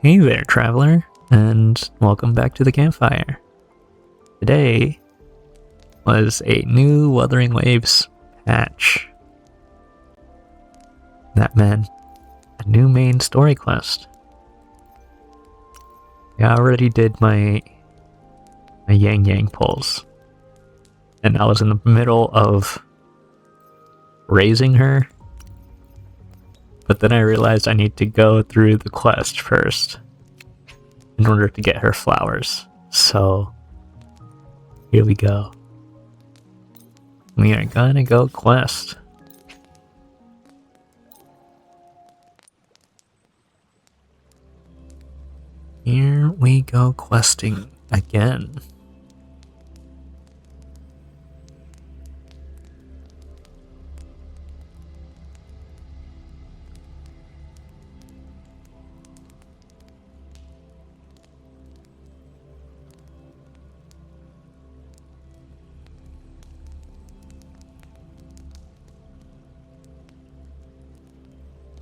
Hey there, traveler, and welcome back to the Campfire. Today was a new Wuthering Waves patch. That meant a new main story quest. I already did my Yang Yang pulls, and I was in the middle of raising her, but then I realized I need to go through the quest first in order to get her flowers. So here we go. We are gonna go quest. Here we go questing again.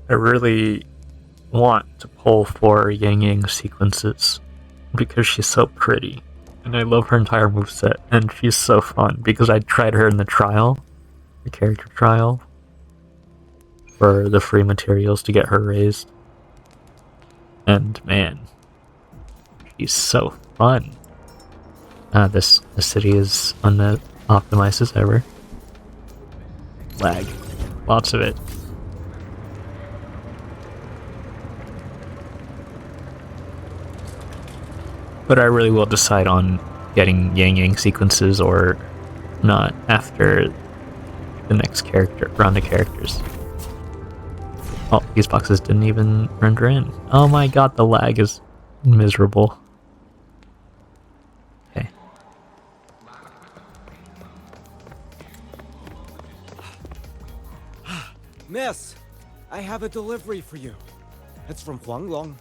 I really want to pull for Yang Yang sequences because she's so pretty and I love her entire moveset, and she's so fun because I tried her in the trial, the character trial, for the free materials to get her raised, and man, she's so fun. The city is unoptimized as ever. Lag. Lots of it. But I really will decide on getting Yang Yang sequences or not after the next round of characters. Oh, these boxes didn't even render in. Oh my god, the lag is miserable. Okay. Miss, I have a delivery for you. It's from Huanglong.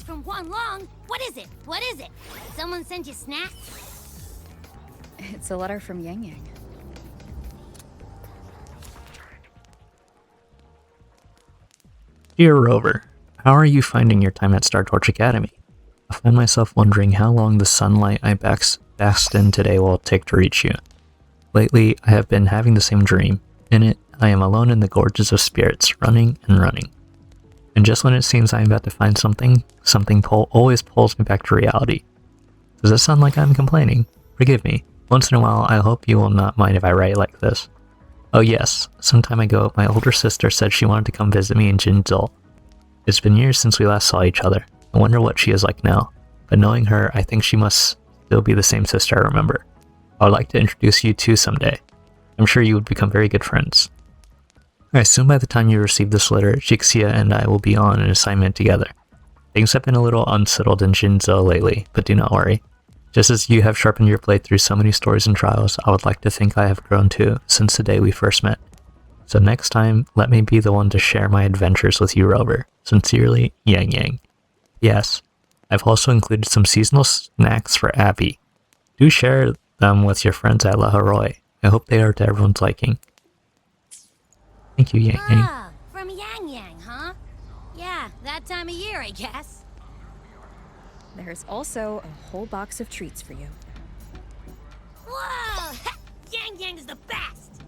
From Huanglong? What is it? What is it? Someone send you snacks? It's a letter from Yang Yang. Dear Rover, how are you finding your time at Star Torch Academy? I find myself wondering how long the sunlight I basked in today will take to reach you. Lately, I have been having the same dream. In it, I am alone in the gorges of spirits, running and running. And just when it seems I am about to find something always pulls me back to reality. Does this sound like I'm complaining? Forgive me. Once in a while, I hope you will not mind if I write like this. Oh yes, some time ago, my older sister said she wanted to come visit me in Mengzhou. It's been years since we last saw each other. I wonder what she is like now. But knowing her, I think she must still be the same sister I remember. I would like to introduce you two someday. I'm sure you would become very good friends. I assume by the time you receive this letter, Jixia and I will be on an assignment together. Things have been a little unsettled in Mengzhou lately, but do not worry. Just as you have sharpened your blade through so many stories and trials, I would like to think I have grown too, since the day we first met. So next time, let me be the one to share my adventures with you, Rover. Sincerely, Yang Yang. Yes, I've also included some seasonal snacks for Abby. Do share them with your friends at La Haroy. I hope they are to everyone's liking. Thank you, Yang Yang. Ah, from Yang Yang, huh? Yeah, that time of year, I guess. There's also a whole box of treats for you. Whoa! Yang Yang's the best!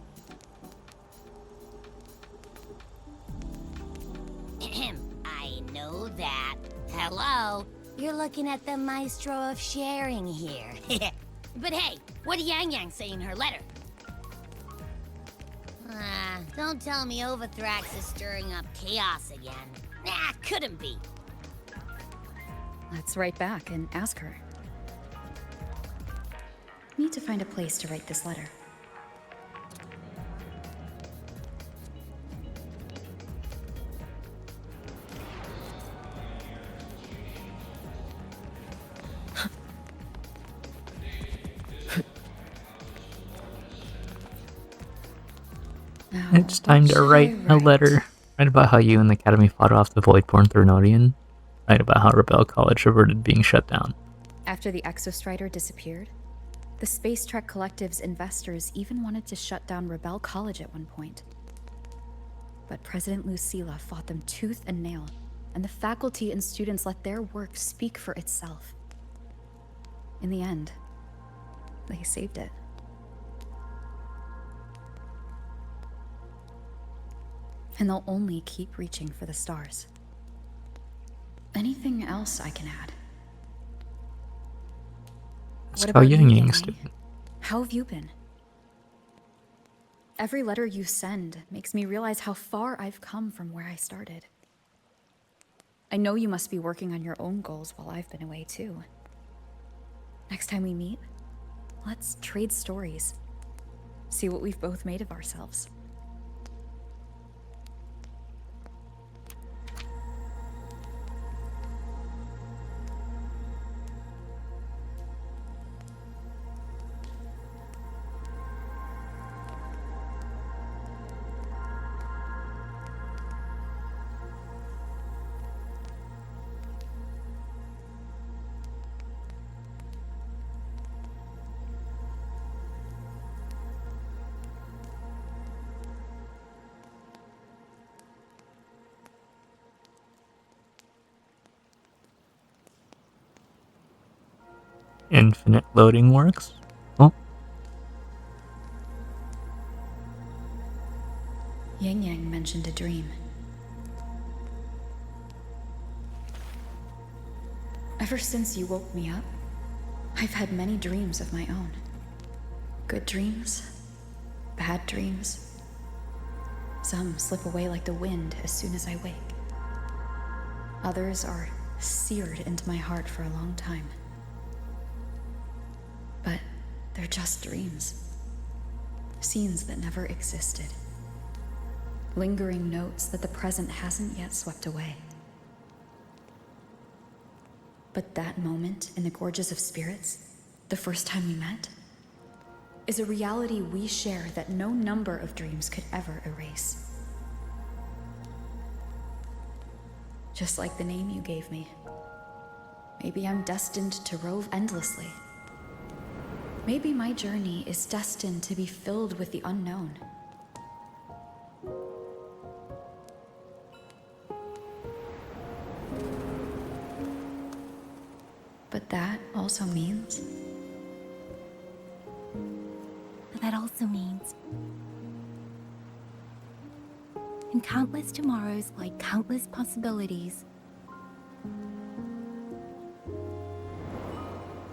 I know that. Hello? You're looking at the maestro of sharing here. But hey, what did Yang Yang say in her letter? Don't tell me Overthrax is stirring up chaos again. Nah, couldn't be. Let's write back and ask her. Need to find a place to write this letter. It's time to write a letter. Write about how you and the Academy fought off the Voidborn Threnodian. Write about how Rebel College averted being shut down. After the Exostrider disappeared? The Space Trek Collective's investors even wanted to shut down Rebel College at one point. But President Lucilla fought them tooth and nail, and the faculty and students let their work speak for itself. In the end, they saved it. And they'll only keep reaching for the stars. Anything else I can add? That's What how about you, Yang Yang Yang's Yang? doing. How have you been? Every letter you send makes me realize how far I've come from where I started. I know you must be working on your own goals while I've been away too. Next time we meet, let's trade stories. See what we've both made of ourselves. Infinite loading works. Oh, Yang Yang mentioned a dream. Ever since you woke me up, I've had many dreams of my own. Good dreams, bad dreams. Some slip away like the wind as soon as I wake. Others are seared into my heart for a long time. But they're just dreams. Scenes that never existed. Lingering notes that the present hasn't yet swept away. But that moment in the Gorges of Spirits, the first time we met, is a reality we share that no number of dreams could ever erase. Just like the name you gave me. Maybe I'm destined to rove endlessly. Maybe my journey is destined to be filled with the unknown. But that also means... That also means... in countless tomorrows lie countless possibilities.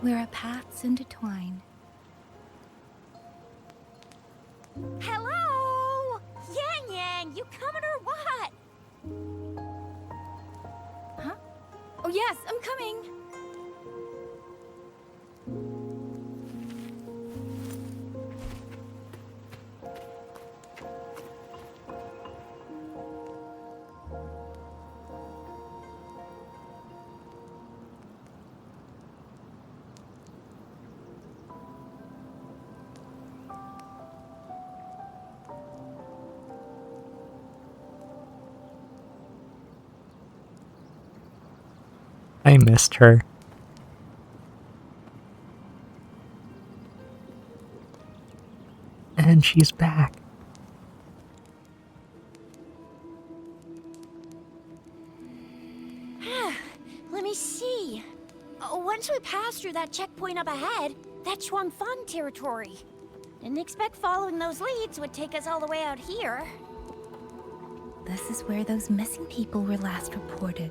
Where our paths intertwine. Hello? Yang Yang, you coming or what? Huh? Oh yes, I'm coming. I missed her. And she's back. Let me see. Once we pass through that checkpoint up ahead, that's Xuanfang territory. Didn't expect following those leads would take us all the way out here. This is where those missing people were last reported.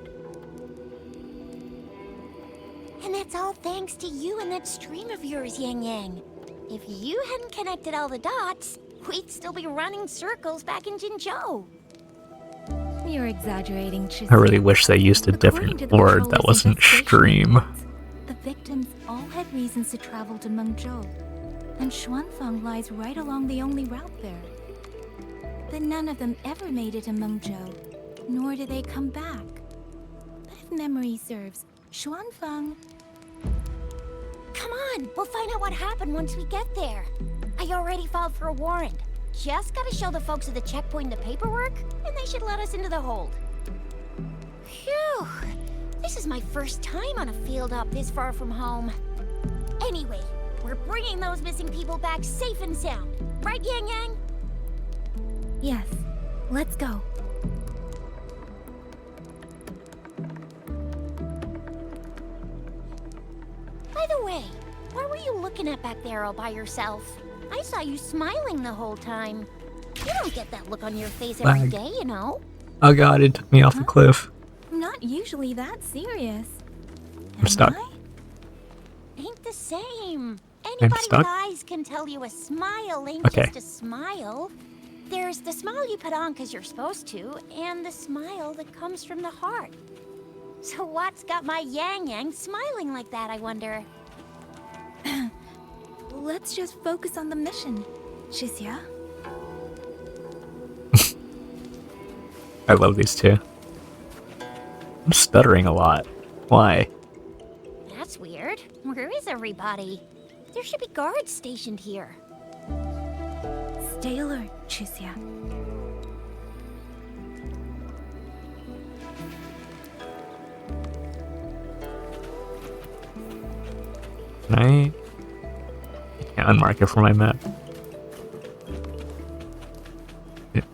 And that's all thanks to you and that stream of yours, Yang Yang. If you hadn't connected all the dots, we'd still be running circles back in Jinzhou. You're exaggerating, Tristan. I really wish they used a different word that wasn't stream. The victims all had reasons to travel to Mengzhou, and Xuanfang lies right along the only route there. But none of them ever made it to Mengzhou, nor did they come back. But if memory serves, Xuanfang... Come on, we'll find out what happened once we get there. I already filed for a warrant. Just gotta show the folks at the checkpoint the paperwork, and they should let us into the hold. Phew! This is my first time on a field up this far from home. Anyway, We're bringing those missing people back safe and sound. Right, Yang Yang? Yes, let's go. By the way, what were you looking at back there all by yourself? I saw you smiling the whole time. You don't get that look on your face every Lag. day, you know? Oh god, it took me off the cliff. I'm not usually that serious. I'm stuck. I? Ain't the same. Anybody stuck? with eyes can tell you a smile ain't Okay. just a smile. There's the smile you put on because you're supposed to, and the smile that comes from the heart. So what's got my Yang Yang smiling like that, I wonder? Let's just focus on the mission, Shizia. I love these two. I'm stuttering a lot. Why? That's weird. Where is everybody? There should be guards stationed here. Stay alert, Shizia. Can I can't unmark it for my map.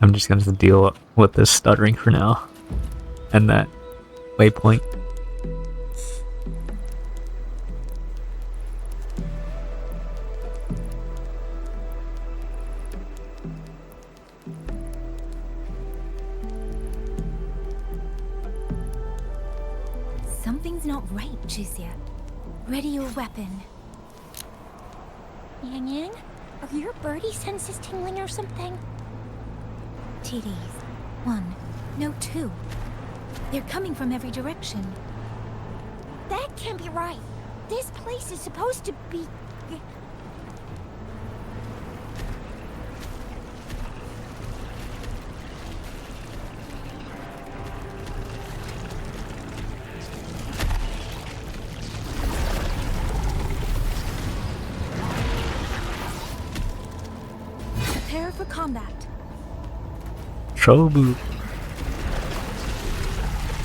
I'm just gonna have to deal with this stuttering for now. And that waypoint. Something's not right, Shizia. Ready your weapon. Yang Yang, are your birdie senses tingling or something? TDs. 1, no 2. They're coming from every direction. That can't be right. This place is supposed to be... Prepare for combat. Trouble.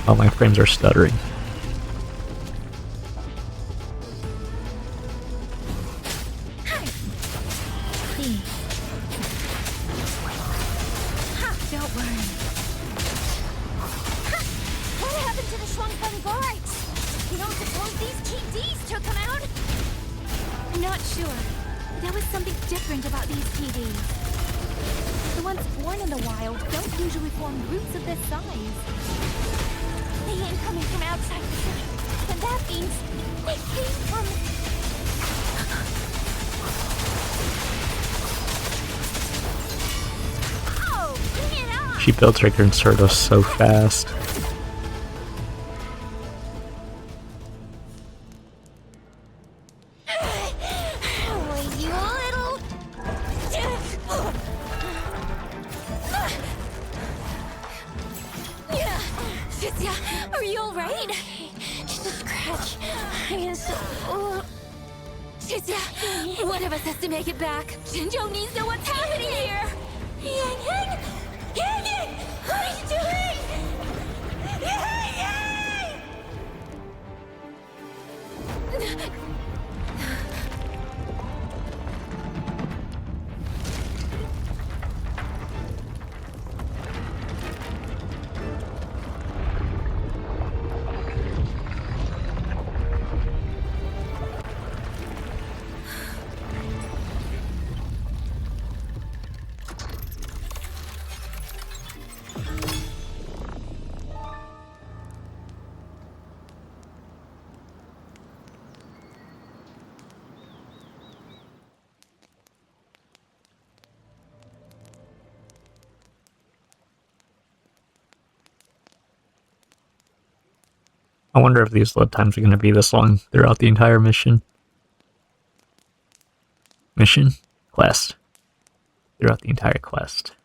Oh, my frames are stuttering. See. Don't worry. What happened to the Shuangfeng guards? You don't suppose these TDs took them out? I'm not sure. There was something different about these TVs. The ones born in the wild don't usually form groups of this size. They ain't coming from outside the city. And that means they came from... Oh, bring it on! She built her concerto so fast. Oh, you little... Shizia, are you alright? Just a scratch. I am so... Shizia, one of us has to make it back. Shinjo needs to know what's happening here. Yang Yang! Yang Yang! What are you doing? Yang Yang! I wonder if these load times are going to be this long throughout the entire mission. Mission? Quest. Throughout the entire quest.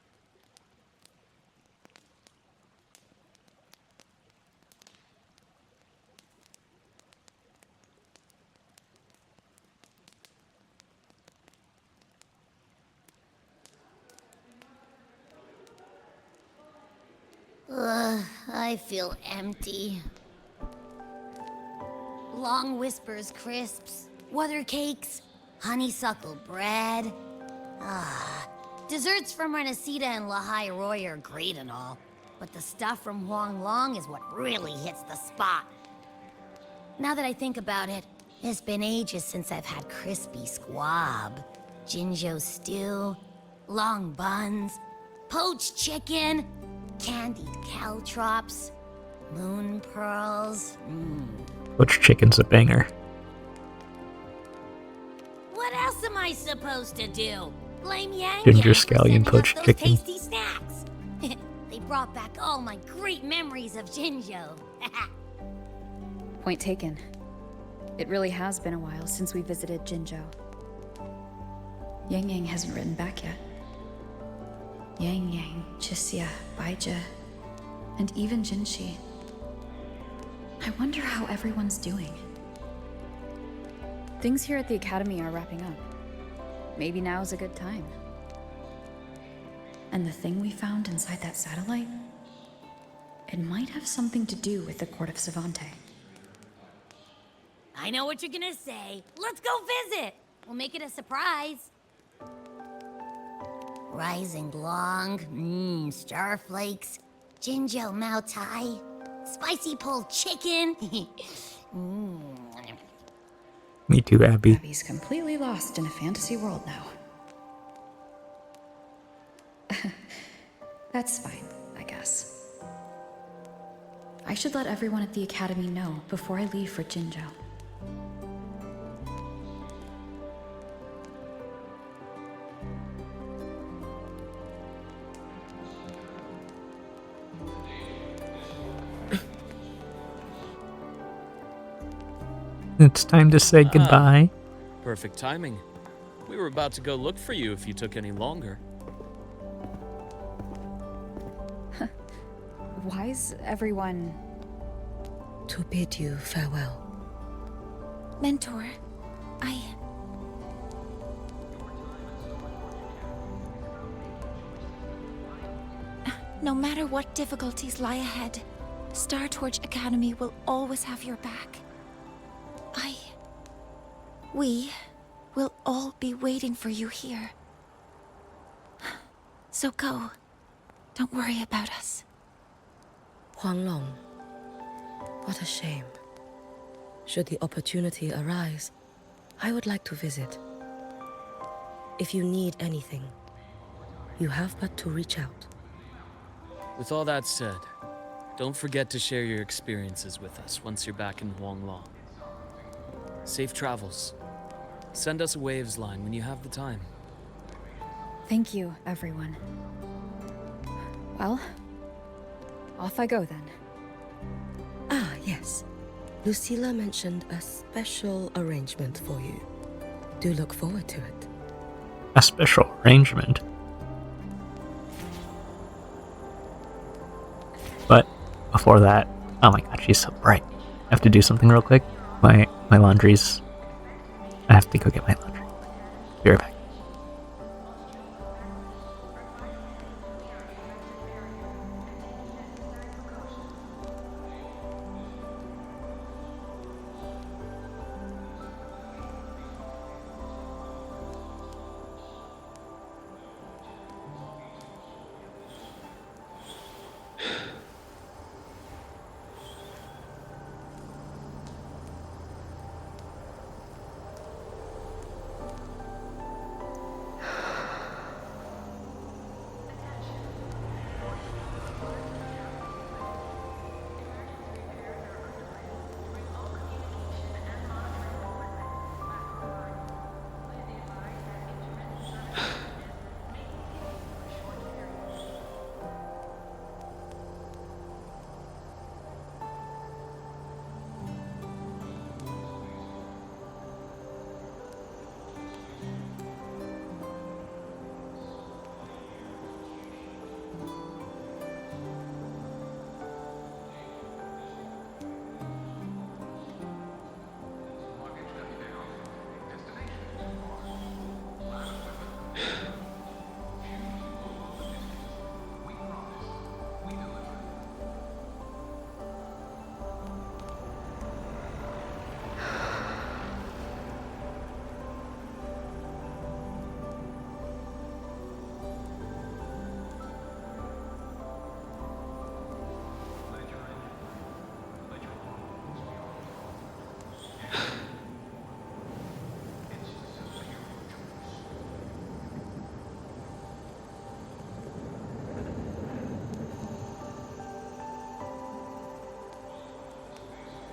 Ugh, I feel empty. Long whispers, crisps, weather cakes. honeysuckle bread. Desserts from Renesita and Lahai Roy are great and all, but the stuff from Huang Long is what really hits the spot. Now that I think about it, it's been ages since I've had crispy squab, Jinzhou stew, long buns, poached chicken, candied caltrops, moon pearls. Which chicken's a banger? What else am I supposed to do? Blame Yang Ginger Yang for scallion sending us poached those chicken. tasty snacks. They brought back all my great memories of Jinzhou. Point taken. It really has been a while since we visited Jinzhou. Yang Yang hasn't written back yet. Yang Yang, Chixia, Baizhi, and even Jinxi. I wonder how everyone's doing. Things here at the Academy are wrapping up. Maybe now's a good time. And the thing we found inside that satellite? It might have something to do with the Court of Savante. I know what you're gonna say. Let's go visit. We'll make it a surprise. Rising Long, starflakes, Jinzhou Mao Tai, spicy pulled chicken. Me too, Abby. Abby's completely lost in a fantasy world now. That's fine, I guess. I should let everyone at the Academy know before I leave for Jinzhou. It's time to say goodbye. Perfect timing. We were about to go look for you if you took any longer. Why's everyone... To bid you farewell. Mentor, No matter what difficulties lie ahead, Star Torch Academy will always have your back. We will all be waiting for you here. So go. Don't worry about us. Huang Long. What a shame. Should the opportunity arise, I would like to visit. If you need anything, you have but to reach out. With all that said, don't forget to share your experiences with us once you're back in Huanglong. Safe travels. Send us a waves line when you have the time. Thank you, everyone. Well, off I go then. Ah, yes. Lucilla mentioned a special arrangement for you. Do look forward to it. A special arrangement. But before that, oh my god, she's so bright. I have to do something real quick. My laundry's... I have to go get my laundry. Be right back.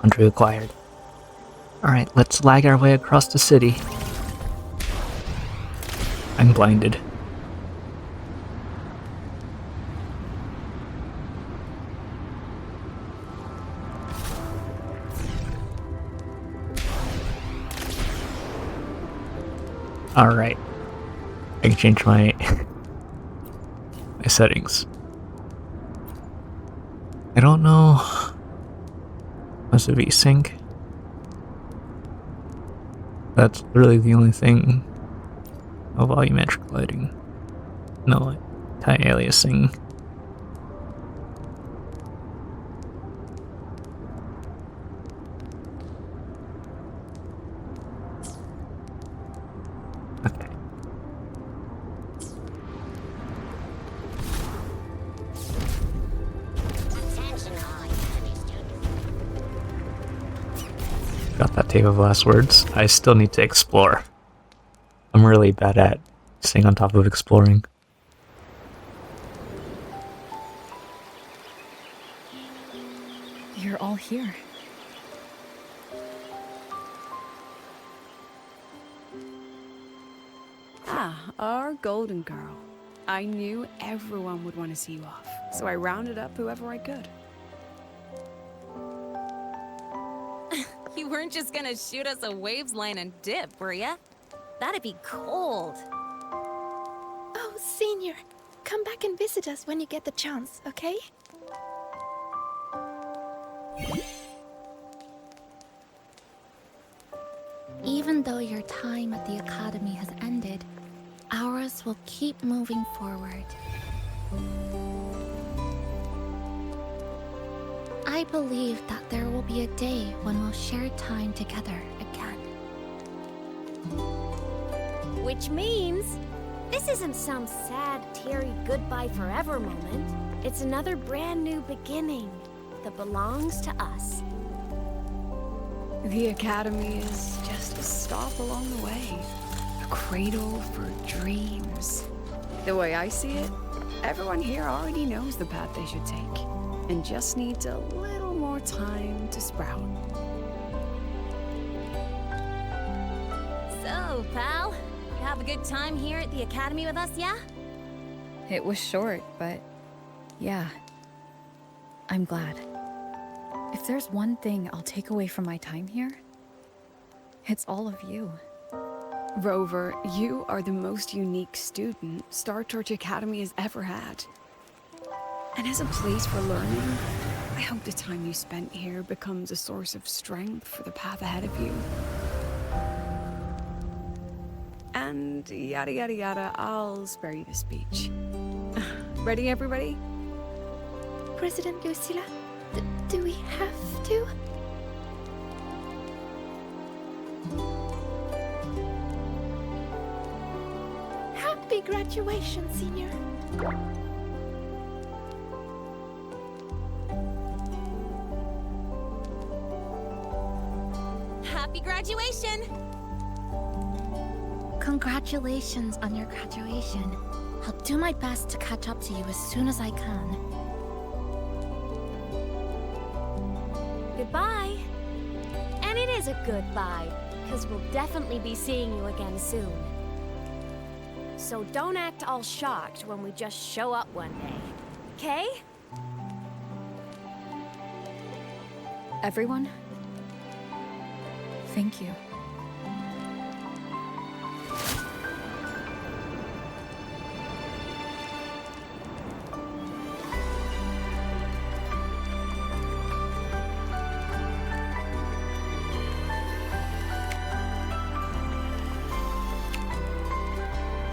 Entry acquired. Alright, let's lag our way across the city. I'm blinded. Alright. I can change my my settings. I don't know. Must it be sync? That's really the only thing. No volumetric lighting. No anti-aliasing. Okay. Got that tape of last words. I still need to explore. I'm really bad at staying on top of exploring. You're all here. Ah, our golden girl. I knew everyone would want to see you off, so I rounded up whoever I could. You weren't just gonna shoot us a waves line and dip, were ya? That'd be cold. Oh, Senior, come back and visit us when you get the chance, okay? Even though your time at the Academy has ended, ours will keep moving forward. I believe that there will be a day when we'll share time together again. Which means this isn't some sad, teary goodbye forever moment. It's another brand new beginning that belongs to us. The Academy is just a stop along the way. A cradle for dreams. The way I see it, everyone here already knows the path they should take, and just needs a little more time to sprout. So, pal, you have a good time here at the Academy with us, yeah? It was short, but yeah. I'm glad. If there's one thing I'll take away from my time here, it's all of you. Rover, you are the most unique student Star Torch Academy has ever had. And as a place for learning, I hope the time you spent here becomes a source of strength for the path ahead of you. And yada yada yada, I'll spare you the speech. Ready, everybody? President Lucilla, do we have to? Happy graduation, Senior. Happy graduation! Congratulations on your graduation. I'll do my best to catch up to you as soon as I can. Goodbye. And it is a goodbye, because we'll definitely be seeing you again soon. So don't act all shocked when we just show up one day, okay? Everyone, thank you.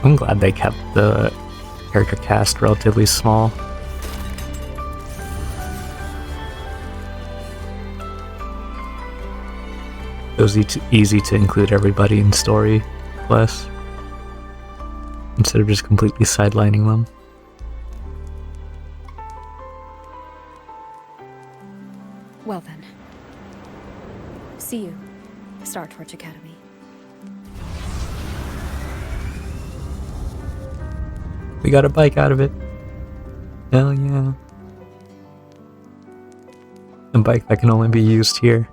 I'm glad they kept the character cast relatively small. It was easy to include everybody in story quests instead of just completely sidelining them. Well then. See you, Star Torch Academy. We got a bike out of it. Hell yeah. A bike that can only be used here.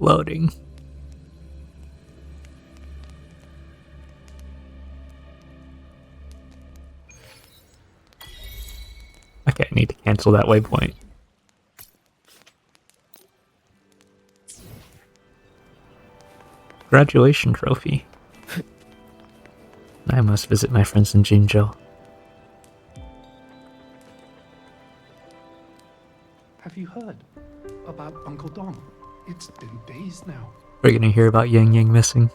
Loading. Okay, I need to cancel that waypoint. Graduation trophy. I must visit my friends in Jinzhou. Have you heard about Uncle Dom? It's been days now. We're gonna hear about Yang Yang missing.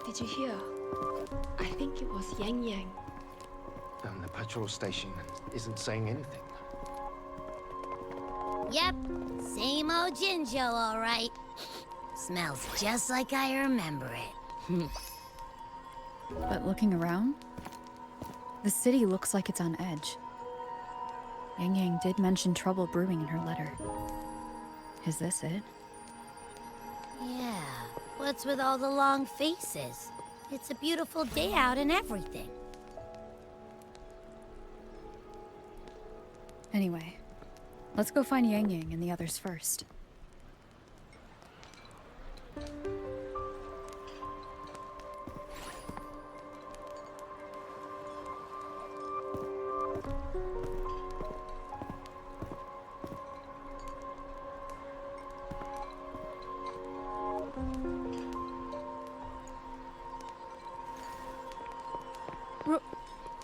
Did you hear? I think it was Yang Yang. And the patrol station isn't saying anything. Yep, same old Jinzhou, all right. Smells just like I remember it. But looking around, the city looks like it's on edge. Yang Yang did mention trouble brewing in her letter. Is this it? Yeah, what's with all the long faces? It's a beautiful day out and everything. Anyway, let's go find Yang Yang and the others first.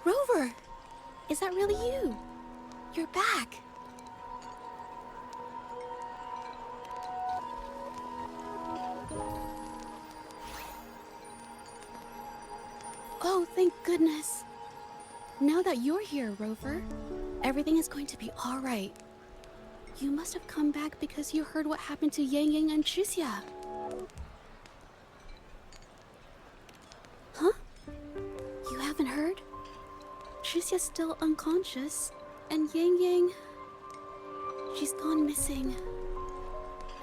Rover! Is that really you? You're back. Oh, thank goodness. Now that you're here, Rover, everything is going to be all right. You must have come back because you heard what happened to Yang Yang and Tricia. Huh? You haven't heard? Tricia's still unconscious, and Yang Yang... she's gone missing.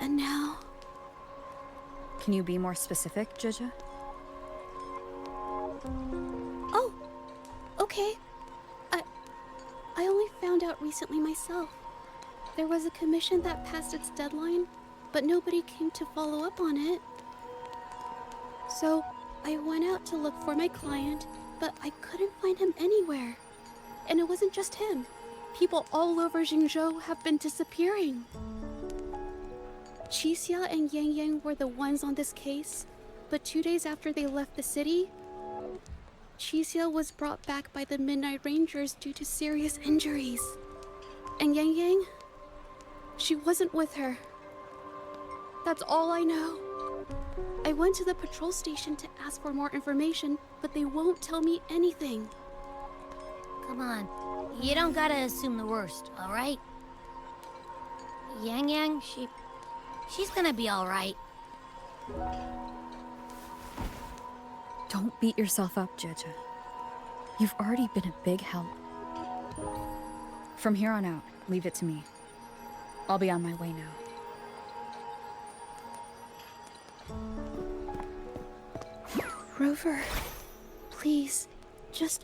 And now... Can you be more specific, Jija? Oh, okay. I only found out recently myself. There was a commission that passed its deadline, but nobody came to follow up on it. So, I went out to look for my client, but I couldn't find him anywhere. And it wasn't just him. People all over Jingzhou have been disappearing. Qixia and Yang Yang were the ones on this case, but 2 days after they left the city, Qixia was brought back by the Midnight Rangers due to serious injuries. And Yang Yang, she wasn't with her. That's all I know. I went to the patrol station to ask for more information, but they won't tell me anything. Come on, you don't gotta assume the worst, all right? Yang Yang, she's gonna be all right. Don't beat yourself up, Jija. You've already been a big help. From here on out, leave it to me. I'll be on my way now. Rover, please, just...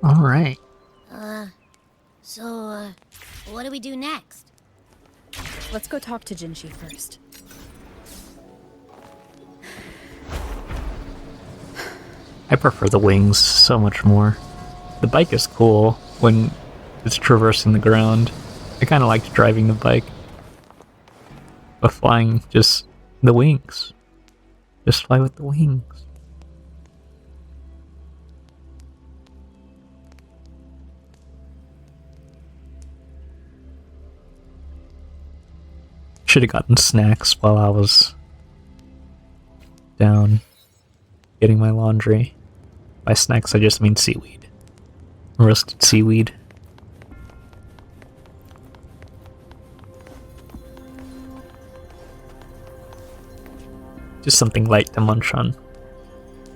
Alright. So, what do we do next? Let's go talk to Jinshi first. I prefer the wings so much more. The bike is cool when it's traversing the ground. I kind of liked driving the bike. But flying, just the wings. Just fly with the wings. Should have gotten snacks while I was down getting my laundry. By snacks, I just mean seaweed. Roasted seaweed. Just something light to munch on.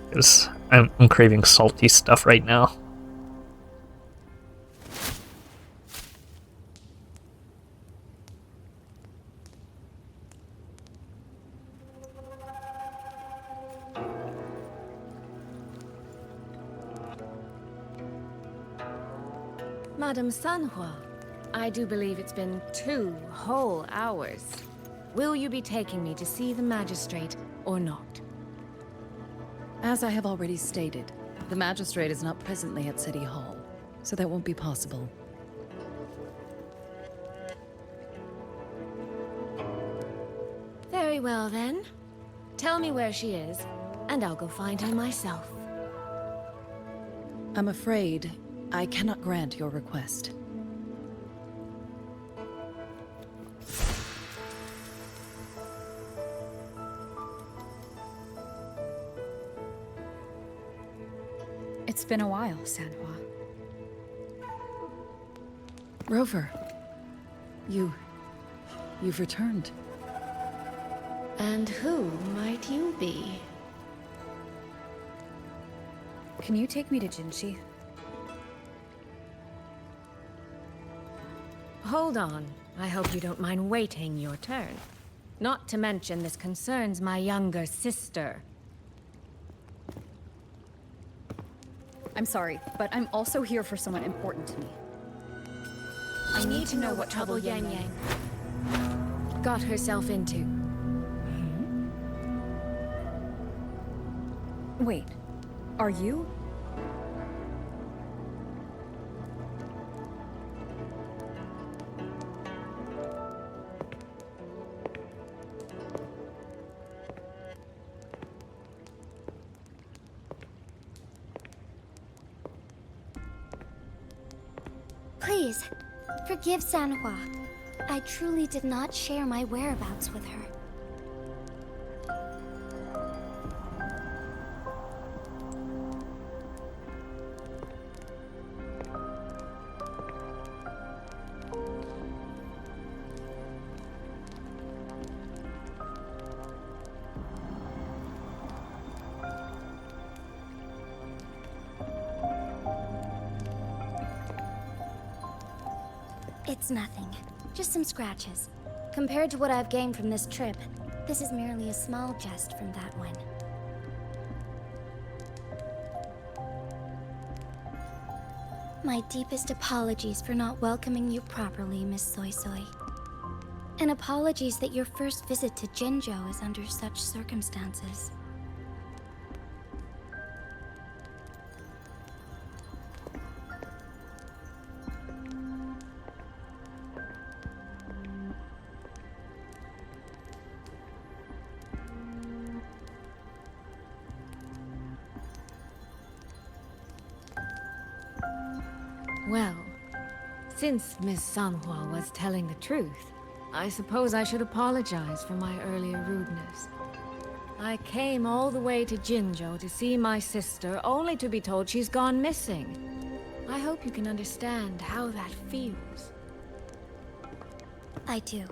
Because I'm craving salty stuff right now. Madame Sanhua, I do believe it's been 2 whole hours. Will you be taking me to see the magistrate or not? As I have already stated, the magistrate is not presently at City Hall, so that won't be possible. Very well then. Tell me where she is, and I'll go find her myself. I'm afraid I cannot grant your request. It's been a while, Sanhua. Rover, you've returned. And who might you be? Can you take me to Jinshi? Hold on. I hope you don't mind waiting your turn. Not to mention this concerns my younger sister. I'm sorry, but I'm also here for someone important to me. I need to know what trouble Yang Yang got herself into. Wait, are you? Please, forgive Sanhua. I truly did not share my whereabouts with her. It's nothing. Just some scratches. Compared to what I've gained from this trip, this is merely a small jest from that one. My deepest apologies for not welcoming you properly, Miss Soy Soy. And apologies that your first visit to Jinzhou is under such circumstances. Well, since Miss Sanhua was telling the truth, I suppose I should apologize for my earlier rudeness. I came all the way to Jinzhou to see my sister, only to be told she's gone missing. I hope you can understand how that feels. I do.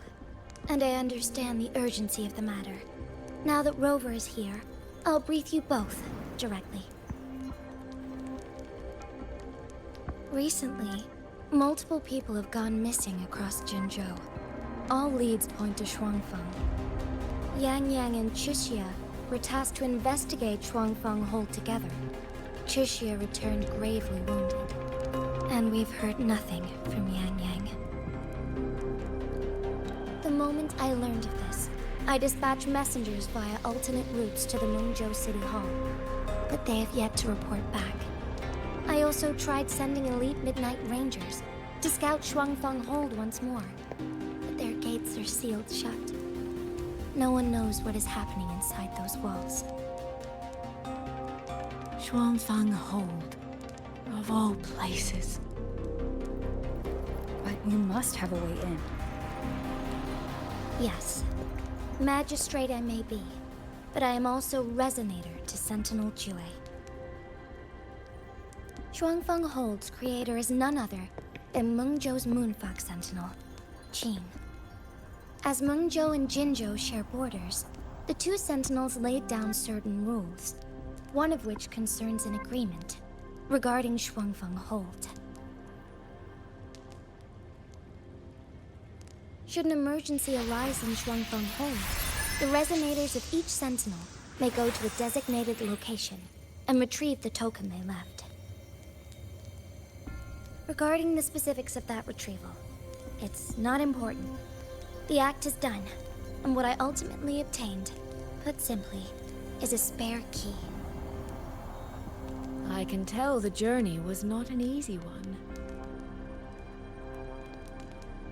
And I understand the urgency of the matter. Now that Rover is here, I'll brief you both directly. Recently, multiple people have gone missing across Jinzhou. All leads point to Shuangfeng. Yang Yang and Chixia were tasked to investigate Shuangfeng Hold together. Chixia returned gravely wounded, and we've heard nothing from Yang Yang. The moment I learned of this, I dispatched messengers via alternate routes to the Mengzhou City Hall, but they have yet to report back. I also tried sending elite Midnight Rangers to scout Shuangfeng Hold once more, but their gates are sealed shut. No one knows what is happening inside those walls. Shuangfeng Hold, of all places. But you must have a way in. Yes. Magistrate I may be, but I am also Resonator to Sentinel Jue. Shuangfeng Hold's creator is none other than Mengzhou's Moonfox Sentinel, Qin. As Mengzhou and Jinzhou share borders, the two Sentinels laid down certain rules, one of which concerns an agreement regarding Shuangfeng Hold. Should an emergency arise in Shuangfeng Hold, the resonators of each Sentinel may go to a designated location and retrieve the token they left. Regarding the specifics of that retrieval, it's not important. The act is done, and what I ultimately obtained, put simply, is a spare key. I can tell the journey was not an easy one.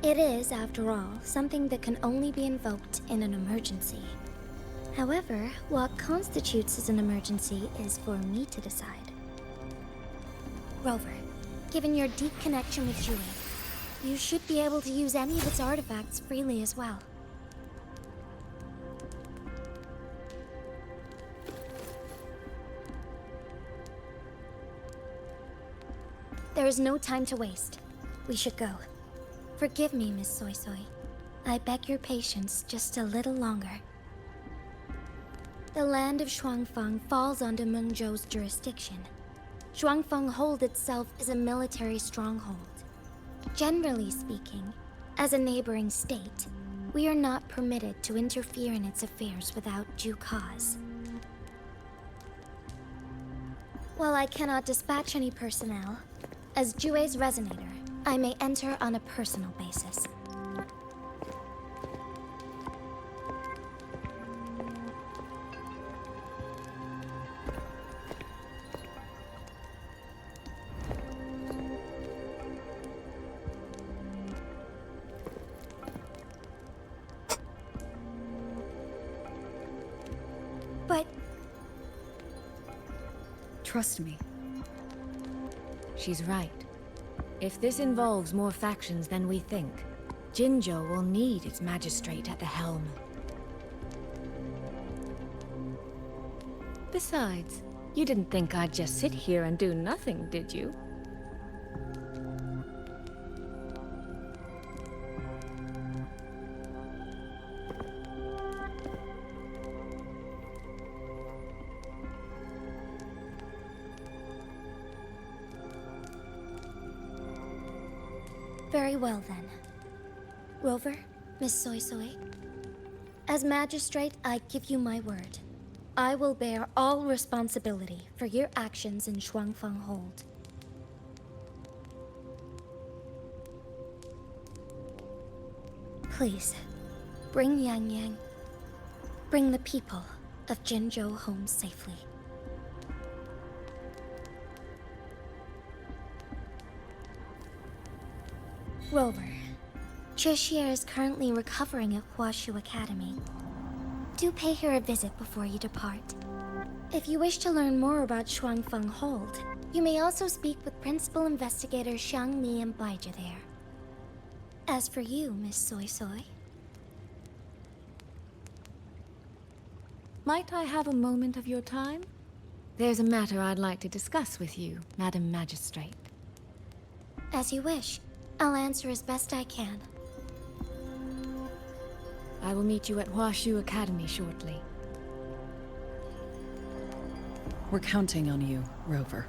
It is, after all, something that can only be invoked in an emergency. However, what constitutes as an emergency is for me to decide. Rover, given your deep connection with Jue, you should be able to use any of its artifacts freely as well. There is no time to waste. We should go. Forgive me, Miss Soy Soy. I beg your patience just a little longer. The land of Shuangfeng falls under Mengzhou's jurisdiction. Shuangfeng Hold itself is a military stronghold. Generally speaking, as a neighboring state, we are not permitted to interfere in its affairs without due cause. While I cannot dispatch any personnel, as Jue's resonator, I may enter on a personal basis. But... Trust me. She's right. If this involves more factions than we think, Jinzhou will need its magistrate at the helm. Besides, you didn't think I'd just sit here and do nothing, did you? Very well then. Rover, Miss Soy Soy. As magistrate, I give you my word. I will bear all responsibility for your actions in Shuangfeng Hold. Please, bring Yang Yang. Bring the people of Jinzhou home safely. Rover, Cheshire is currently recovering at Huashu Academy. Do pay her a visit before you depart. If you wish to learn more about Shuangfeng Hold, you may also speak with Principal Investigator Xiang Li and Baija there. As for you, Miss Soy Soy... Might I have a moment of your time? There's a matter I'd like to discuss with you, Madam Magistrate. As you wish. I'll answer as best I can. I will meet you at Huashu Academy shortly. We're counting on you, Rover.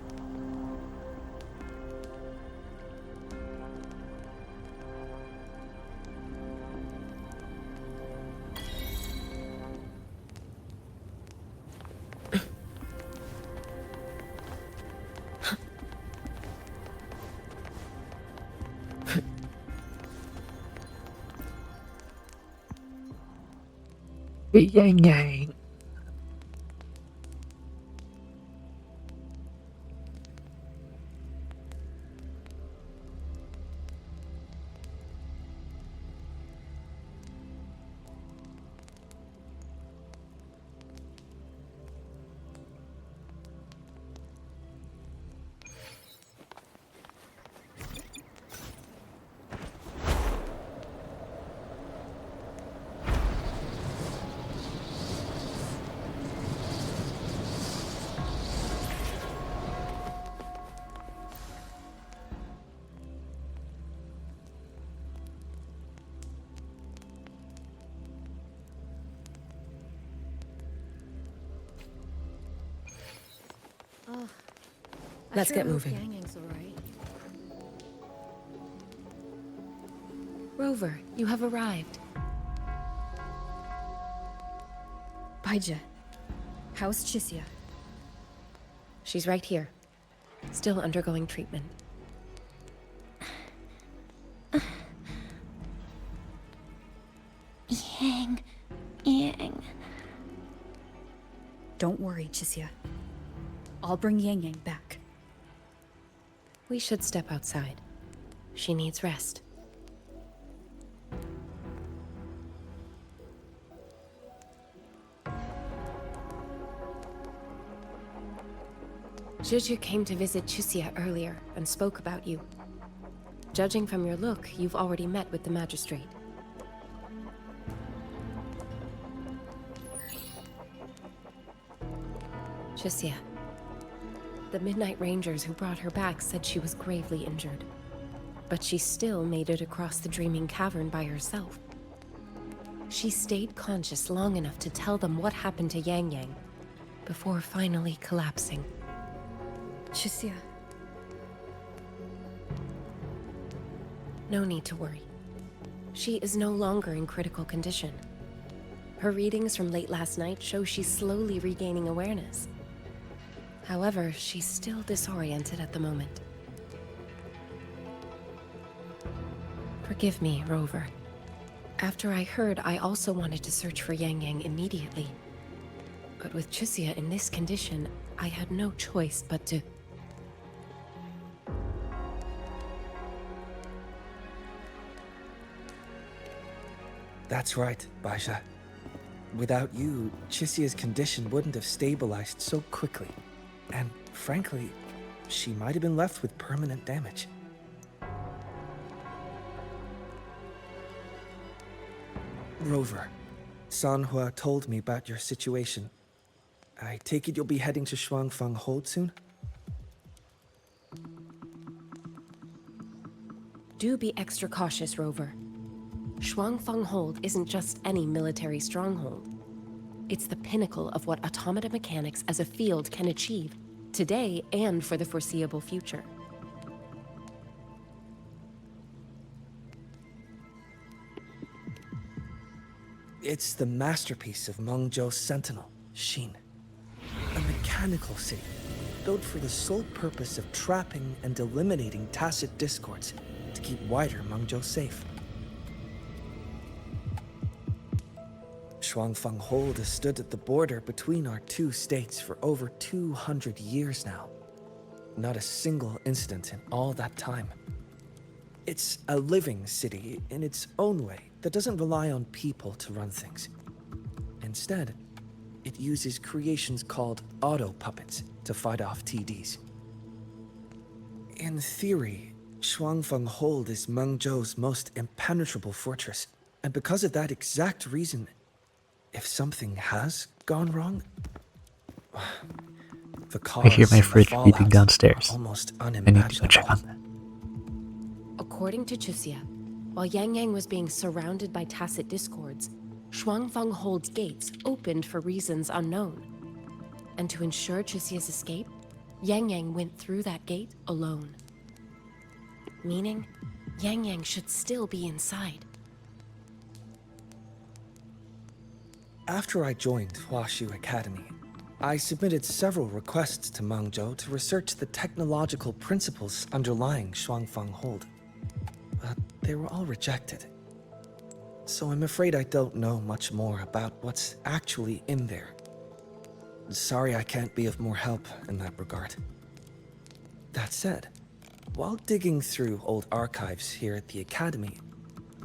Yang Yang. Let's get moving. Rover, you have arrived. Baija, how's Chisia? She's right here, still undergoing treatment. Yang. Don't worry, Chisia. I'll bring Yang Yang back. We should step outside. She needs rest. Juju came to visit Chisia earlier and spoke about you. Judging from your look, you've already met with the magistrate. Chisia. The Midnight Rangers who brought her back said she was gravely injured. But she still made it across the Dreaming Cavern by herself. She stayed conscious long enough to tell them what happened to Yang Yang, before finally collapsing. Chisia. No need to worry. She is no longer in critical condition. Her readings from late last night show she's slowly regaining awareness. However, she's still disoriented at the moment. Forgive me, Rover. After I heard, I also wanted to search for Yang Yang immediately. But with Chisia in this condition, I had no choice but to... That's right, Baisha. Without you, Chisia's condition wouldn't have stabilized so quickly. And frankly, she might have been left with permanent damage. Rover, Sanhua told me about your situation. I take it you'll be heading to Shuangfang Hold soon? Do be extra cautious, Rover. Shuangfang Hold isn't just any military stronghold. It's the pinnacle of what automata mechanics as a field can achieve, today and for the foreseeable future. It's the masterpiece of Mengzhou's sentinel, Xin. A mechanical city, built for the sole purpose of trapping and eliminating tacit discords to keep wider Mengzhou safe. Shuangfang Hold has stood at the border between our two states for over 200 years now. Not a single incident in all that time. It's a living city in its own way that doesn't rely on people to run things. Instead, it uses creations called auto-puppets to fight off TDs. In theory, Shuangfang Hold is Mengzhou's most impenetrable fortress, and because of that exact reason, if something has gone wrong, the I hear my cause fridge and the beeping fallouts downstairs. are almost I need to go unimaginable. check on that. According to Chisia, while Yang Yang was being surrounded by tacit discords, Shuangfang Hold's gates opened for reasons unknown. And to ensure Chisia's escape, Yang Yang went through that gate alone. Meaning, Yang Yang should still be inside. After I joined Huashu Academy, I submitted several requests to Mengzhou to research the technological principles underlying Shuangfang Hold. But they were all rejected. So I'm afraid I don't know much more about what's actually in there. Sorry I can't be of more help in that regard. That said, while digging through old archives here at the Academy,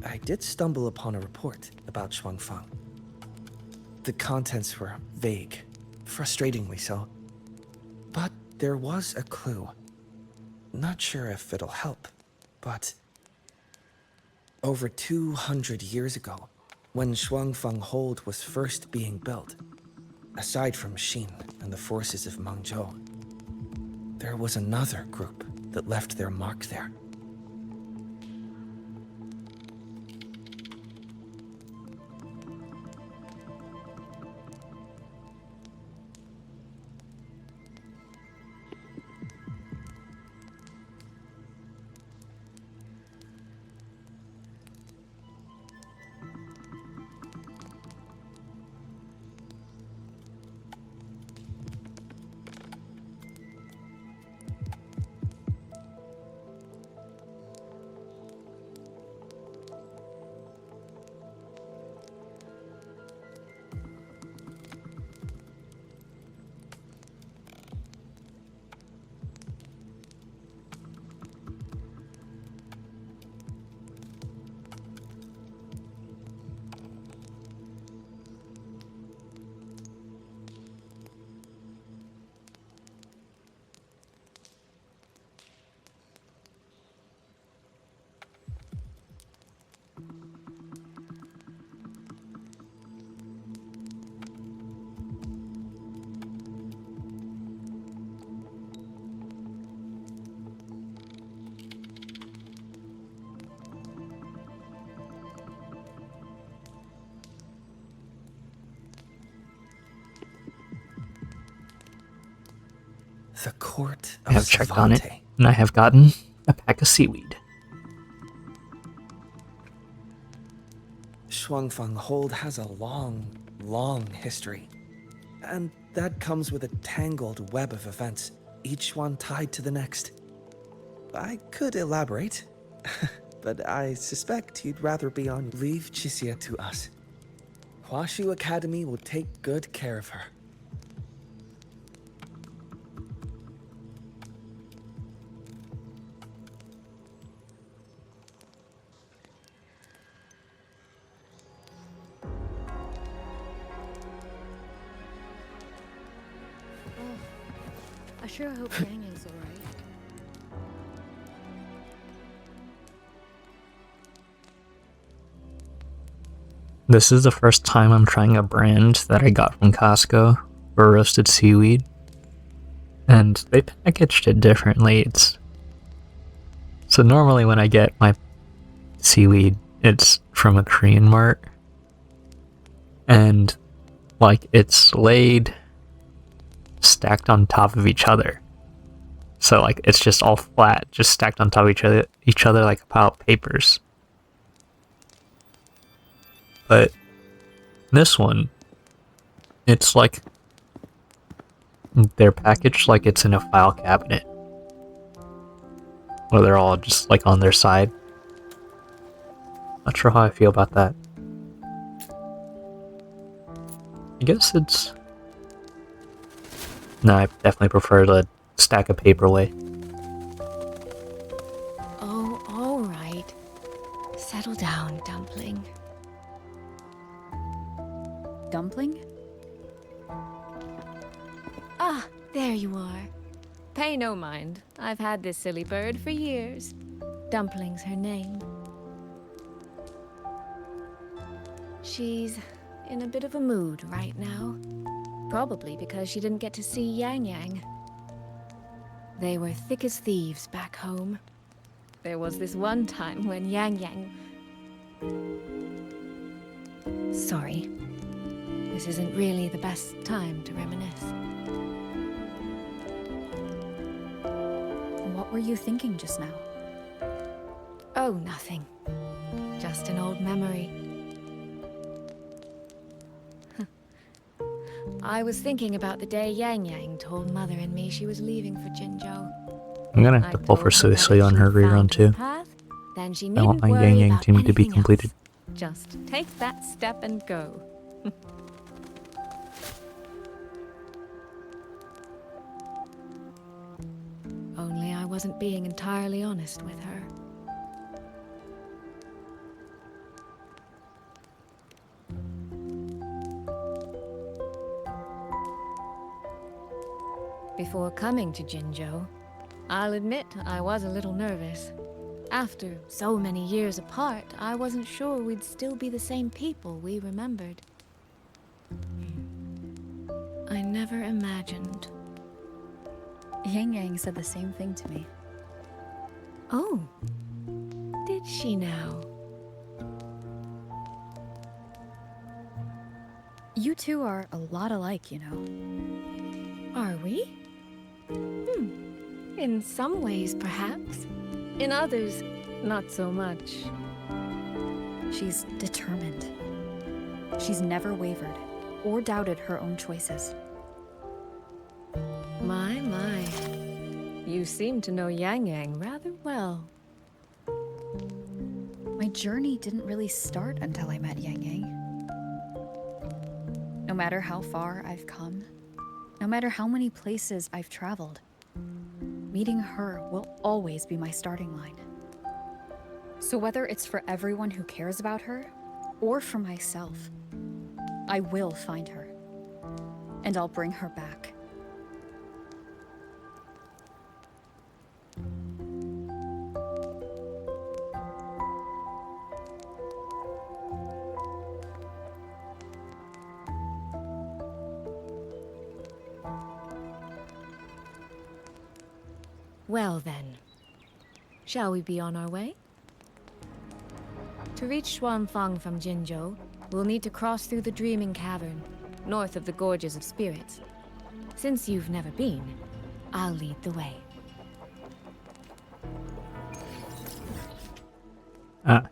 I did stumble upon a report about Shuangfang. The contents were vague, frustratingly so. But there was a clue. Not sure if it'll help, but... over 200 years ago, when Shuangfang Hold was first being built, aside from Xin and the forces of Mengzhou, there was another group that left their mark there. The court I of have checked on it, Savante. and I have gotten a pack of seaweed. Shuangfang Hold has a long history. And that comes with a tangled web of events, each one tied to the next. I could elaborate, but I suspect you'd rather be on leave Chixia to us. Huashu Academy will take good care of her. I sure hope Yang Yang's alright. This is the first time I'm trying a brand that I got from Costco for roasted seaweed. And they packaged it differently. So normally when I get my seaweed, it's from a Korean mart. And like it's laid stacked on top of each other. So like it's just all flat, just stacked on top of each other like a pile of papers. But this one, it's like they're packaged like it's in a file cabinet. Or they're all just like on their side. Not sure how I feel about that. I guess it's... No, I definitely prefer the stack of paper way. Oh, alright. Settle down, Dumpling. Dumpling? Ah, there you are. Pay no mind. I've had this silly bird for years. Dumpling's her name. She's in a bit of a mood right now. Probably because she didn't get to see Yang Yang. They were thick as thieves back home. There was this one time when Yang Yang... Sorry. This isn't really the best time to reminisce. What were you thinking just now? Oh, nothing. Just an old memory. I was thinking about the day Yang Yang told Mother and me she was leaving for Jinzhou. I'm gonna have to pull for Suicide on her rerun too. Then she I want needn't my worry Yang Yang about team to be anything completed. else. Just take that step and go. Only I wasn't being entirely honest with her. Before coming to Jinzhou, I'll admit I was a little nervous. After so many years apart, I wasn't sure we'd still be the same people we remembered. I never imagined. Yang Yang said the same thing to me. Oh, did she now? You two are a lot alike, you know. Are we? In some ways, perhaps. In others, not so much. She's determined. She's never wavered or doubted her own choices. My. You seem to know Yang Yang rather well. My journey didn't really start until I met Yang Yang. No matter how far I've come, no matter how many places I've traveled, meeting her will always be my starting line. So whether it's for everyone who cares about her, or for myself, I will find her. And I'll bring her back. Well then, shall we be on our way? To reach Xuanfang from Jinzhou, we'll need to cross through the Dreaming Cavern, north of the Gorges of Spirits. Since you've never been, I'll lead the way.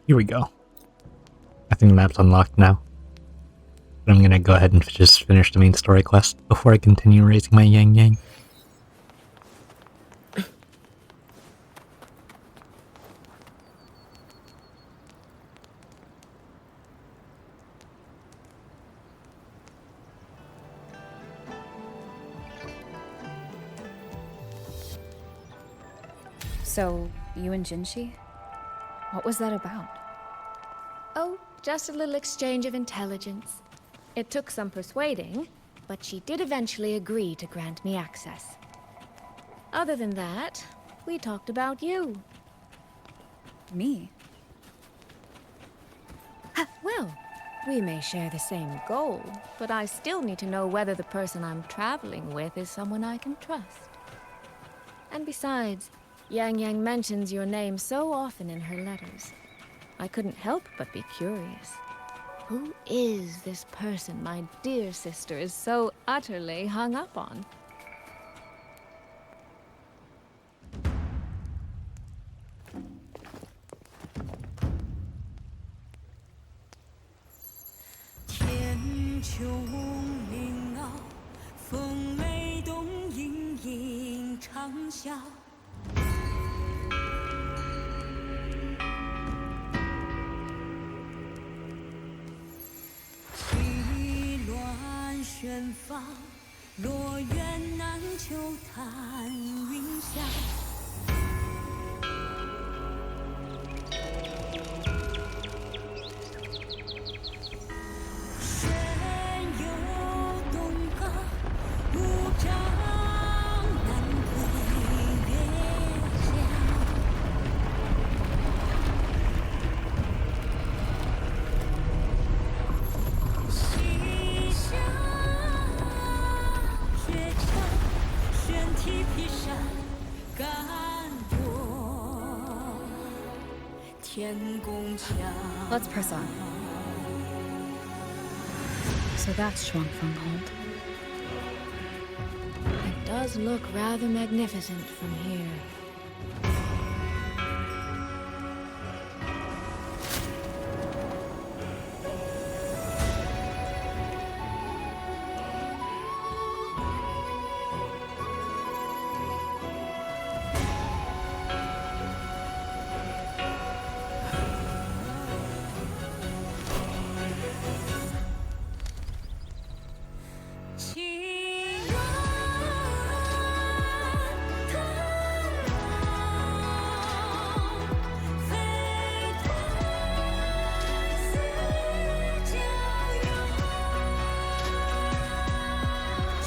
Here we go. I think the map's unlocked now. But I'm gonna go ahead and just finish the main story quest before I continue raising my Yang Yang. So, you and Jinshi? What was that about? Oh, just a little exchange of intelligence. It took some persuading, but she did eventually agree to grant me access. Other than that, we talked about you. Me? Well, we may share the same goal, but I still need to know whether the person I'm traveling with is someone I can trust. And besides, Yang Yang mentions your name so often in her letters. I couldn't help but be curious. Who is this person my dear sister is so utterly hung up on? Let's press on. So that's Shuangfeng Hold. It does look rather magnificent from here.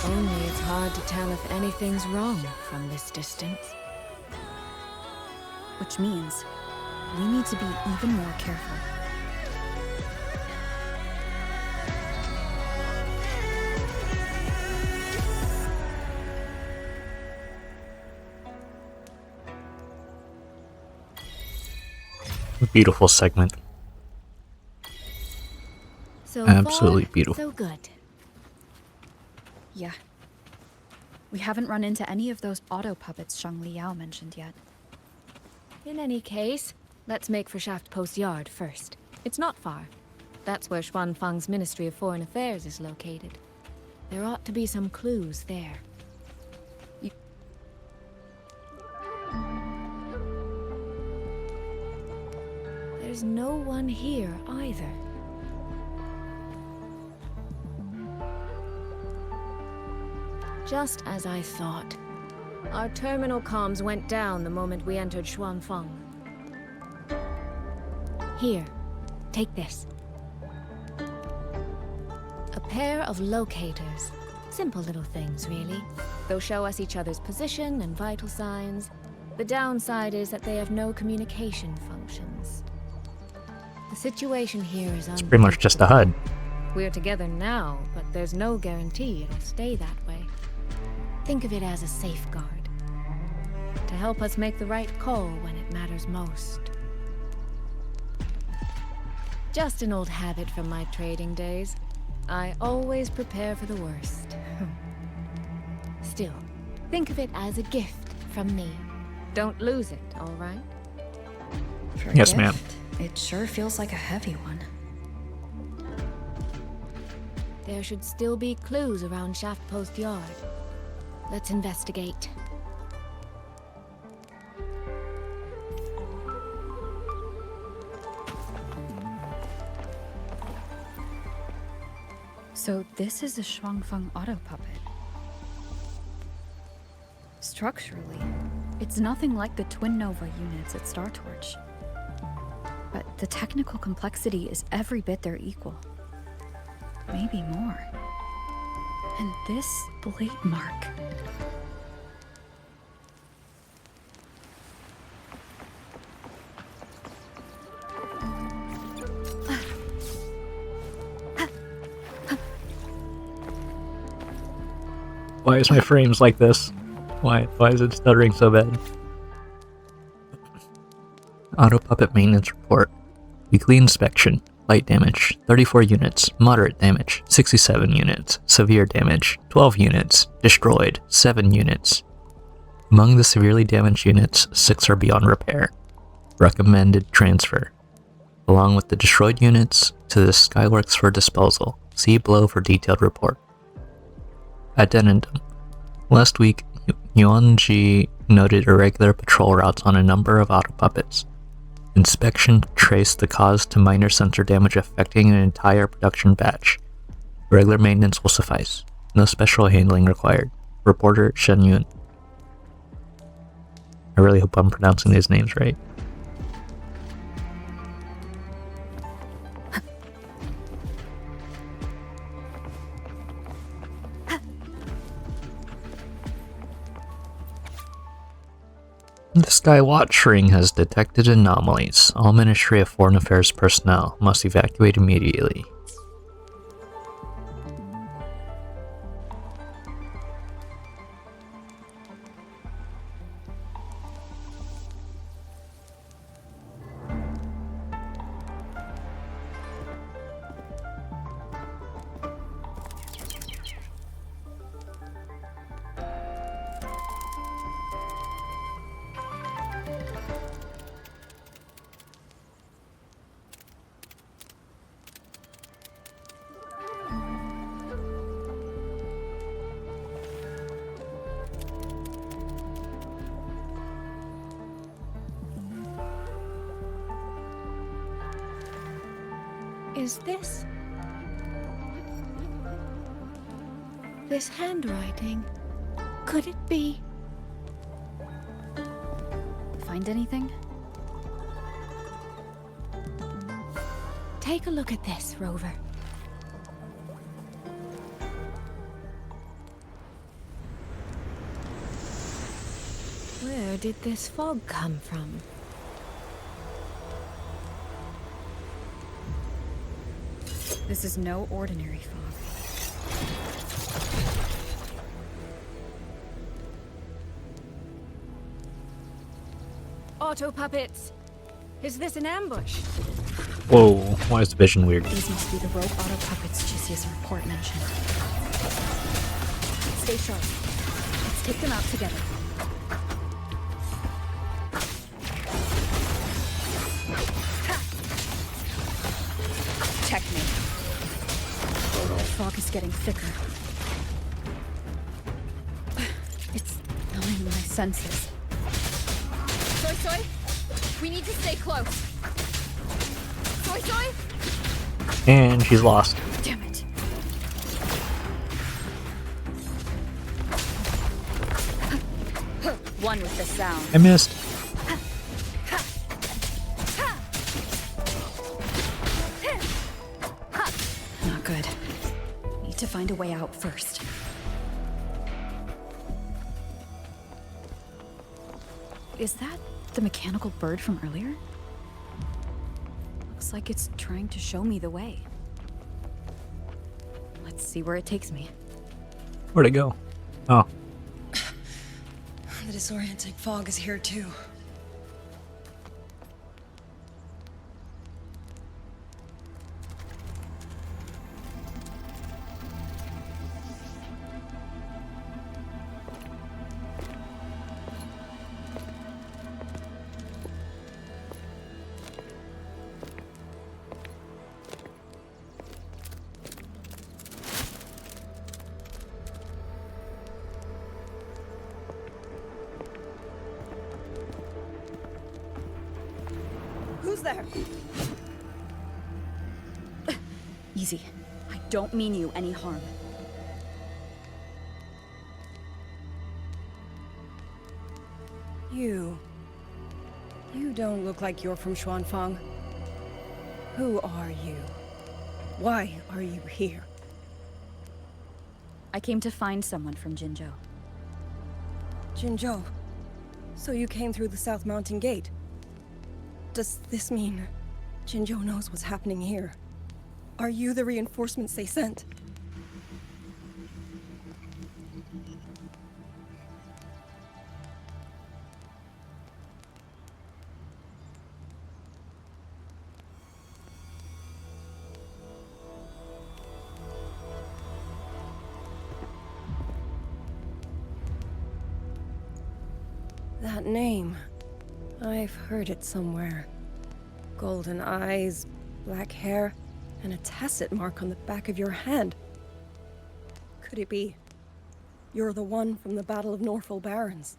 Only it's hard to tell if anything's wrong from this distance. Which means we need to be even more careful. A beautiful segment. So Absolutely far, beautiful. so good. Yeah. We haven't run into any of those auto puppets Shang Liao mentioned yet. In any case, let's make for Shaft Post Yard first. It's not far. That's where Xuanfang's Ministry of Foreign Affairs is located. There ought to be some clues there. There's no one here either. Just as I thought. Our terminal comms went down the moment we entered Xuanfang. Here, take this. A pair of locators. Simple little things, really. They'll show us each other's position and vital signs. The downside is that they have no communication functions. The situation here is It's pretty much just a HUD. We're together now, but there's no guarantee it'll stay that way. Think of it as a safeguard. To help us make the right call when it matters most. Just an old habit from my trading days. I always prepare for the worst. Still, Think of it as a gift from me. Don't lose it, all right? For a Yes, ma'am. gift, it sure feels like a heavy one. There should still be clues around Shaft Post Yard. Let's investigate. So this is a Shuangfeng auto puppet. Structurally, it's nothing like the Twin Nova units at Star Torch. But the technical complexity is every bit their equal. Maybe more. And this blade mark. Why is my frames like this? Why is it stuttering so bad? Auto Puppet Maintenance Report. Weekly inspection. Light damage, 34 units. Moderate damage, 67 units. Severe damage, 12 units. Destroyed, 7 units. Among the severely damaged units, 6 are beyond repair. Recommended transfer. Along with the destroyed units, to the Skyworks for disposal. See below for detailed report. Addendum. Last week, Yuanji noted irregular patrol routes on a number of auto puppets. Inspection traced the cause to minor sensor damage affecting an entire production batch. Regular maintenance will suffice. No special handling required. Reporter Shen Yun. I really hope I'm pronouncing these names right. The Skywatch ring has detected anomalies. All Ministry of Foreign Affairs personnel must evacuate immediately. Is this handwriting? Could it be? Find anything? Take a look at this, Rover. Where did this fog come from? This is no ordinary fog. Auto puppets! Is this an ambush? Whoa, why is the vision weird? These must be the rogue auto puppets Chisia's report mentioned. Stay sharp. Let's take them out together. Checkmate. The fog is getting thicker. It's numbing my senses. Soy Soy, we need to stay close. Soy Soy? And she's lost. Damn it. One with the sound. I missed. Not good. Need to find a way out first. Is that the mechanical bird from earlier? Looks like it's trying to show me the way. Let's see where it takes me. Where'd it go? Oh. The disorienting fog is here too. Who's there? Easy. I don't mean you any harm. You don't look like you're from Xuanfang. Who are you? Why are you here? I came to find someone from Jinzhou. Jinzhou. So you came through the South Mountain Gate. Does this mean Jinzhou knows what's happening here? Are you the reinforcements they sent? That name. I've heard it somewhere. Golden eyes, black hair, and a tacit mark on the back of your hand. Could it be? You're the one from the Battle of Norfolk Barrens.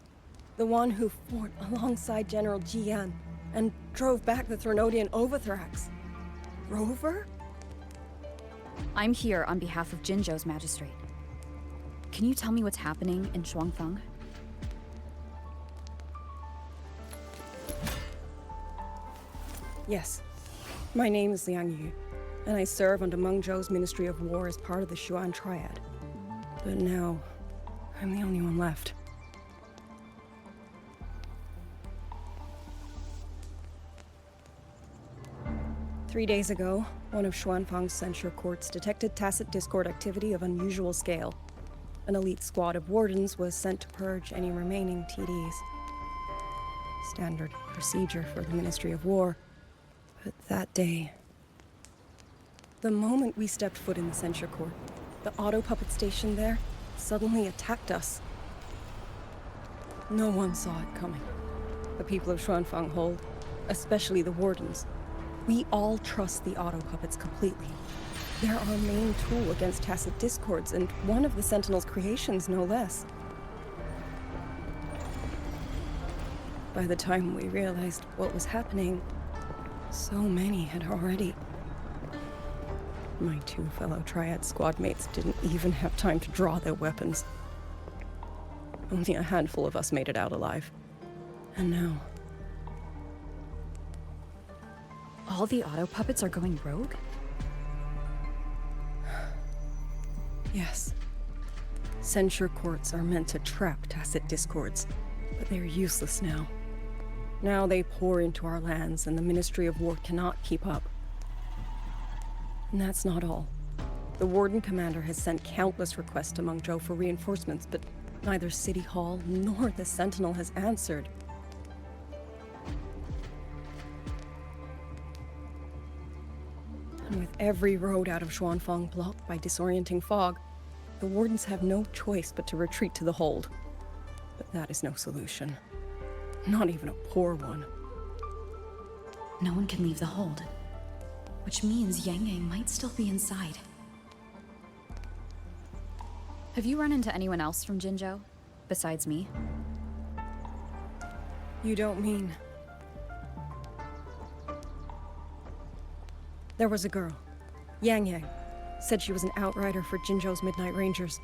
The one who fought alongside General Jian and drove back the Threnodian Overthrax. Rover? I'm here on behalf of Jinzhou's magistrate. Can you tell me what's happening in Xuanfang? Yes. My name is Liang Yu, and I serve under Mengzhou's Ministry of War as part of the Xuan Triad. But now, I'm the only one left. Three days ago, one of Xuanfang's censure courts detected tacit discord activity of unusual scale. An elite squad of wardens was sent to purge any remaining TDs. Standard procedure for the Ministry of War. But that day, the moment we stepped foot in the censure court, the auto puppet station there suddenly attacked us. No one saw it coming. The people of Xuanfang hold, especially the wardens. We all trust the auto puppets completely. They're our main tool against tacit discords, and one of the Sentinel's creations, no less. By the time we realized what was happening, so many had already. My two fellow Triad squad mates didn't even have time to draw their weapons. Only a handful of us made it out alive. And now... All the auto puppets are going rogue? Yes. Censure courts are meant to trap tacit discords, but they're useless now. Now they pour into our lands, and the Ministry of War cannot keep up. And that's not all. The Warden Commander has sent countless requests to Mengzhou for reinforcements, but neither City Hall nor the Sentinel has answered. And with every road out of Xuanfang blocked by disorienting fog, the Wardens have no choice but to retreat to the hold. But that is no solution. Not even a poor one. No one can leave the hold, which means Yang Yang might still be inside. Have you run into anyone else from Jinzhou, besides me? You don't mean... There was a girl, Yang Yang. Said she was an outrider for Jinzhou's Midnight Rangers.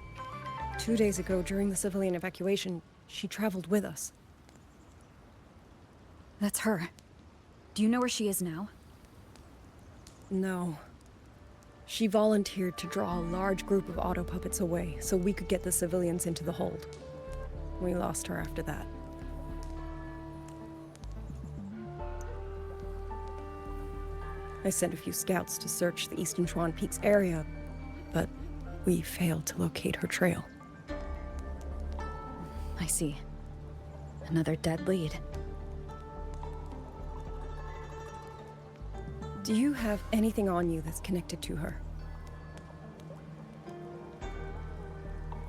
2 days ago, during the civilian evacuation, she traveled with us. That's her. Do you know where she is now? No. She volunteered to draw a large group of auto puppets away so we could get the civilians into the hold. We lost her after that. I sent a few scouts to search the Eastern Xuan Peaks area, but we failed to locate her trail. I see. Another dead lead. Do you have anything on you that's connected to her?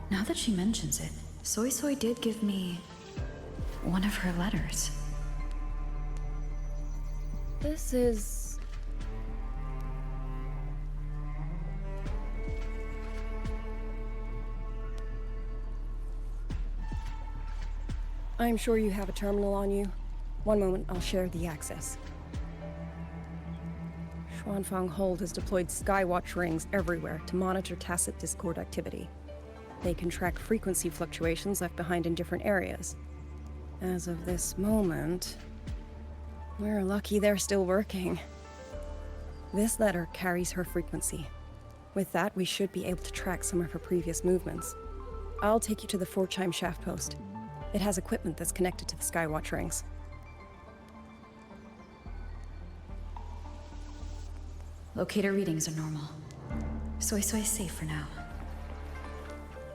Now that she mentions it, Soy Soy did give me one of her letters. This is... I'm sure you have a terminal on you. One moment, I'll share the access. Xuanfang Hold has deployed Skywatch rings everywhere to monitor Tacit Discord activity. They can track frequency fluctuations left behind in different areas. As of this moment, we're lucky they're still working. This letter carries her frequency. With that, we should be able to track some of her previous movements. I'll take you to the 4-chime shaft post. It has equipment that's connected to the Skywatch rings. Locator readings are normal. Soy is safe for now.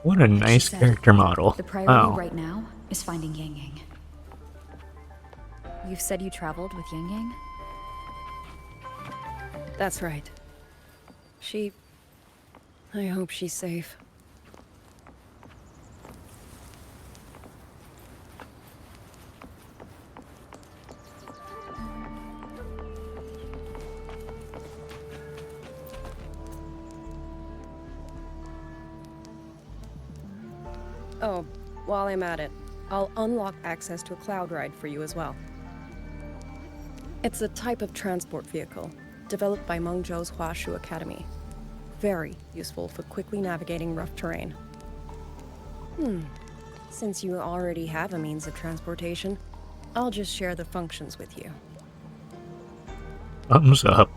What a nice character model. The priority Wow. right now is finding Yang Yang. You've said you traveled with Yang Yang? That's right. I hope she's safe. Oh, while I'm at it, I'll unlock access to a cloud ride for you as well. It's a type of transport vehicle, developed by Mengzhou's Huashu Academy. Very useful for quickly navigating rough terrain. Since you already have a means of transportation, I'll just share the functions with you. Thumbs up.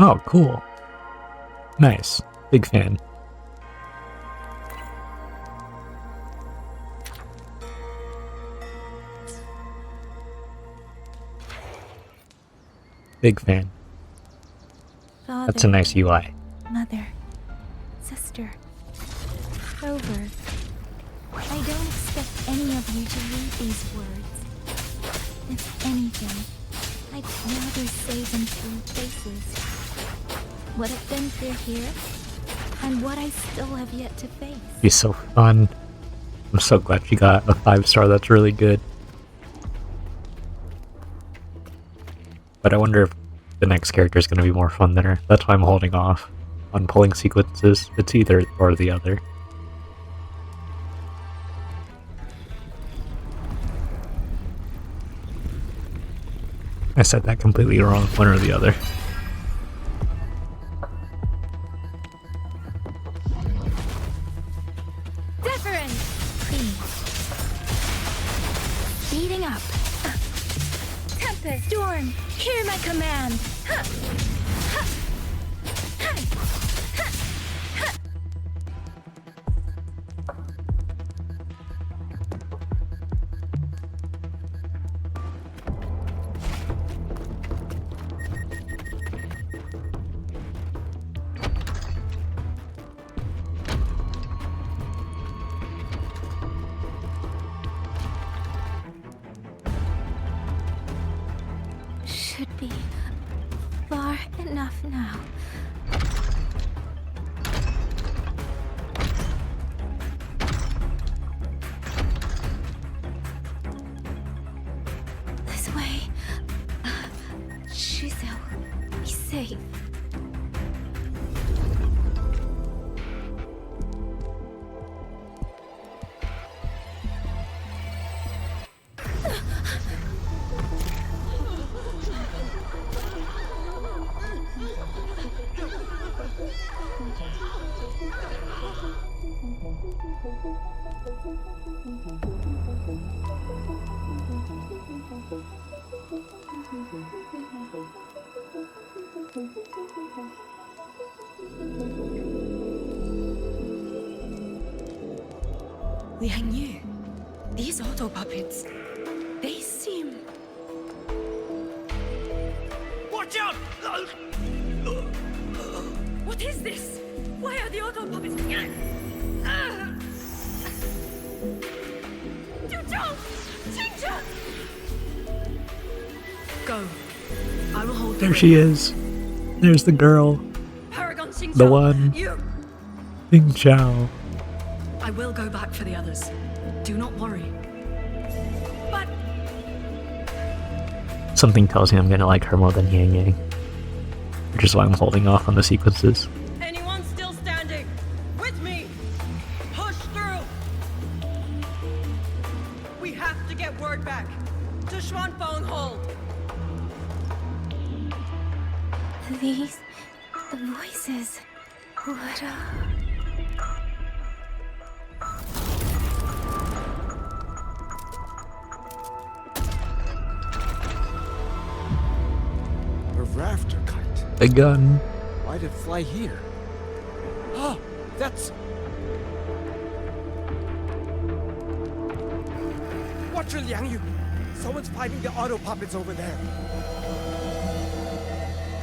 Oh, cool. Nice. Big fan. Big fan. Father, That's a nice UI. Mother, sister, Rover. I don't expect any of you to read these words. If anything, I'd rather say them through faces. What I've been through here, and what I still have yet to face. She's so fun. I'm so glad she got a 5-star. That's really good. But I wonder if the next character is going to be more fun than her. That's why I'm holding off on pulling sequences. It's either or the other. I said that completely wrong. One or the other. Different! Please. Speeding up. Tempest, Storm, hear my command. Should be far enough now. This way. Shizel, be safe. Liang Yu, these auto puppets, they seem... Watch out! What is this? Why are the auto puppets... go. I will hold There she is. There's the girl. Paragon Xingqiao, The one. You. Mengzhou. I will go back for the others. Do not worry. But Something tells me I'm gonna like her more than Yang Yang. Which is why I'm holding off on the sequences. Anyone still standing? With me! Push through! We have to get word back to Xuanfeng Hold. These voices. What A rafter kite. The gun. Why'd it fly here? Ah, that's... Watch your Liang Yu! Someone's fighting the auto puppets over there.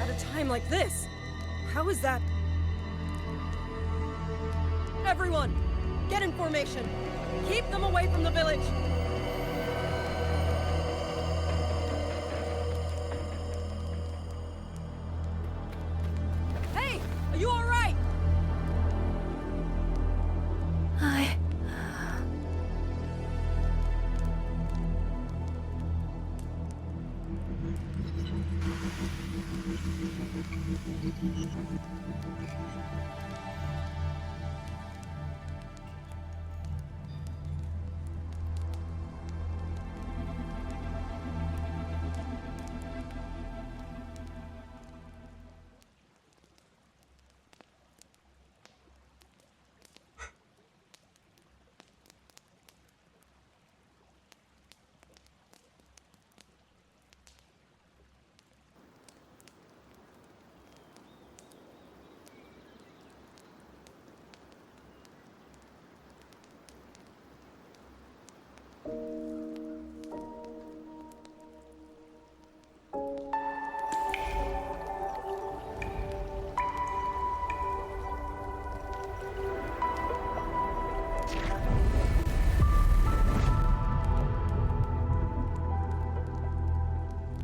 At a time like this, how is that? Everyone, get in formation. Keep them away from the village. Hey, are you all right?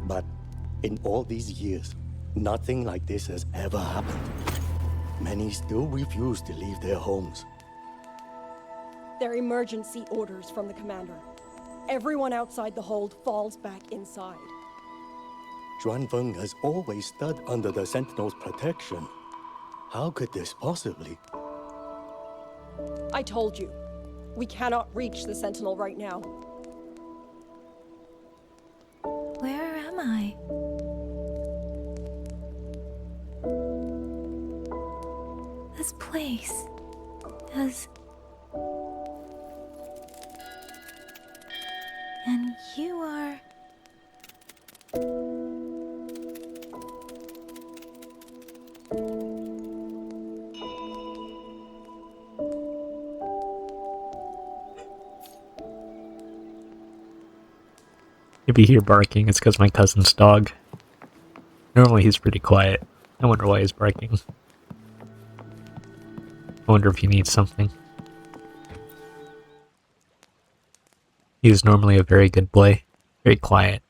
But in all these years, nothing like this has ever happened. Many still refuse to leave their homes. They're emergency orders from the commander. Everyone outside the hold falls back inside. Xuanfeng has always stood under the Sentinel's protection. How could this possibly? I told you, we cannot reach the Sentinel right now. Where am I? This place is... And you are... If you hear barking, it's because my cousin's dog. Normally he's pretty quiet. I wonder why he's barking. I wonder if he needs something. He's normally a very good boy. Very quiet.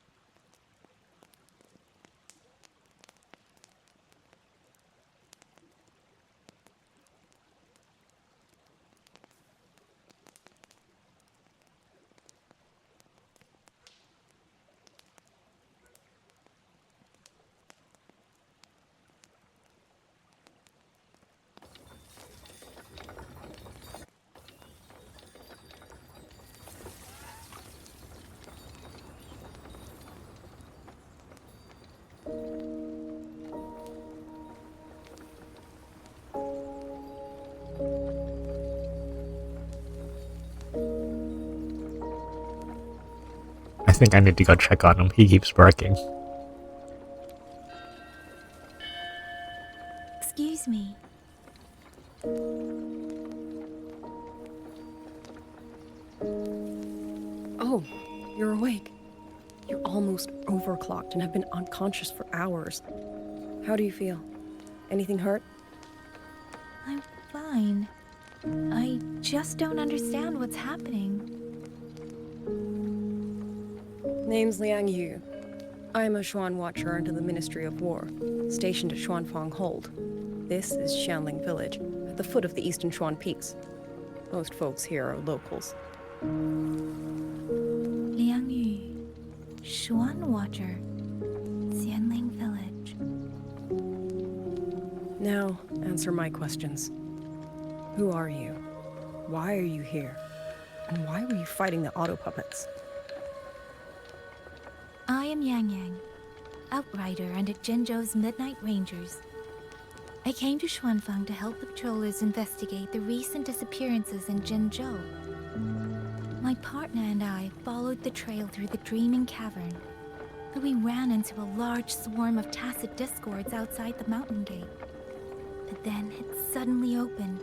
I think I need to go check on him. He keeps barking. Excuse me. Oh, you're awake. You're almost overclocked and have been unconscious for hours. How do you feel? Anything hurt? I'm fine. I just don't understand what's happening. Name's Liang Yu. I'm a Xuan Watcher under the Ministry of War, stationed at Xuanfang Hold. This is Xianling Village, at the foot of the Eastern Xuan Peaks. Most folks here are locals. Liang Yu, Xuan Watcher, Xianling Village. Now, answer my questions. Who are you? Why are you here? And why were you fighting the auto puppets? I am Yang Yang, outrider under Jinzhou's Midnight Rangers. I came to Xuanfang to help the patrollers investigate the recent disappearances in Jinzhou. My partner and I followed the trail through the Dreaming Cavern, but we ran into a large swarm of tacit discords outside the mountain gate. But then it suddenly opened.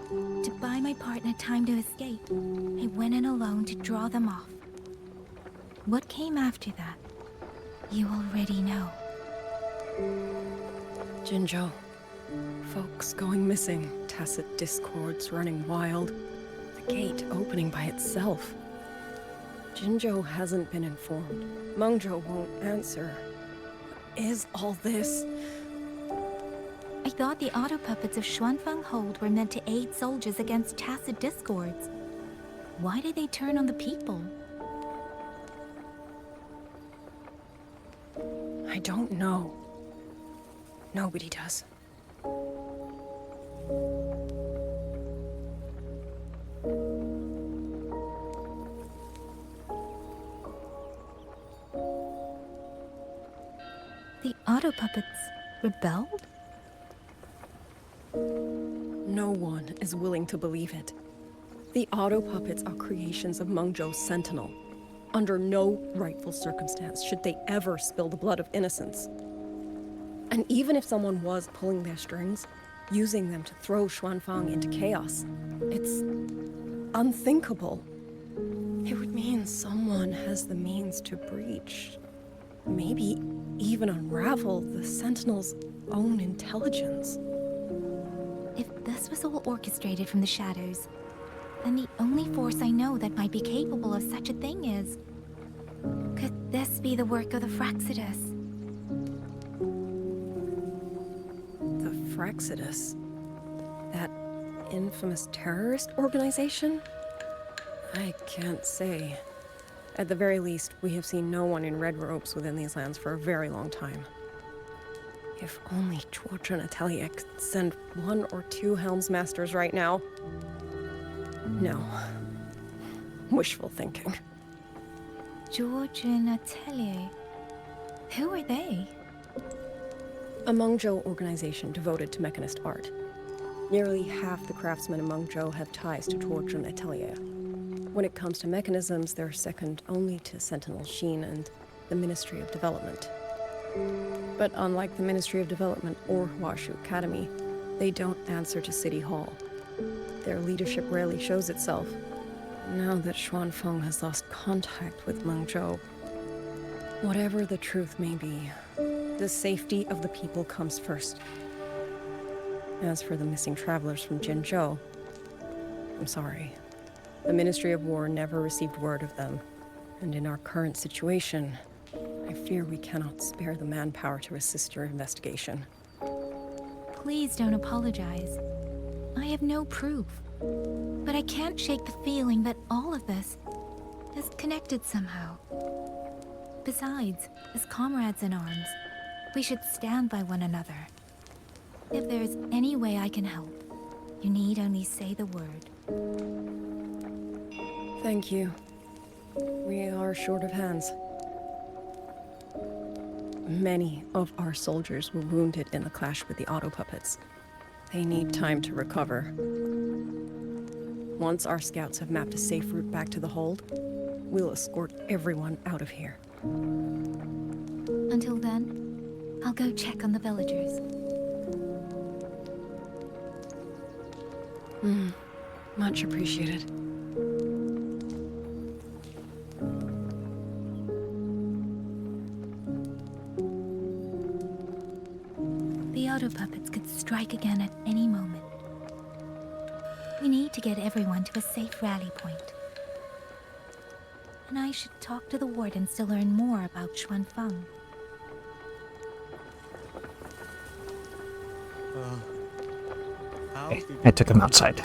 To buy my partner time to escape, I went in alone to draw them off. What came after that, you already know. Jinzhou. Folks going missing, tacit discords running wild, the gate opening by itself. Jinzhou hasn't been informed. Mengzhou won't answer. What is all this? I thought the auto puppets of Xuanfang Hold were meant to aid soldiers against tacit discords. Why did they turn on the people? I don't know. Nobody does. The auto puppets rebelled? No one is willing to believe it. The auto puppets are creations of Mengzhou's Sentinel. Under no rightful circumstance should they ever spill the blood of innocents. And even if someone was pulling their strings, using them to throw Xuanfang into chaos, it's unthinkable. It would mean someone has the means to breach, maybe even unravel the Sentinel's own intelligence. If this was all orchestrated from the shadows, then the only force I know that might be capable of such a thing is... Could this be the work of the Fraxidus? The Fraxidus? That infamous terrorist organization? I can't say. At the very least, we have seen no one in red robes within these lands for a very long time. If only George and Atelier could send 1 or 2 Helmsmasters right now. No. Wishful thinking. George and Atelier? Who are they? A Mengzhou organization devoted to mechanist art. Nearly half the craftsmen in Mengzhou have ties to George and Atelier. When it comes to mechanisms, they're second only to Sentinel Sheen and the Ministry of Development. But unlike the Ministry of Development or Huashu Academy, they don't answer to City Hall. Their leadership rarely shows itself. Now that Xuanfeng has lost contact with Mengzhou, whatever the truth may be, the safety of the people comes first. As for the missing travelers from Jinzhou, I'm sorry. The Ministry of War never received word of them, and in our current situation, I fear we cannot spare the manpower to assist your investigation. Please don't apologize. I have no proof. But I can't shake the feeling that all of this is connected somehow. Besides, as comrades in arms, we should stand by one another. If there's any way I can help, you need only say the word. Thank you. We are short of hands. Many of our soldiers were wounded in the clash with the auto puppets. They need time to recover. Once our scouts have mapped a safe route back to the hold, we'll escort everyone out of here. Until then, I'll go check on the villagers. Much appreciated. The auto puppets could strike again at any moment. We need to get everyone to a safe rally point. And I should talk to the wardens to learn more about Xuanfeng. Okay, I took him outside.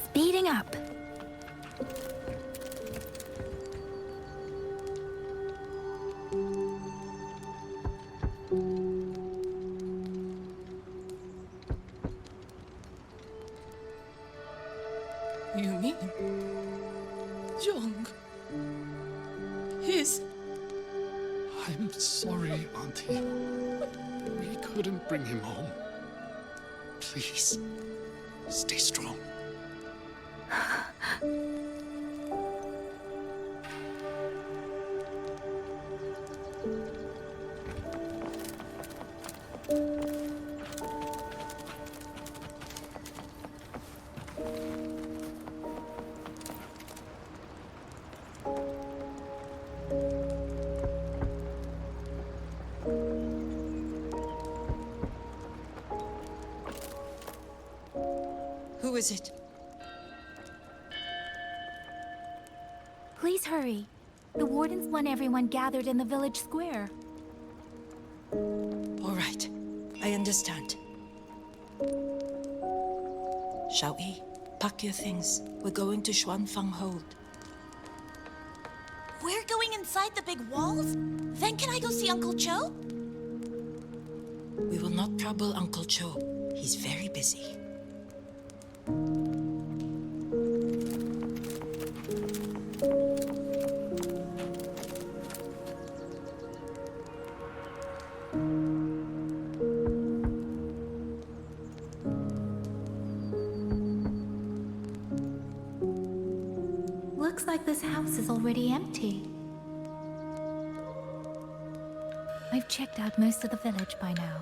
Speeding up. You mean Young? His... I'm sorry, Auntie. We couldn't bring him home. Please, stay strong. Who is it? Please hurry. The wardens want everyone gathered in the village square. All right, I understand. Shall we? Pack your things. We're going to Xuanfang Hold. We're going inside the big walls? Then can I go see Uncle Joe? We will not trouble Uncle Joe. He's very busy. Looks like this house is already empty. I've checked out most of the village by now.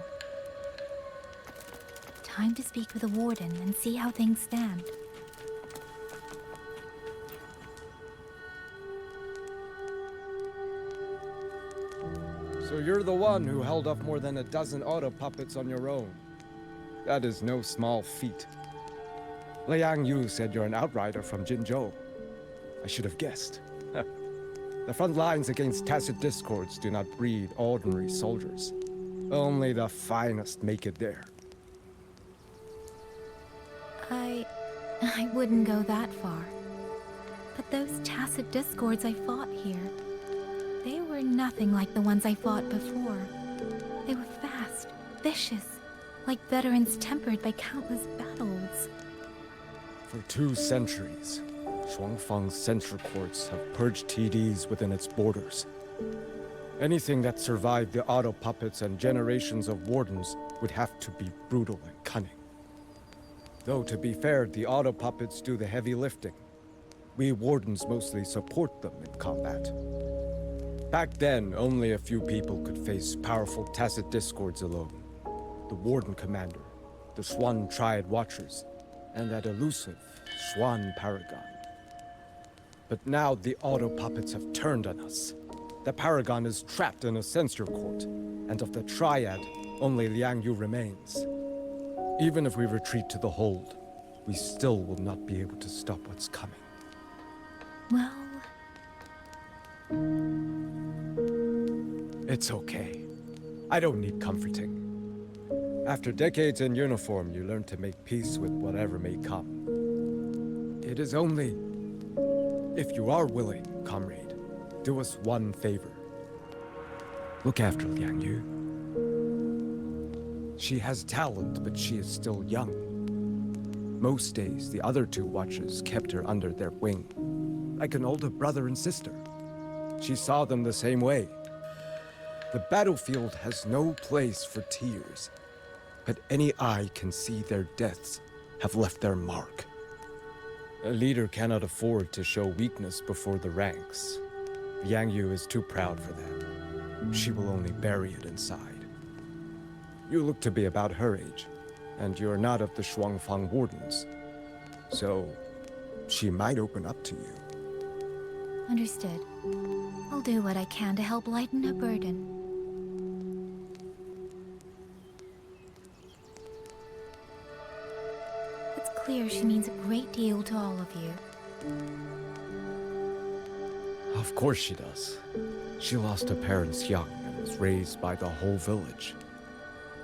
Time to speak with the warden and see how things stand. So you're the one who held off more than a dozen auto puppets on your own. That is no small feat. Liang Yu said you're an outrider from Jinzhou. I should have guessed. The front lines against tacit discords do not breed ordinary soldiers. Only the finest make it there. I wouldn't go that far. But those tacit discords I fought here, they were nothing like the ones I fought before. They were fast, vicious, like veterans tempered by countless battles. For 2 centuries, Xuanfang's censure courts have purged TDs within its borders. Anything that survived the auto puppets and generations of wardens would have to be brutal and cunning. Though, to be fair, the auto puppets do the heavy lifting. We wardens mostly support them in combat. Back then, only a few people could face powerful tacit discords alone. The Warden Commander, the Xuan Triad Watchers, and that elusive Xuan Paragon. But now the auto puppets have turned on us. The Paragon is trapped in a censure court, and of the Triad, only Liang Yu remains. Even if we retreat to the hold, we still will not be able to stop what's coming. Well... It's okay. I don't need comforting. After decades in uniform, you learn to make peace with whatever may come. It is only... If you are willing, comrade, do us one favor. Look after Liang Yu. She has talent, but she is still young. Most days, the other 2 watchers kept her under their wing, like an older brother and sister. She saw them the same way. The battlefield has no place for tears, but any eye can see their deaths have left their mark. A leader cannot afford to show weakness before the ranks. Liang Yu is too proud for that. She will only bury it inside. You look to be about her age, and you're not of the Xuanfang Wardens. So, she might open up to you. Understood. I'll do what I can to help lighten her burden. It's clear she means a great deal to all of you. Of course she does. She lost her parents young and was raised by the whole village.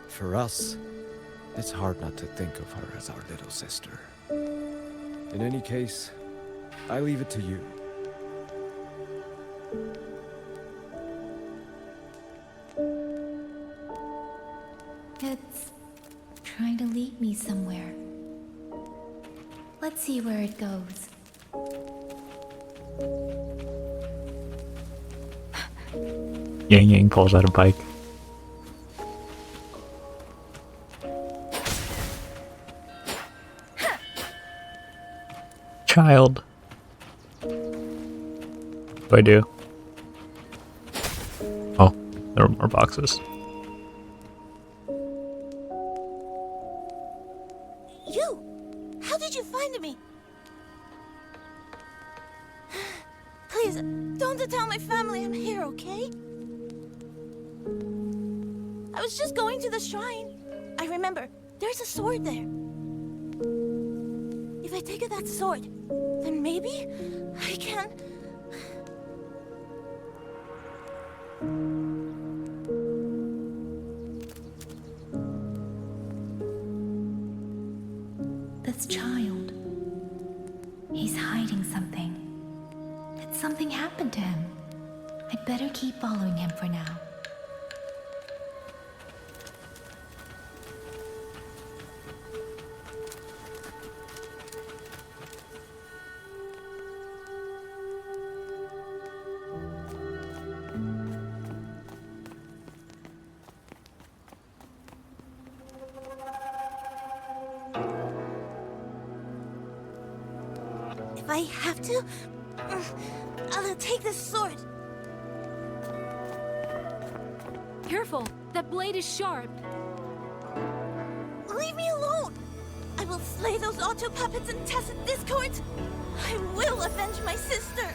For us, it's hard not to think of her as our little sister. In any case, I leave it to you. It's trying to lead me somewhere. Let's see where it goes. Yang Yang pulls out a bike. Child. What do I do? Oh, there are more boxes. You! How did you find me? Please, don't tell my family I'm here, okay? I was just going to the shrine. I remember, there's a sword there. If I take that sword, then maybe I can... This child. He's hiding something. Did something happen to him? I'd better keep following him for now. If I have to, I'll take this sword. Careful! That blade is sharp! Leave me alone! I will slay those auto puppets and tacit discords! I will avenge my sister!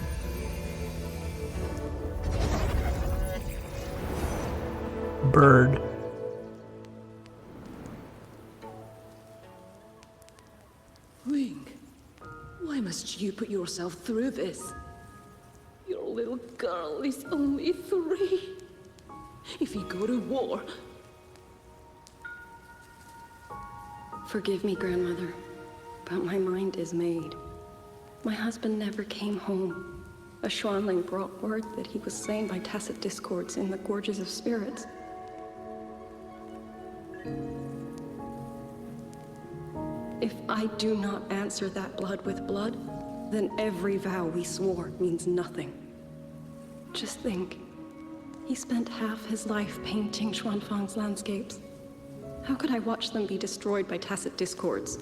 Bird. Ling, why must you put yourself through this? Your little girl is only 3. If you go to war... Forgive me, Grandmother, but my mind is made. My husband never came home. A Xuanling brought word that he was slain by tacit discords in the Gorges of Spirits. If I do not answer that blood with blood, then every vow we swore means nothing. Just think, he spent half his life painting Xuanfang's landscapes. How could I watch them be destroyed by tacit discords?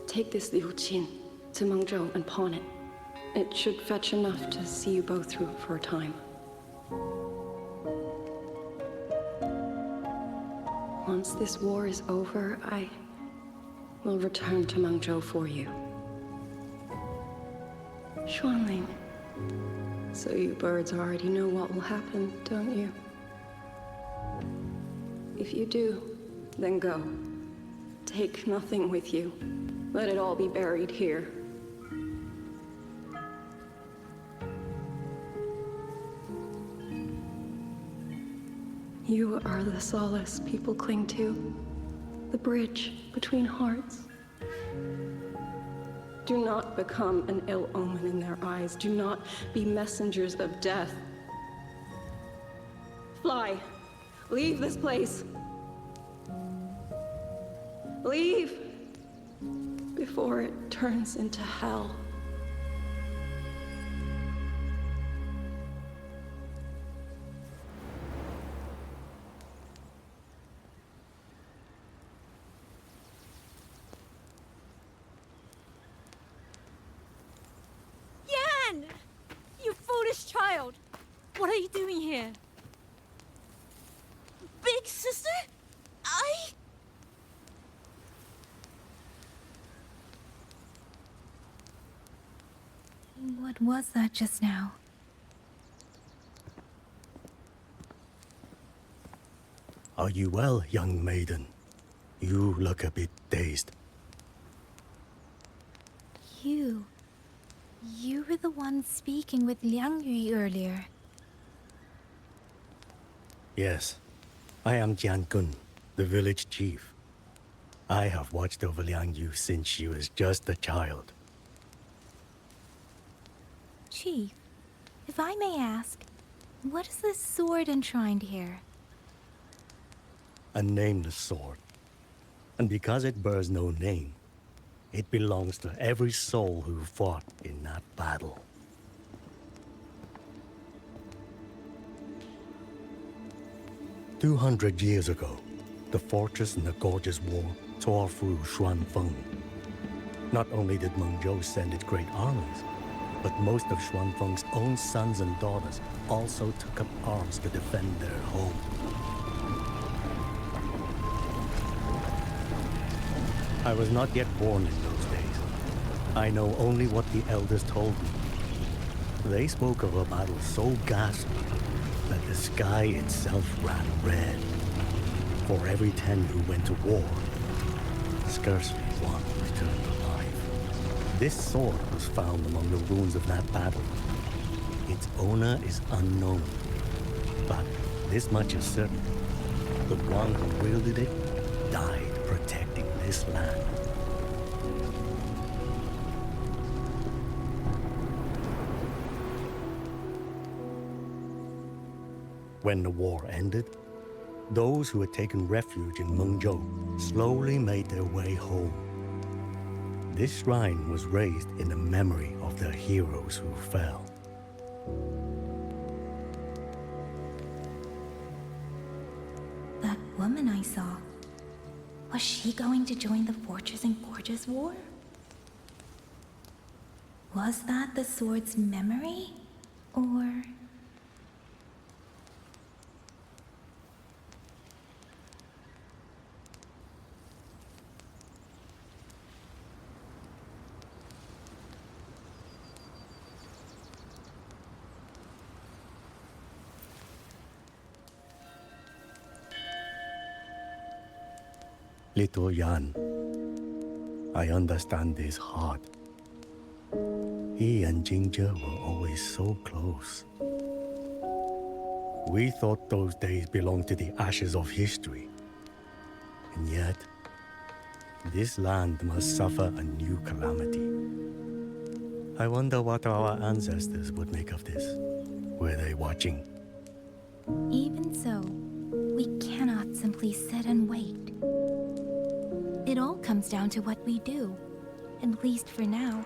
Take this Liu Qin to Mengzhou and pawn it. It should fetch enough to see you both through for a time. Once this war is over, I will return to Mengzhou for you. Xuanling. So you birds already know what will happen, don't you? If you do, then go. Take nothing with you. Let it all be buried here. You are the solace people cling to, the bridge between hearts. Do not become an ill omen in their eyes. Do not be messengers of death. Fly. Leave this place. Leave before it turns into hell. Yan! You foolish child! What are you doing here? Big sister? What was that just now? Are you well, young maiden? You look a bit dazed. You were the one speaking with Liang Yui earlier. Yes, I am Jian Kun, the village chief. I have watched over Liang Yu since she was just a child. Chief, if I may ask, what is this sword enshrined here? A nameless sword. And because it bears no name, it belongs to every soul who fought in that battle. "200 years ago, the fortress in the Gorgeous War tore through Xuanfeng. Not only did Mengzhou send its great armies, but most of Xuanfeng's own sons and daughters also took up arms to defend their home. I was not yet born in those days. I know only what the elders told me. They spoke of a battle so ghastly that the sky itself ran red. For every 10 who went to war, scarcely one returned alive. This sword was found among the ruins of that battle. Its owner is unknown, but this much is certain. The one who wielded it died protecting this land. When the war ended, those who had taken refuge in Mengzhou slowly made their way home. This shrine was raised in the memory of the heroes who fell. That woman I saw, was she going to join the Fortress and Gorgeous War? Was that the sword's memory? Or... Little Yan, I understand his heart. He and Jingzhe were always so close. We thought those days belonged to the ashes of history. And yet, this land must suffer a new calamity. I wonder what our ancestors would make of this. Were they watching? Even so, we cannot simply sit and wait. It all comes down to what we do. At least for now,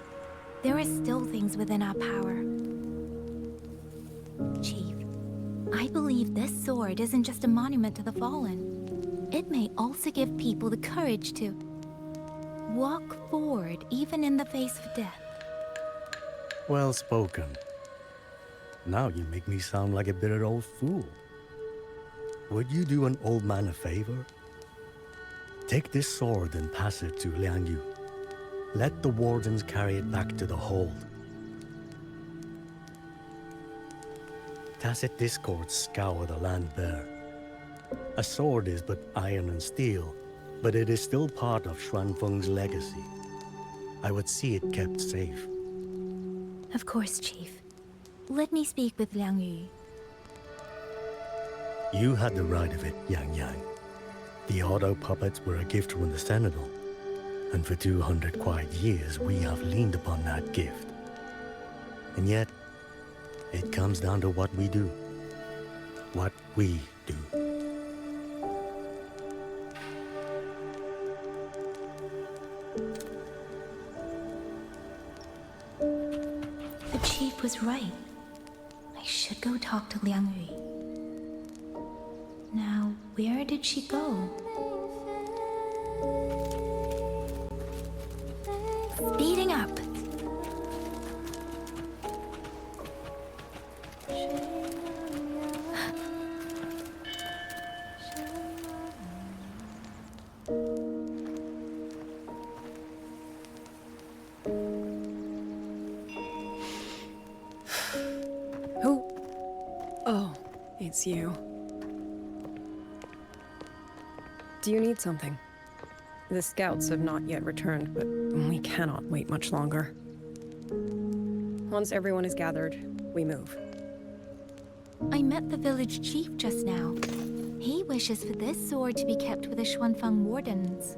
there are still things within our power. Chief, I believe this sword isn't just a monument to the fallen. It may also give people the courage to walk forward even in the face of death. Well spoken. Now you make me sound like a bitter old fool. Would you do an old man a favor? Take this sword and pass it to Liang Yu. Let the wardens carry it back to the hold. Tacit discords scour the land bare. A sword is but iron and steel, but it is still part of Xuanfeng's legacy. I would see it kept safe. Of course, Chief. Let me speak with Liang Yu. You had the right of it, Yang Yang. The auto puppets were a gift from the Sentinel, and for 200 quiet years we have leaned upon that gift. And yet, it comes down to what we do. What we do. The Chief was right. I should go talk to Liang Yu. Now, where did she go? Speeding up. Who? Oh, it's you. Do you need something? The scouts have not yet returned, but we cannot wait much longer. Once everyone is gathered, we move. I met the village chief just now. He wishes for this sword to be kept with the Xuanfang wardens.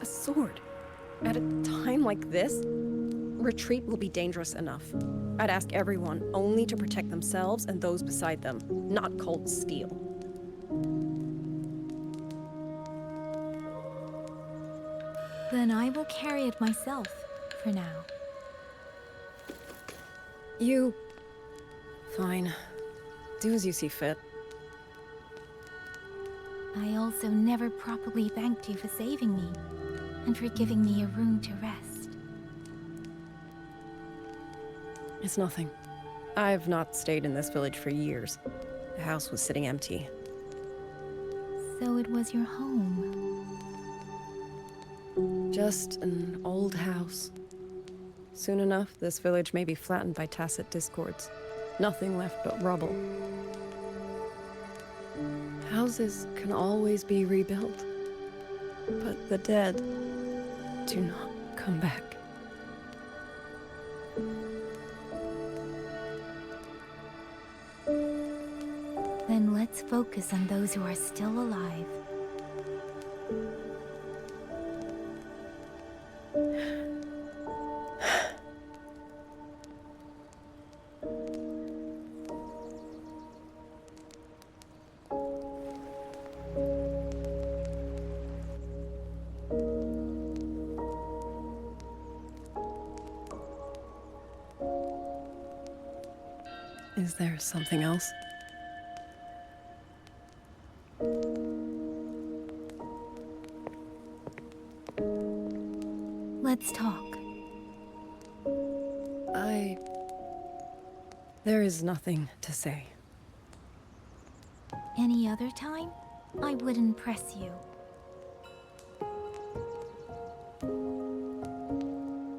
A sword? At a time like this? Retreat will be dangerous enough. I'd ask everyone only to protect themselves and those beside them, not cold steel. Then I will carry it myself, for now. You... Fine. Do as you see fit. I also never properly thanked you for saving me, and for giving me a room to rest. It's nothing. I've not stayed in this village for years. The house was sitting empty. So it was your home. Just an old house. Soon enough, this village may be flattened by tacit discords. Nothing left but rubble. Houses can always be rebuilt. But the dead do not come back. Then let's focus on those who are still alive. Is there something else? Let's talk. There is nothing to say. Any other time, I wouldn't press you.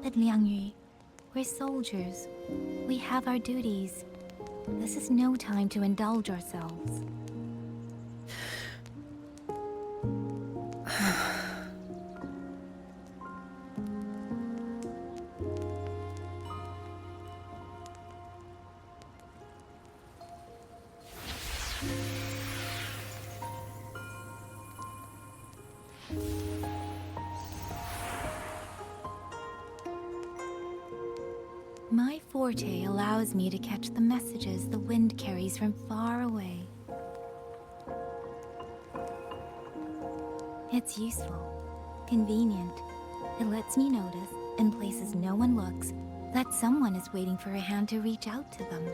But Liangyu, we're soldiers. We have our duties. This is no time to indulge ourselves. My forte allows me to catch the messages the wind carries from far away. It's useful, convenient. It lets me notice, in places no one looks, that someone is waiting for a hand to reach out to them.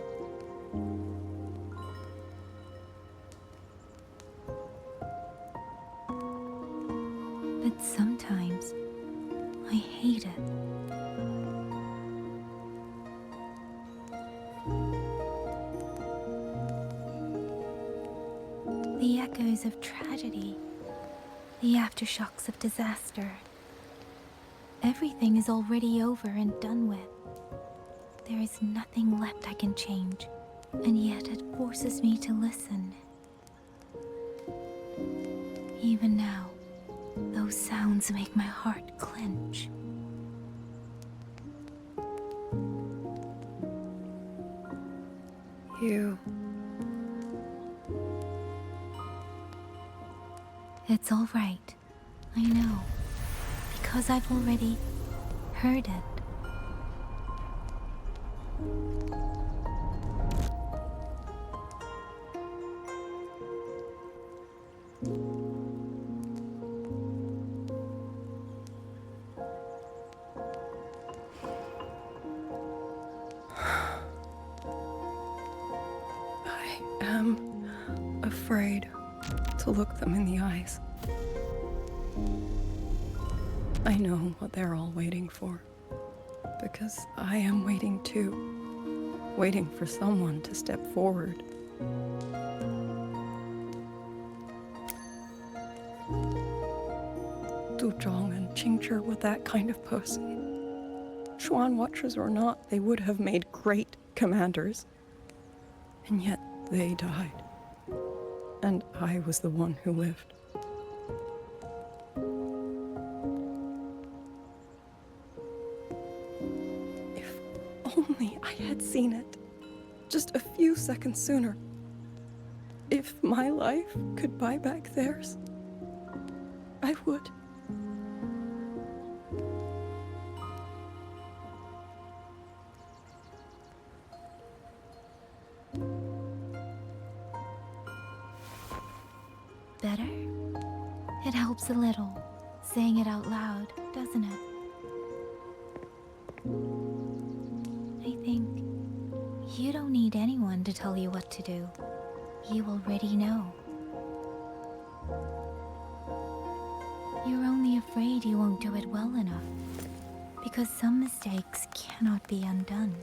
But sometimes, I hate it. The echoes of tragedy, the aftershocks of disaster. Everything is already over and done with. There is nothing left I can change, and yet it forces me to listen. Even now, those sounds make my heart clench. It's all right. I know. Because I've already heard it. I am afraid to look them in the eyes. I know what they're all waiting for. Because I am waiting too. Waiting for someone to step forward. Du Zhong and Qingzhi were that kind of person. Xuan Watchers or not, they would have made great commanders. And yet they died. And I was the one who lived. If only I had seen it. Just a few seconds sooner. If my life could buy back theirs, I would. Better? It helps a little, saying it out loud, doesn't it? I think you don't need anyone to tell you what to do. You already know. You're only afraid you won't do it well enough, because some mistakes cannot be undone.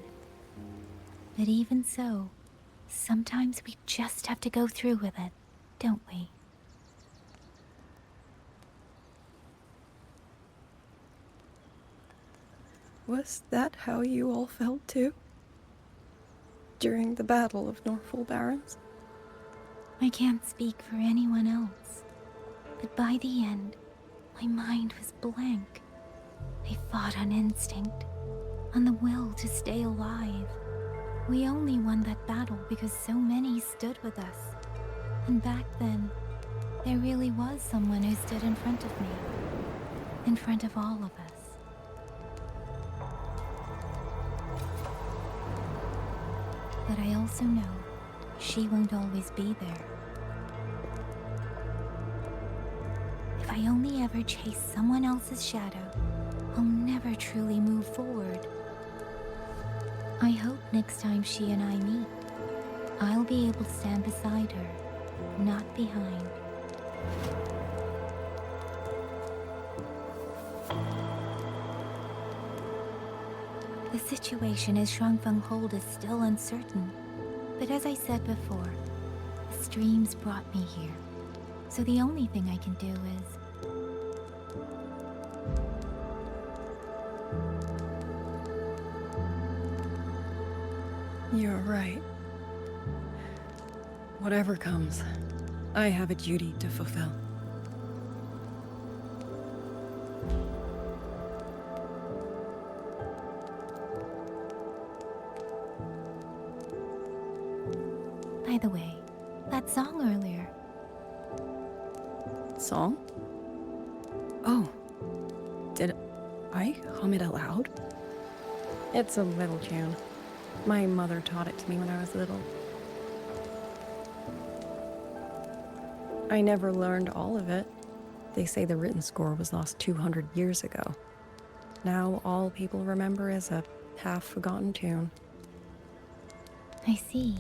But even so, sometimes we just have to go through with it, don't we? Was that how you all felt too? During the Battle of Norfolk Barrens? I can't speak for anyone else, but by the end, my mind was blank. I fought on instinct, on the will to stay alive. We only won that battle because so many stood with us. And back then, there really was someone who stood in front of me. In front of all of us. But I also know she won't always be there. If I only ever chase someone else's shadow, I'll never truly move forward. I hope next time she and I meet, I'll be able to stand beside her, not behind. The situation as Shuangfeng Hold is still uncertain, but as I said before, the streams brought me here, so the only thing I can do is... You're right. Whatever comes, I have a duty to fulfill. By the way, that song earlier. Song? Oh. Did I hum it aloud? It's a little tune. My mother taught it to me when I was little. I never learned all of it. They say the written score was lost 200 years ago. Now all people remember is a half-forgotten tune. I see.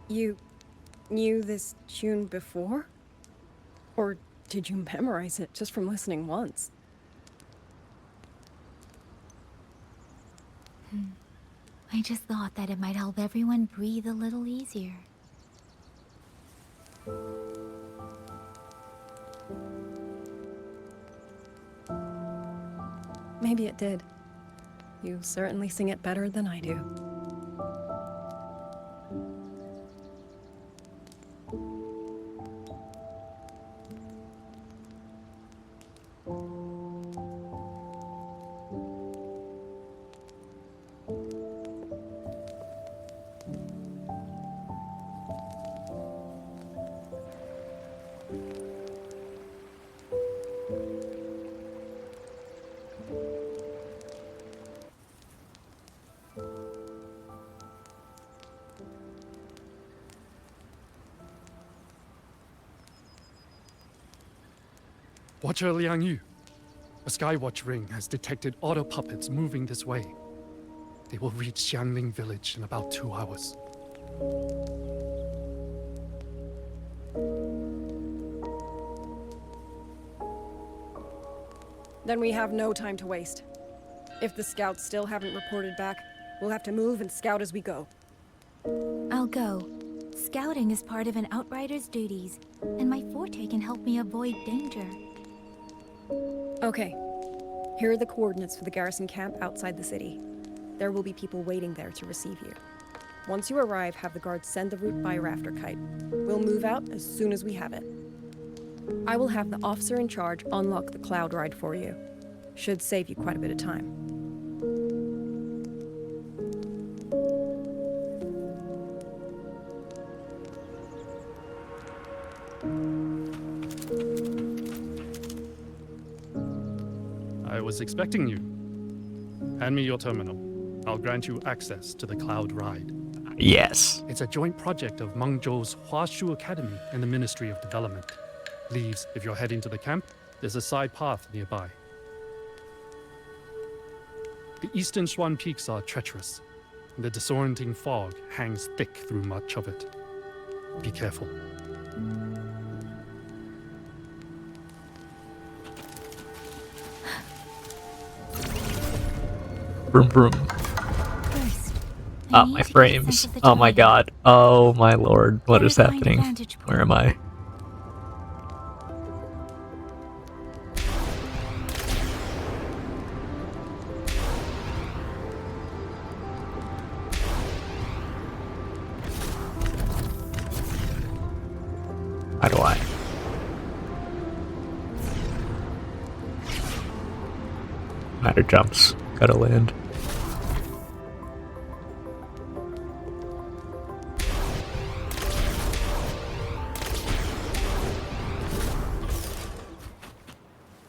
You knew this tune before? Or did you memorize it just from listening once? I just thought that it might help everyone breathe a little easier. Maybe it did. You certainly sing it better than I do. Watcher Liang Yu. A Skywatch ring has detected auto puppets moving this way. They will reach Xiangling village in about 2 hours. Then we have no time to waste. If the scouts still haven't reported back, we'll have to move and scout as we go. I'll go. Scouting is part of an outrider's duties, and my forte can help me avoid danger. Okay. Here are the coordinates for the garrison camp outside the city. There will be people waiting there to receive you. Once you arrive, have the guards send the route by rafter kite. We'll move out as soon as we have it. I will have the officer in charge unlock the cloud ride for you. Should save you quite a bit of time. I was expecting you. Hand me your terminal. I'll grant you access to the cloud ride. Yes. It's a joint project of Mengzhou's Huashu Academy and the Ministry of Development. Leaves if you're heading to the camp. There's a side path nearby. The eastern Xuan peaks are treacherous. The disorienting fog hangs thick through much of it. Be careful. Vroom vroom. Ah, my frames. Oh my god. Oh my lord. What is happening? Where am I? How do I? Matter jumps. Gotta land.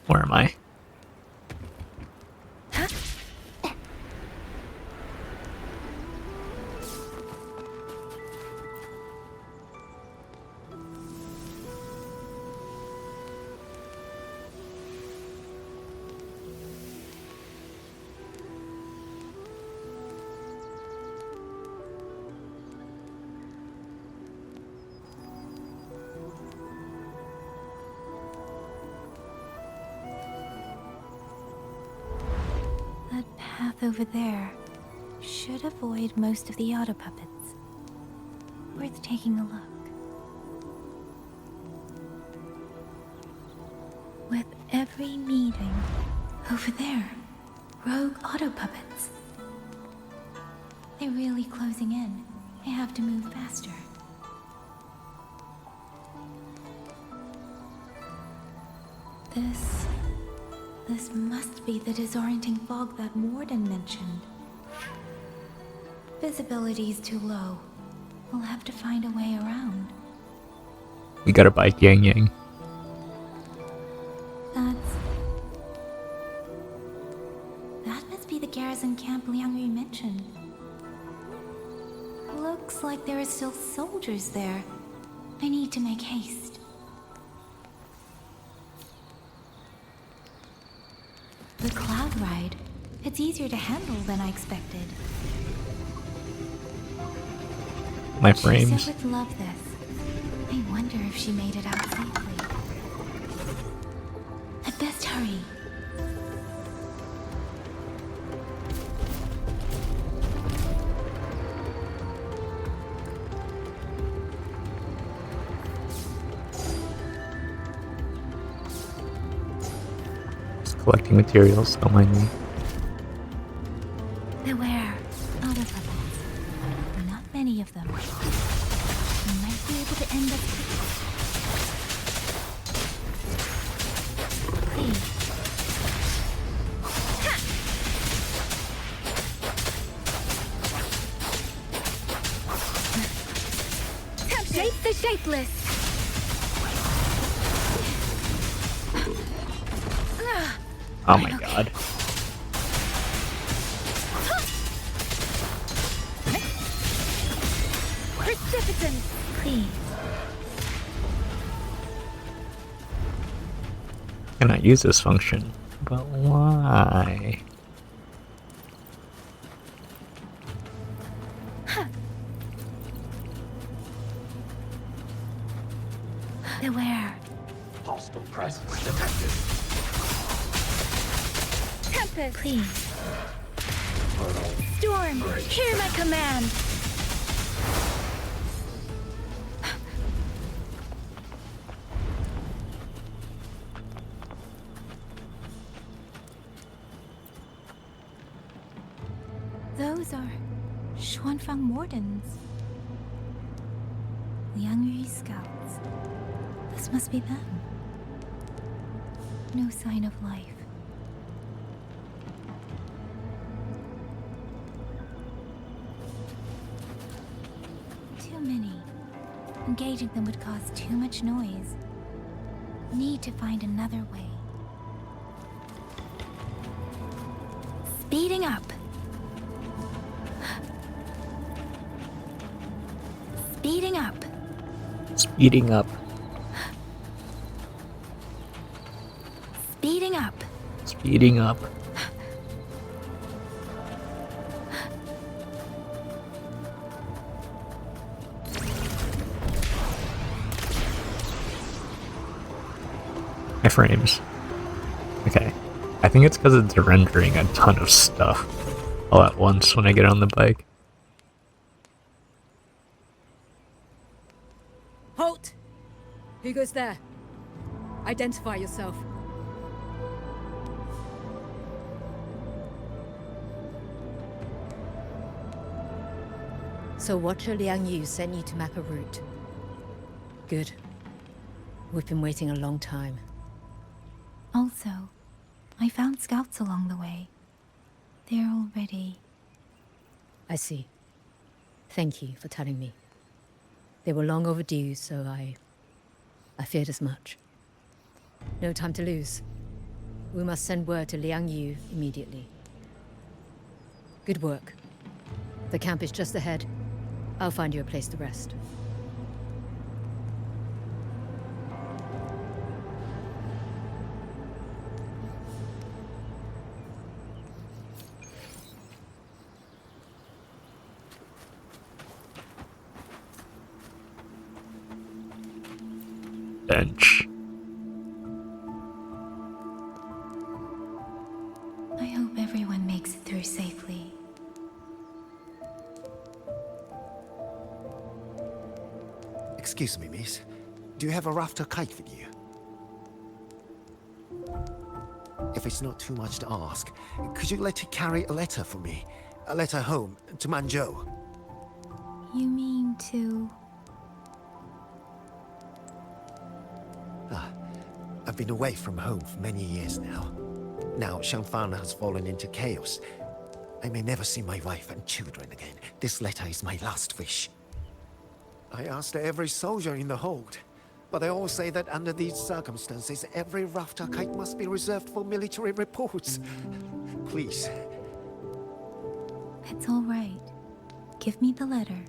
Where am I? That path over there should avoid most of the auto puppets. Worth taking a look. With every meeting, over there, rogue auto puppets. They're really closing in. I have to move faster. This must be the disorienting fog that Warden mentioned. Visibility's too low. We'll have to find a way around. We gotta bike Yang Yang. That must be the garrison camp Liang Yu mentioned. Looks like there are still soldiers there. I need to make haste. The cloud ride. It's easier to handle than I expected. My frames. She would love this. I wonder if she made it out safely. I'd best hurry. Collecting materials, don't mind me. Beware. Auto puppets. Not many of them. We might be able to end up Please. Shape the shapeless. Oh my god. Precipitance, please. cannot use this function. But why? Beware. Hostile presence detected. Tempest! Please. Storm, hear my command! Those are Xuanfang Wardens. Liang Yu scouts. This must be them. No sign of life. Too many. Engaging them would cause too much noise. Need to find another way. Speeding up. Speeding up. Speeding up. Speeding up. Speeding up. My frames. Okay. I think it's because it's rendering a ton of stuff all at once when I get on the bike. Halt! Who goes there? Identify yourself. So Watcher Liang Yu sent you to map a route. Good. We've been waiting a long time. Also, I found scouts along the way. They're already... I see. Thank you for telling me. They were long overdue, so I feared as much. No time to lose. We must send word to Liang Yu immediately. Good work. The camp is just ahead. I'll find you a place to rest. Bench. I hope everyone makes it through safely. Excuse me, miss. Do you have a rafter kite with you? If it's not too much to ask, could you let it carry a letter for me? A letter home, to Mengzhou. You mean to... I've been away from home for many years now. Now Campfire has fallen into chaos. I may never see my wife and children again. This letter is my last wish. I asked every soldier in the hold, but they all say that under these circumstances, every rafter kite must be reserved for military reports. Please. It's all right. Give me the letter.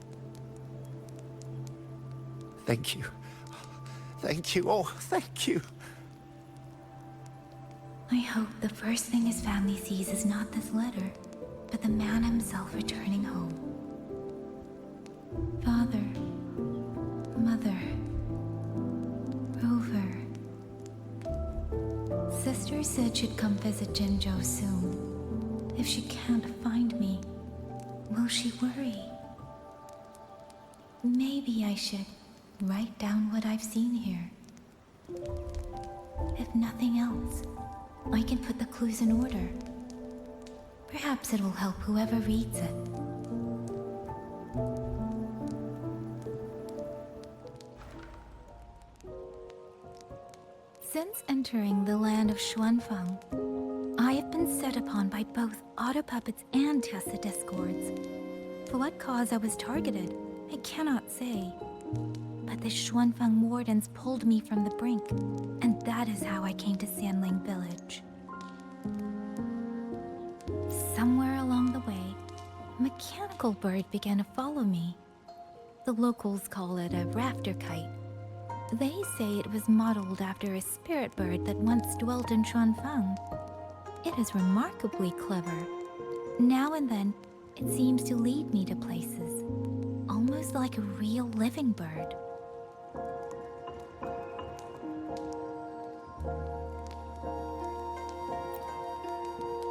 Thank you. Thank you. Oh, thank you. I hope the first thing his family sees is not this letter, but the man himself returning home. Father, Mother, Rover. Sister said she'd come visit Jinzhou soon. If she can't find me, will she worry? Maybe I should write down what I've seen here. If nothing else, I can put the clues in order. Perhaps it will help whoever reads it. Since entering the land of Xuanfang, I have been set upon by both auto puppets and Tessa discords. For what cause I was targeted, I cannot say. But the Xuanfang wardens pulled me from the brink, and that is how I came to Sanling village. Somewhere along the way, a mechanical bird began to follow me. The locals call it a rafter kite. They say it was modeled after a spirit bird that once dwelt in Xuanfang. It is remarkably clever. Now and then, it seems to lead me to places, almost like a real living bird.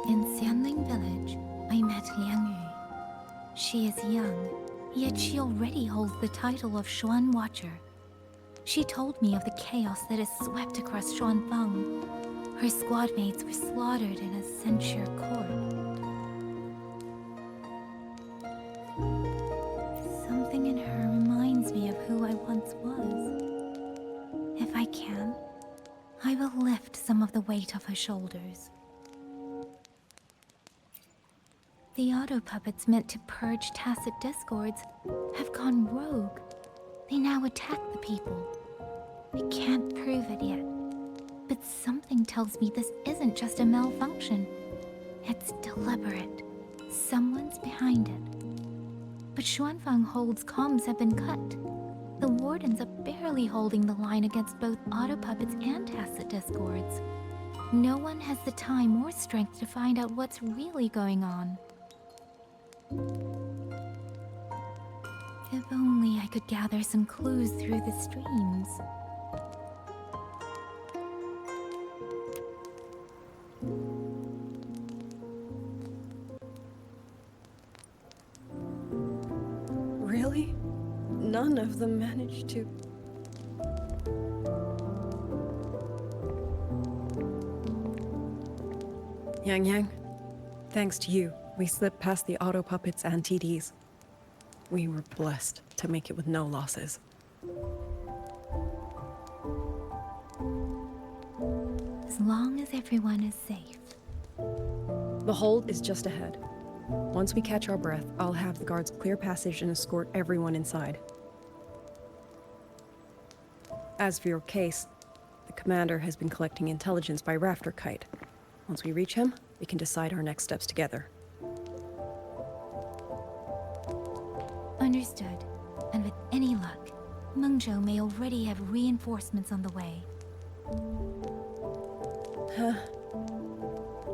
In Xianling village, I met Liang Yu. She is young, yet she already holds the title of Xuan Watcher. She told me of the chaos that has swept across Xuanfang. Her squad mates were slaughtered in a censure court. Something in her reminds me of who I once was. If I can, I will lift some of the weight off her shoulders. The auto puppets meant to purge tacit discords have gone rogue. They now attack the people. I can't prove it yet, but something tells me this isn't just a malfunction. It's deliberate. Someone's behind it. But Xuanfang Hold's comms have been cut. The wardens are barely holding the line against both auto puppets and tacit discords. No one has the time or strength to find out what's really going on. If only I could gather some clues through the streams. Really? None of them managed to... Yang, thanks to you, we slipped past the auto puppets and TDs. We were blessed to make it with no losses. As long as everyone is safe. The hold is just ahead. Once we catch our breath, I'll have the guards clear passage and escort everyone inside. As for your case, the commander has been collecting intelligence by Rafter Kite. Once we reach him, we can decide our next steps together. Understood. And with any luck, Mengzhou may already have reinforcements on the way.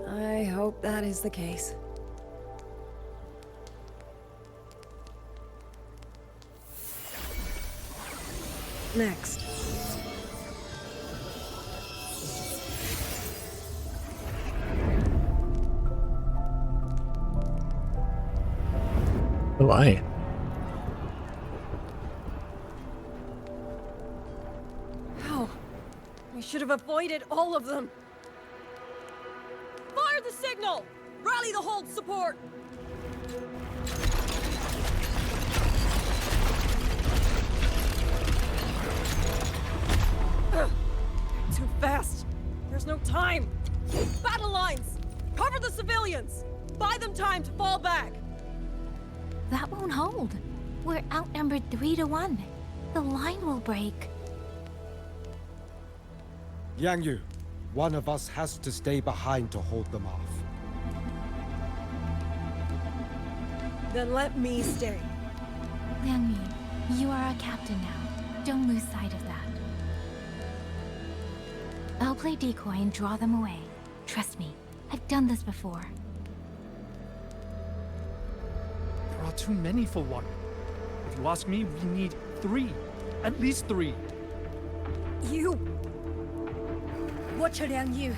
I hope that is the case. Next. Why? How? We should have avoided all of them. Fire the signal! Rally the hold support! Too fast! There's no time! Battle lines! Cover the civilians! Buy them time to fall back! That won't hold. We're outnumbered 3-1. The line will break. Yang Yu, one of us has to stay behind to hold them off. Then let me stay. Liang Yu, you are our captain now. Don't lose sight of that. I'll play decoy and draw them away. Trust me, I've done this before. There are too many for one. If you ask me, we need 3. At least 3. You! Watcher Liang Yu.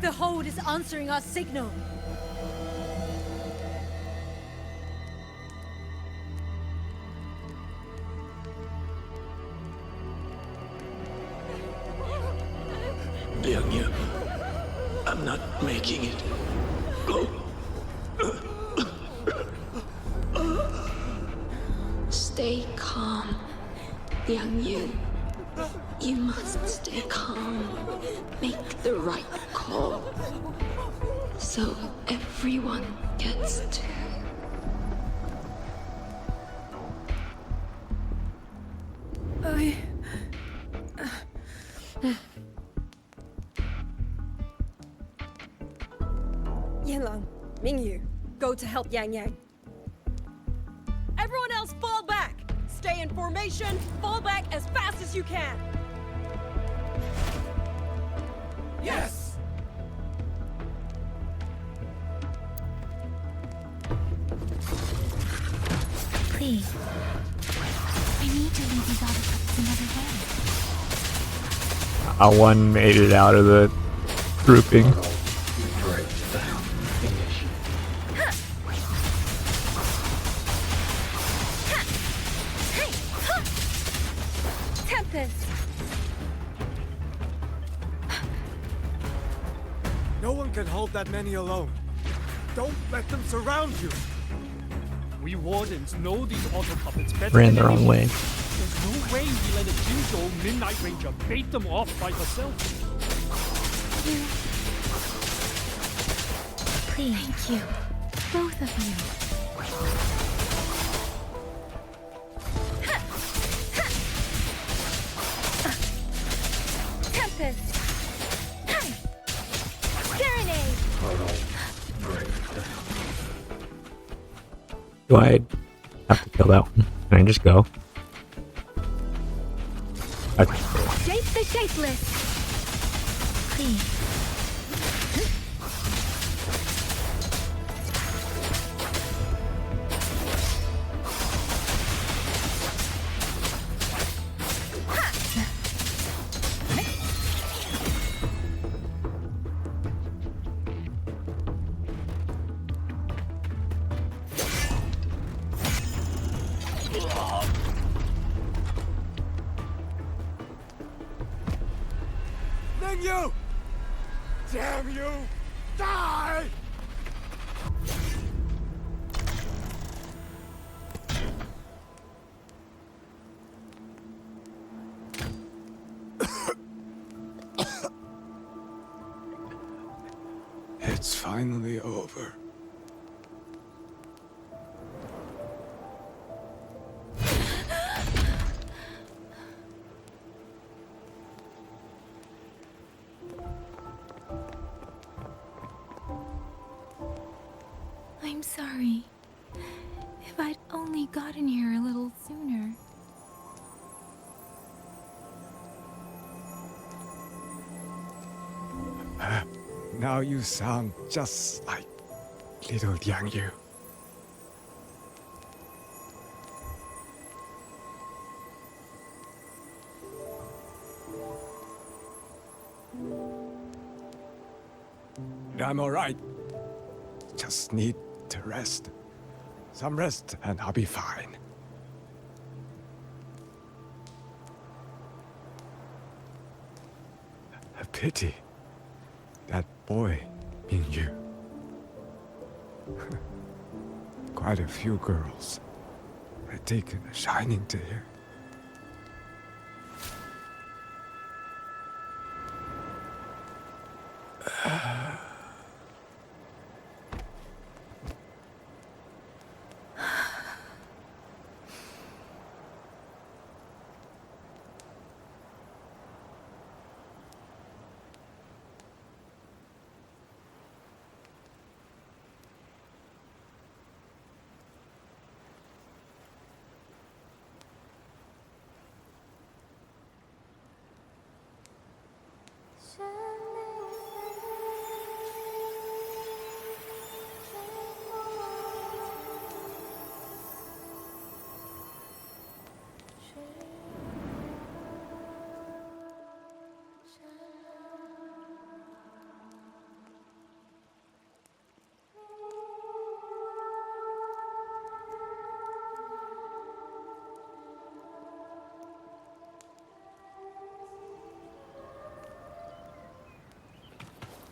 The hold is answering our signal. Liang Yu, I'm not making it. Go. Stay calm, Liang Yu. You must stay calm. Make the right call. So everyone gets to... Yanlang, Mingyu, go to help Yang Yang. Everyone else fall back! Stay in formation! formation! Fall back as fast as you can! Yes! Please. I need to leave these auto puppets another way. One made it out of the grouping. Tempest! No one can hold that many alone. Don't let them surround you. We wardens know these auto puppets better Ran than the wrong anyone. way. There's no way we let a Jinzhou Midnight Ranger bait them off by herself. Please. Thank you. Both of you. Tempest! Serenade! Do I have to kill that one? Can I just go? Okay. Shape the shapeless! Please. Mengzhou! Damn you! Die! It's finally over. I'm sorry. If I'd only gotten here a little sooner. Now you sound just like little Yang Yu. I'm alright. Just need to rest. Some rest and I'll be fine. A pity. That boy in you. Quite a few girls had taken a shining to him.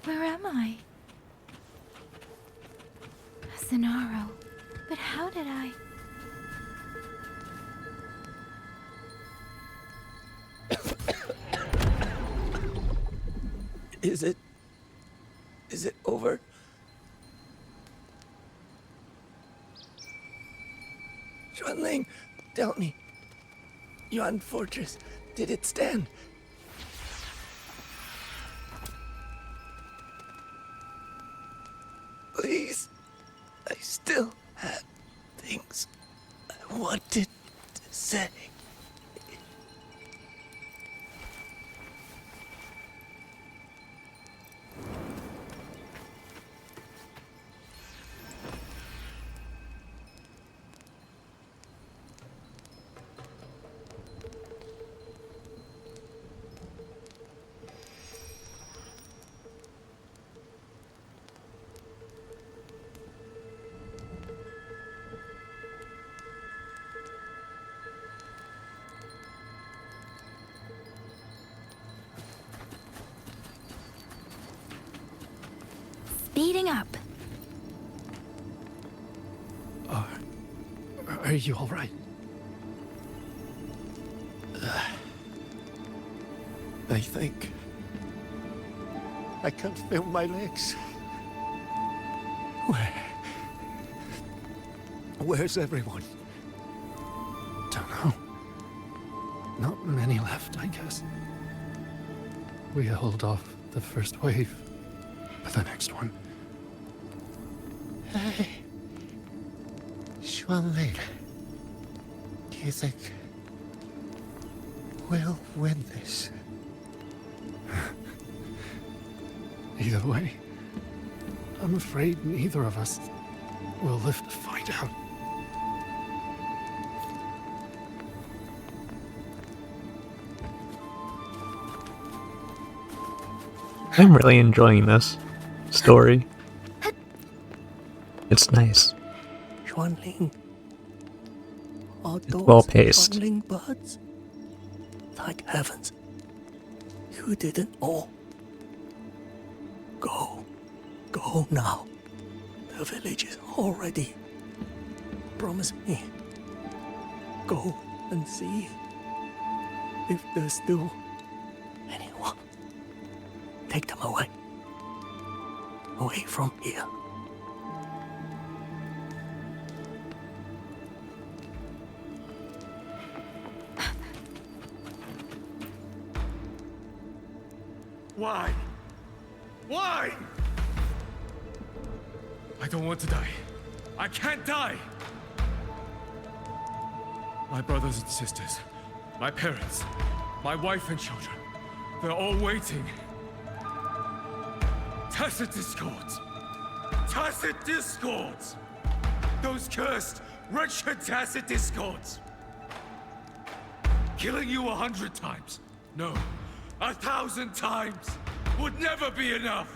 Where am I? Sonaro. But how did I? Is it over? Xuanling, tell me. Yuan Fortress, did it stand? Please, I still had things I wanted to say. speeding up. Are you all right? I think I can't feel my legs. Where's everyone? Don't know. Not many left, I guess. We held off the first wave, but the next one. Hey, Xuanling, do you think we'll win this? Either way, I'm afraid neither of us will live to find out. I'm really enjoying this story. It's nice. Xuanling. Are those well paced. Xuanling birds? Thank heavens. You didn't all. Go. Go now. The village is all ready. Promise me. Go and see if there's still anyone. Take them away. Away from here. Why? Why? I don't want to die. I can't die! My brothers and sisters, my parents, my wife and children, they're all waiting. Tacit discords! Tacit discords! Those cursed, wretched tacit discords! Killing you 100 times, no, 1,000 times, would never be enough!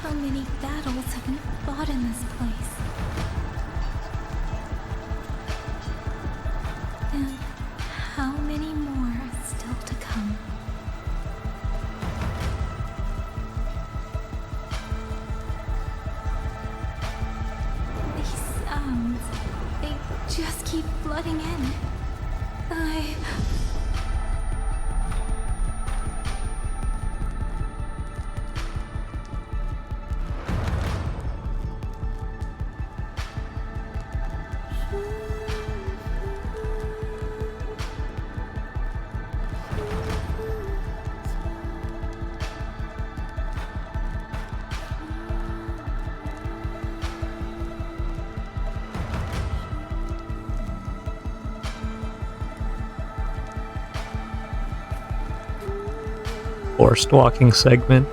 How many battles have we fought in this place? And how many more are still to come? These sounds, they just keep flooding in. Forced walking segment.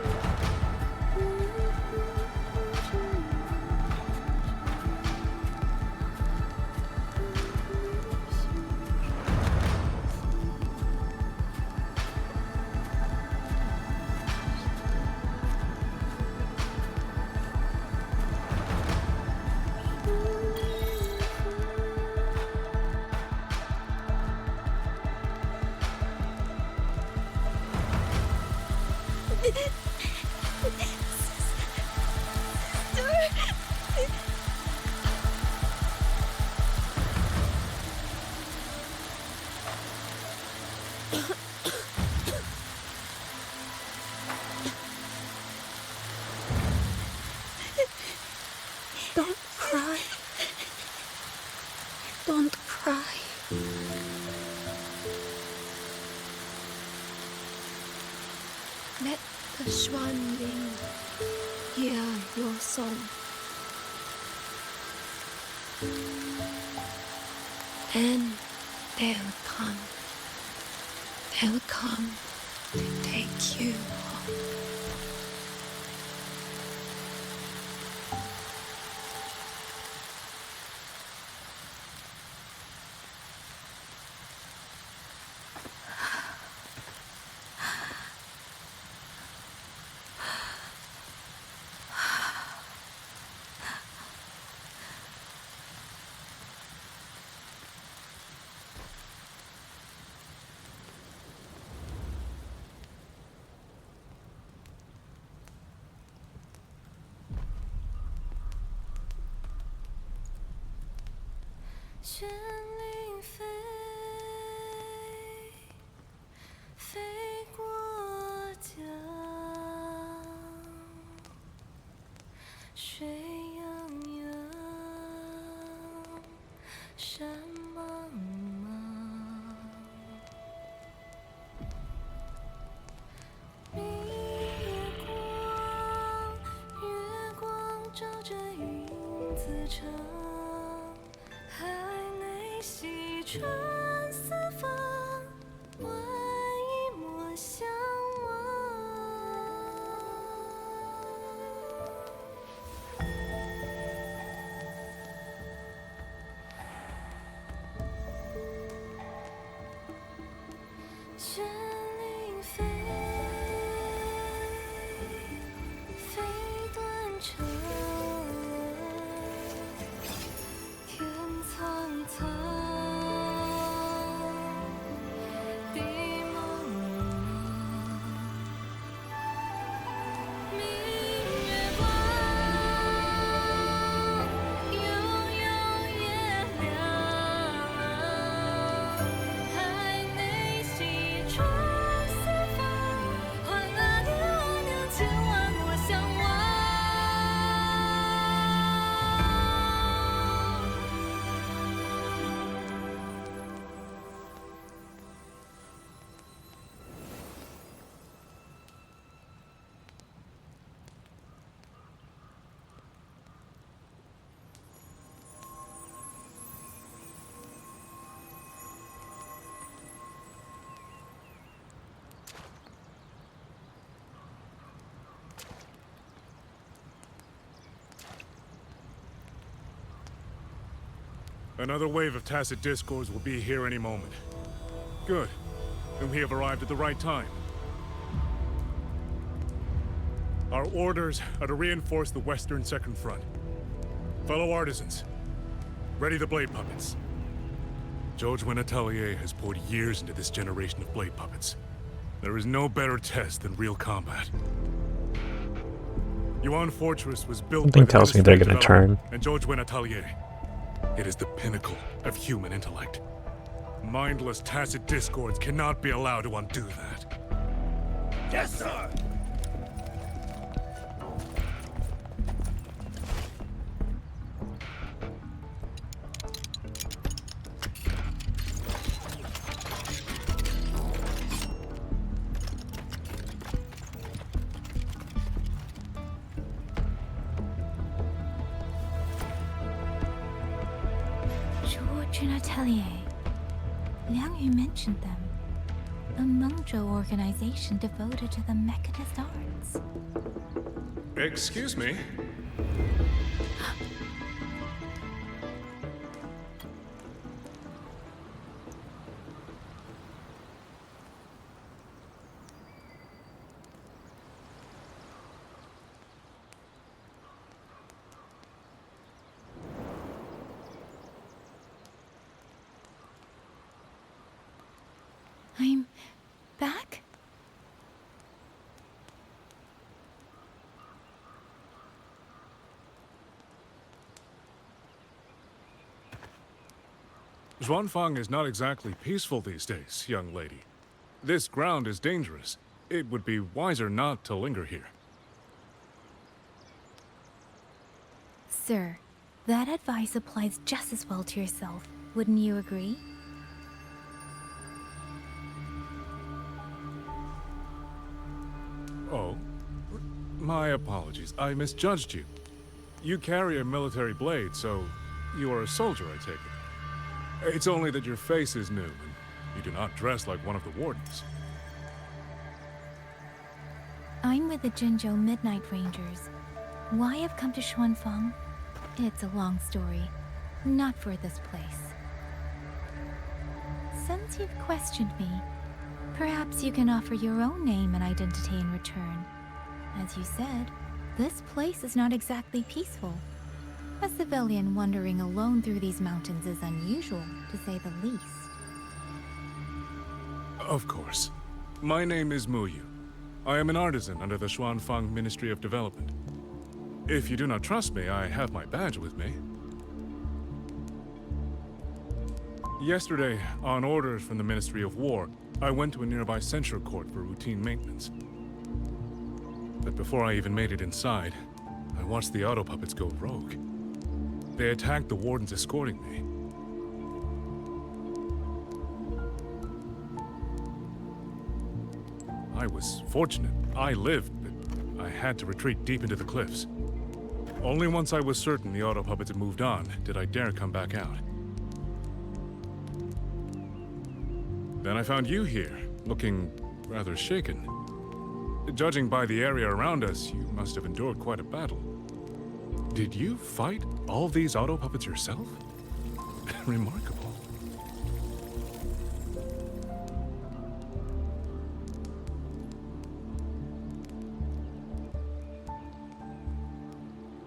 Let the Xuanling hear your song. Then they'll come. They'll come to take you home. Another wave of tacit discords will be here any moment. Good. Then we have arrived at the right time. Our orders are to reinforce the western second front. Fellow artisans, ready the blade puppets. Zhou Atelier has poured years into this generation of blade puppets. There is no better test than real combat. Yuan Fortress was built Something by the tells me they're Ministry of gonna turn. Development and Zhou Atelier. It is the pinnacle of human intellect. Mindless tacit discords cannot be allowed to undo that. Yes, sir! Atelier. Liang Yu mentioned them. A Mengzhou organization devoted to the mechanist arts. Excuse me? I'm back? Xuanfang is not exactly peaceful these days, young lady. This ground is dangerous. It would be wiser not to linger here. Sir, that advice applies just as well to yourself. Wouldn't you agree? Oh, my apologies. I misjudged you. You carry a military blade, so you are a soldier, I take it. It's only that your face is new, and you do not dress like one of the wardens. I'm with the Jinzhou Midnight Rangers. Why I've come to Xuanfang? It's a long story. Not for this place. Since you've questioned me, perhaps you can offer your own name and identity in return. As you said, this place is not exactly peaceful. A civilian wandering alone through these mountains is unusual, to say the least. Of course. My name is Muyu. I am an artisan under the Xuanfang Ministry of Development. If you do not trust me, I have my badge with me. Yesterday, on orders from the Ministry of War, I went to a nearby censure court for routine maintenance. But before I even made it inside, I watched the auto puppets go rogue. They attacked the wardens escorting me. I was fortunate. I lived, but I had to retreat deep into the cliffs. Only once I was certain the auto puppets had moved on did I dare come back out. Then I found you here, looking rather shaken. Judging by the area around us, you must have endured quite a battle. Did you fight all these auto puppets yourself? Remarkable.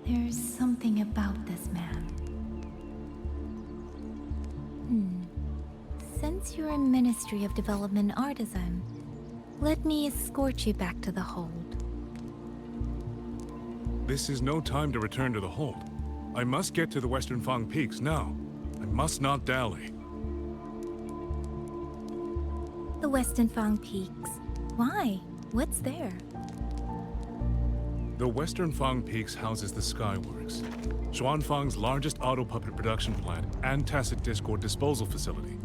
There's something about this man. Since you're a Ministry of Development artisan, let me escort you back to the hold. This is no time to return to the hold. I must get to the Western Fang Peaks now. I must not dally. The Western Fang Peaks. Why? What's there? The Western Fang Peaks houses the Skyworks, Xuanfang's largest auto puppet production plant and tacit discord disposal facility.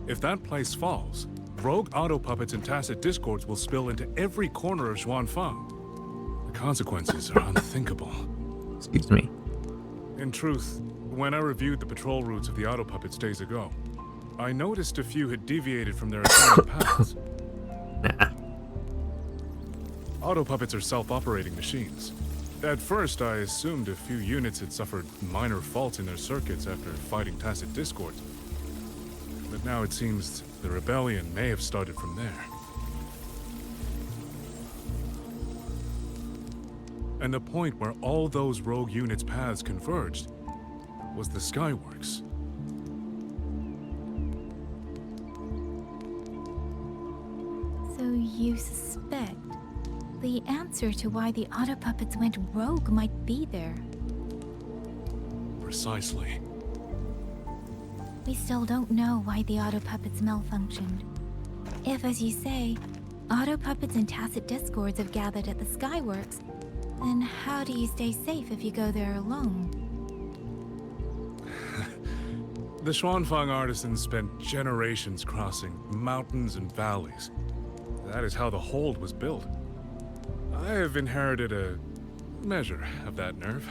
If that place falls, rogue auto puppets and tacit discords will spill into every corner of Xuanfang. The consequences are unthinkable. Excuse me. In truth, when I reviewed the patrol routes of the auto puppets days ago, I noticed a few had deviated from their assigned paths. Auto puppets are self-operating machines. At first, I assumed a few units had suffered minor faults in their circuits after fighting tacit discords. But now it seems the rebellion may have started from there. And the point where all those rogue units' paths converged was the Skyworks. So you suspect the answer to why the auto puppets went rogue might be there? Precisely. We still don't know why the auto puppets malfunctioned. If, as you say, auto puppets and tacit discords have gathered at the Skyworks, then how do you stay safe if you go there alone? The Xuanfang artisans spent generations crossing mountains and valleys. That is how the hold was built. I have inherited a measure of that nerve.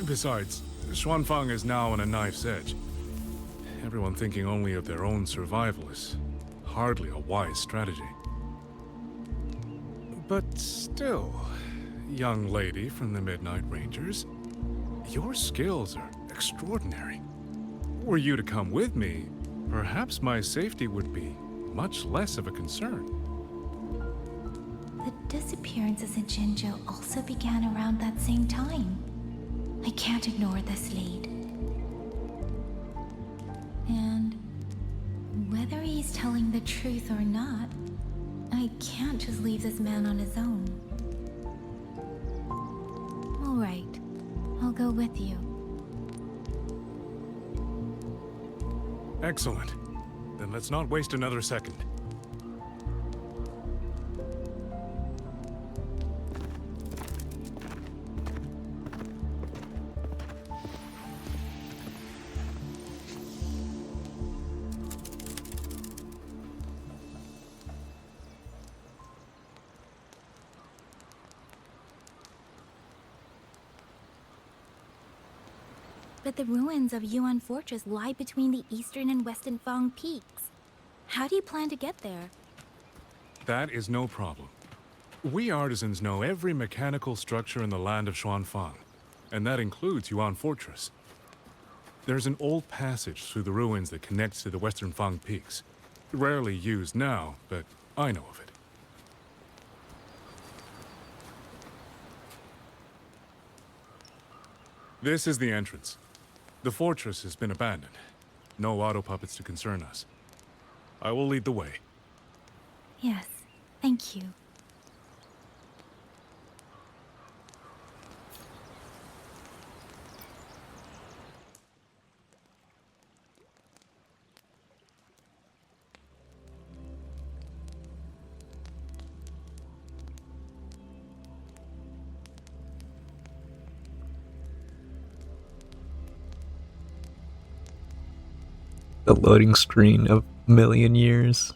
Besides, Xuanfang is now on a knife's edge. Everyone thinking only of their own survival is hardly a wise strategy. But still, young lady from the Midnight Rangers, your skills are extraordinary. Were you to come with me, perhaps my safety would be much less of a concern. The disappearances in Jinzhou also began around that same time. I can't ignore this lead. And whether he's telling the truth or not, I can't just leave this man on his own. All right, I'll go with you. Excellent. Then let's not waste another second. But the ruins of Yuan Fortress lie between the eastern and western Fang peaks. How do you plan to get there? That is no problem. We artisans know every mechanical structure in the land of Xuanfang, and that includes Yuan Fortress. There's an old passage through the ruins that connects to the western Fang peaks. Rarely used now, but I know of it. This is the entrance. The fortress has been abandoned. No auto puppets to concern us. I will lead the way. Yes, thank you. The loading screen of a million years.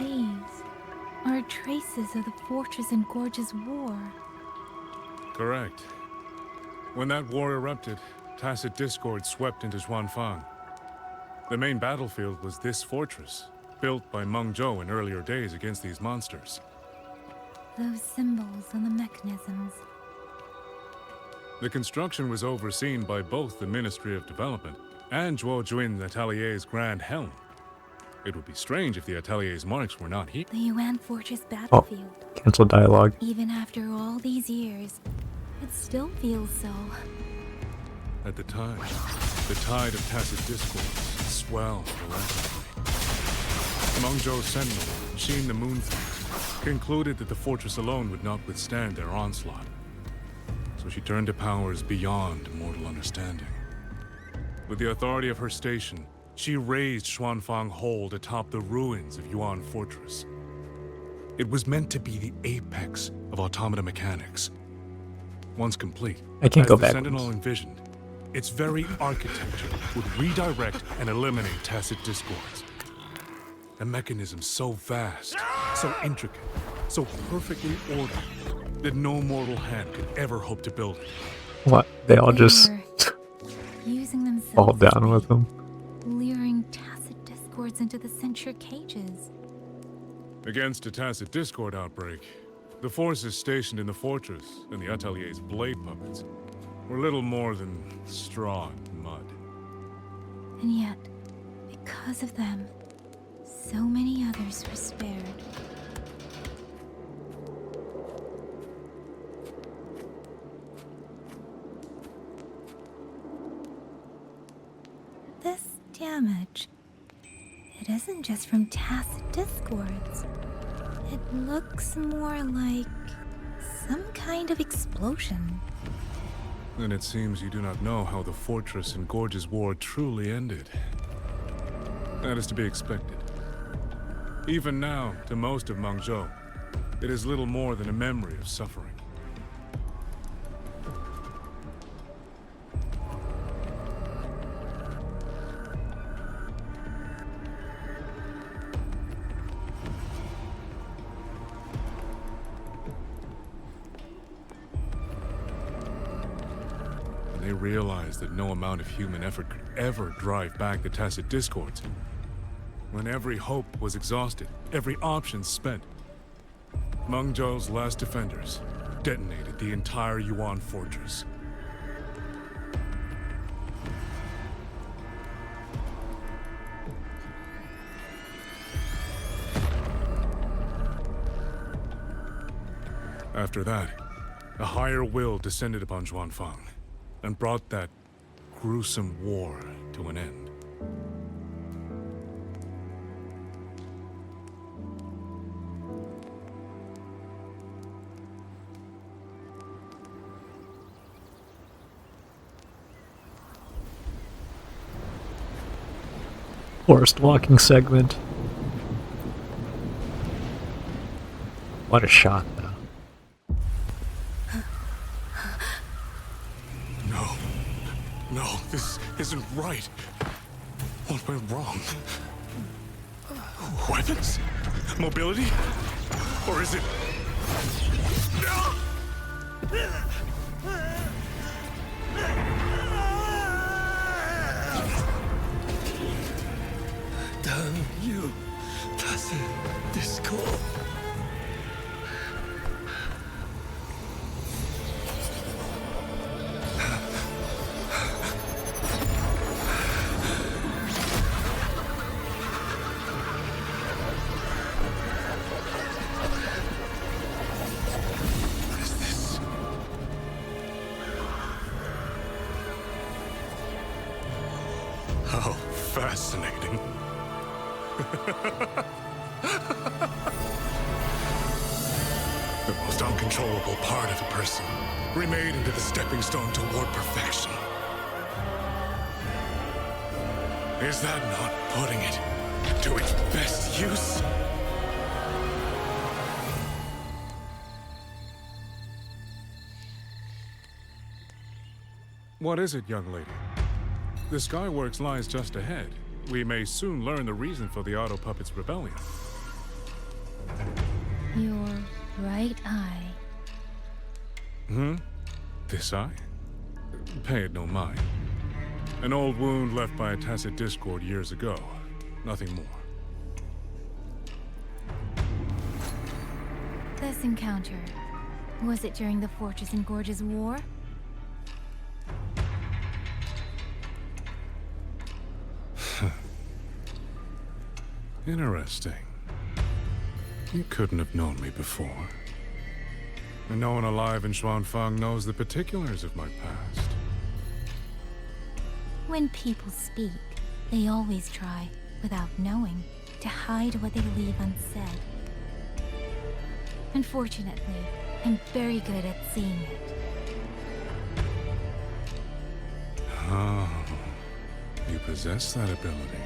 These are traces of the Fortress and Gorge's war. Correct. When that war erupted, tacit discord swept into Xuanfang. The main battlefield was this fortress, built by Mengzhou in earlier days against these monsters. Those symbols and the mechanisms. The construction was overseen by both the Ministry of Development and Zhuo Jun's Atelier's Grand Helm. It would be strange if the Atelier's marks were not here. The Yuan Fortress battlefield. Cancel dialogue. Even after all these years, it still feels so. At the time, the tide of tacit discord swelled relentlessly. Mengzhou's sentinel, Qin the Moonfang, concluded that the fortress alone would not withstand their onslaught. So she turned to powers beyond mortal understanding. With the authority of her station, she raised Xuanfang Hold atop the ruins of Yuan Fortress. It was meant to be the apex of automata mechanics. Once complete, I can't go as the backwards. Sentinel envisioned, its very architecture would redirect and eliminate tacit discords. A mechanism so vast, so intricate, so perfectly ordered, that no mortal hand could ever hope to build it. What? They all just Using themselves fall down with them. luring tacit discords into the censure cages. Against a tacit discord outbreak, the forces stationed in the fortress and the Atelier's blade puppets were little more than straw and mud. And yet, because of them, so many others were spared. This damage, it isn't just from tacit discords. It looks more like some kind of explosion. Then it seems you do not know how the fortress and Gorge's war truly ended. That is to be expected. Even now, to most of Mengzhou, it is little more than a memory of suffering. They realized that no amount of human effort could ever drive back the tacit discords. When every hope was exhausted, every option spent, Mengzhou's last defenders detonated the entire Yuan Fortress. After that, a higher will descended upon Xuanfang and brought that gruesome war to an end. Forced walking segment. What a shot, though. No. No, this isn't right. What went wrong? Weapons? Mobility? Or is it... Damn you, Tacit Discord. How fascinating. The most uncontrollable part of a person, remade into the stepping stone toward perfection. Is that not putting it to its best use? What is it, young lady? The Skyworks lies just ahead. We may soon learn the reason for the Auto Puppets' rebellion. Your right eye. This eye? Pay it no mind. An old wound left by a Tacit Discord years ago. Nothing more. This encounter, was it during the Fortress and Gorges War? Interesting. You couldn't have known me before. And no one alive in Xuanfang knows the particulars of my past. When people speak, they always try, without knowing, to hide what they leave unsaid. Unfortunately, I'm very good at seeing it. Oh, you possess that ability.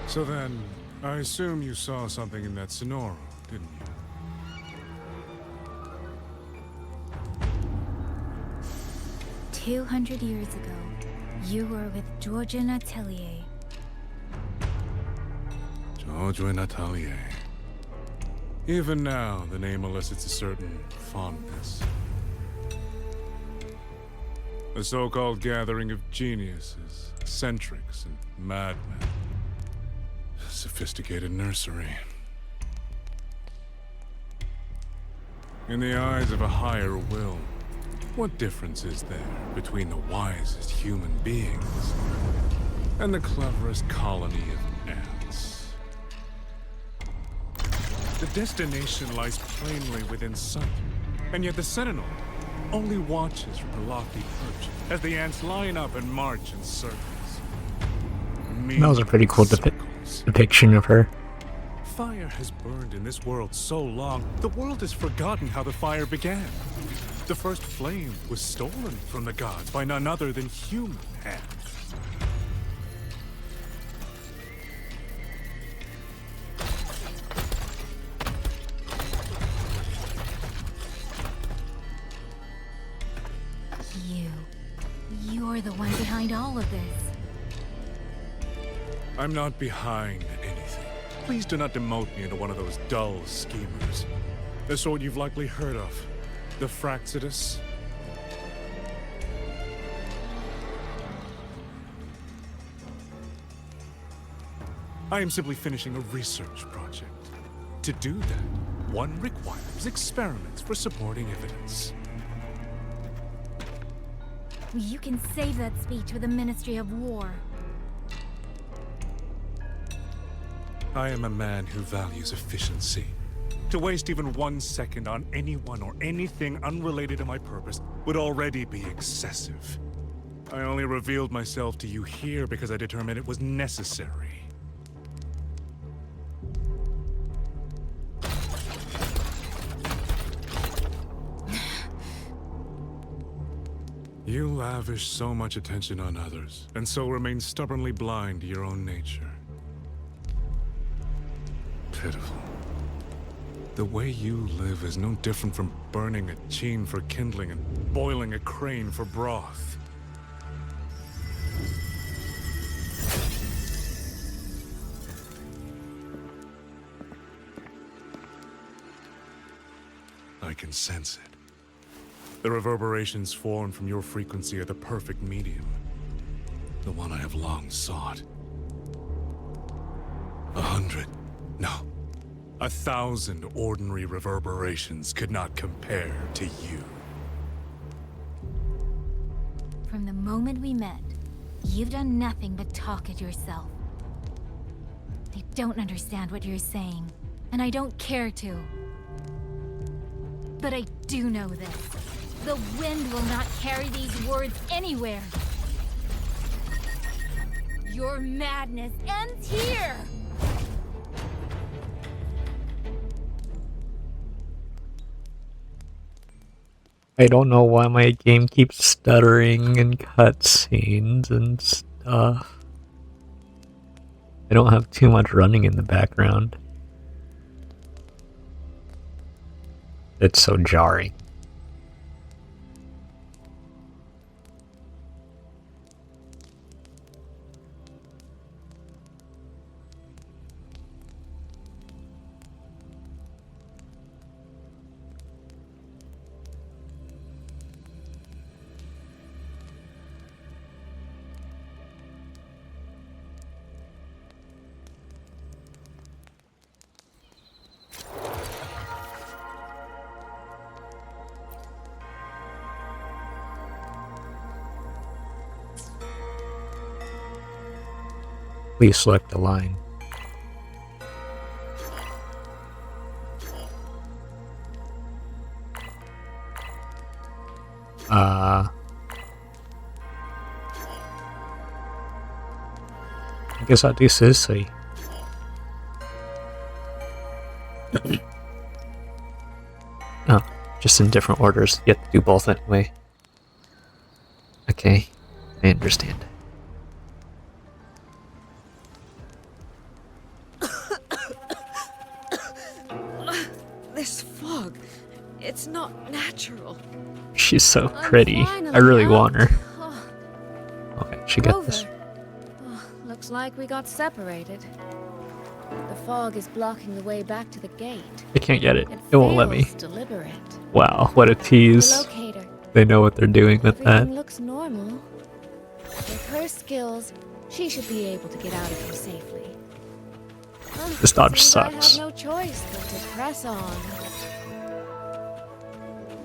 So then, I assume you saw something in that Sonoro, didn't you? 200 years ago, you were with Georgian Atelier. Georgian Atelier. Even now, the name elicits a certain fondness. A so-called gathering of geniuses, eccentrics, and madmen. A sophisticated nursery. In the eyes of a higher will, what difference is there between the wisest human beings and the cleverest colony of ants? The destination lies plainly within sight, and yet the Sentinel only watches from her lofty perch as the ants line up and march in circles. That was a pretty cool depiction of her. Fire has burned in this world so long, the world has forgotten how the fire began. The first flame was stolen from the gods by none other than human hands. You're the one behind all of this. I'm not behind anything. Please do not demote me into one of those dull schemers. The sort you've likely heard of. The Fraxidus. I am simply finishing a research project. To do that, one requires experiments for supporting evidence. You can save that speech with the Ministry of War. I am a man who values efficiency. To waste even 1 second on anyone or anything unrelated to my purpose would already be excessive. I only revealed myself to you here because I determined it was necessary. You lavish so much attention on others, and so remain stubbornly blind to your own nature. Pitiful. The way you live is no different from burning a cheen for kindling and boiling a crane for broth. I can sense it. The reverberations formed from your frequency are the perfect medium. The one I have long sought. 100, no, 1,000 ordinary reverberations could not compare to you. From the moment we met, you've done nothing but talk at yourself. I don't understand what you're saying, and I don't care to. But I do know this. The wind will not carry these words anywhere. Your madness ends here! I don't know why my game keeps stuttering and cutscenes and stuff. I don't have too much running in the background. It's so jarring. Please select the line. I guess I'll do Sissy. Oh, just in different orders. You have to do both anyway. Okay, I understand. This fog, it's not natural. She's so pretty. I really want her. Okay, she got this. Oh, looks like we got separated. The fog is blocking the way back to the gate. I can't get it. It won't let me. Deliberate. Wow, what a tease. The locator. They know what they're doing with Everything that. looks normal. With her skills, she should be able to get out of here safely. This dodge Seems sucks. I have no choice but to press on.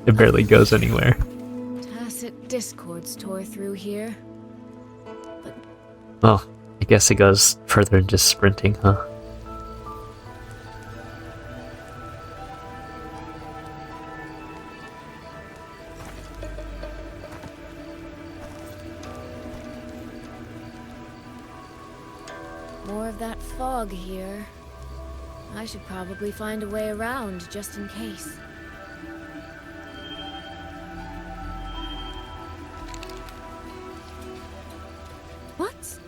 It barely goes anywhere. Tacit discords tore through here. Well, I guess it goes further than just sprinting, huh? More of that fog here. I should probably find a way around just in case. What?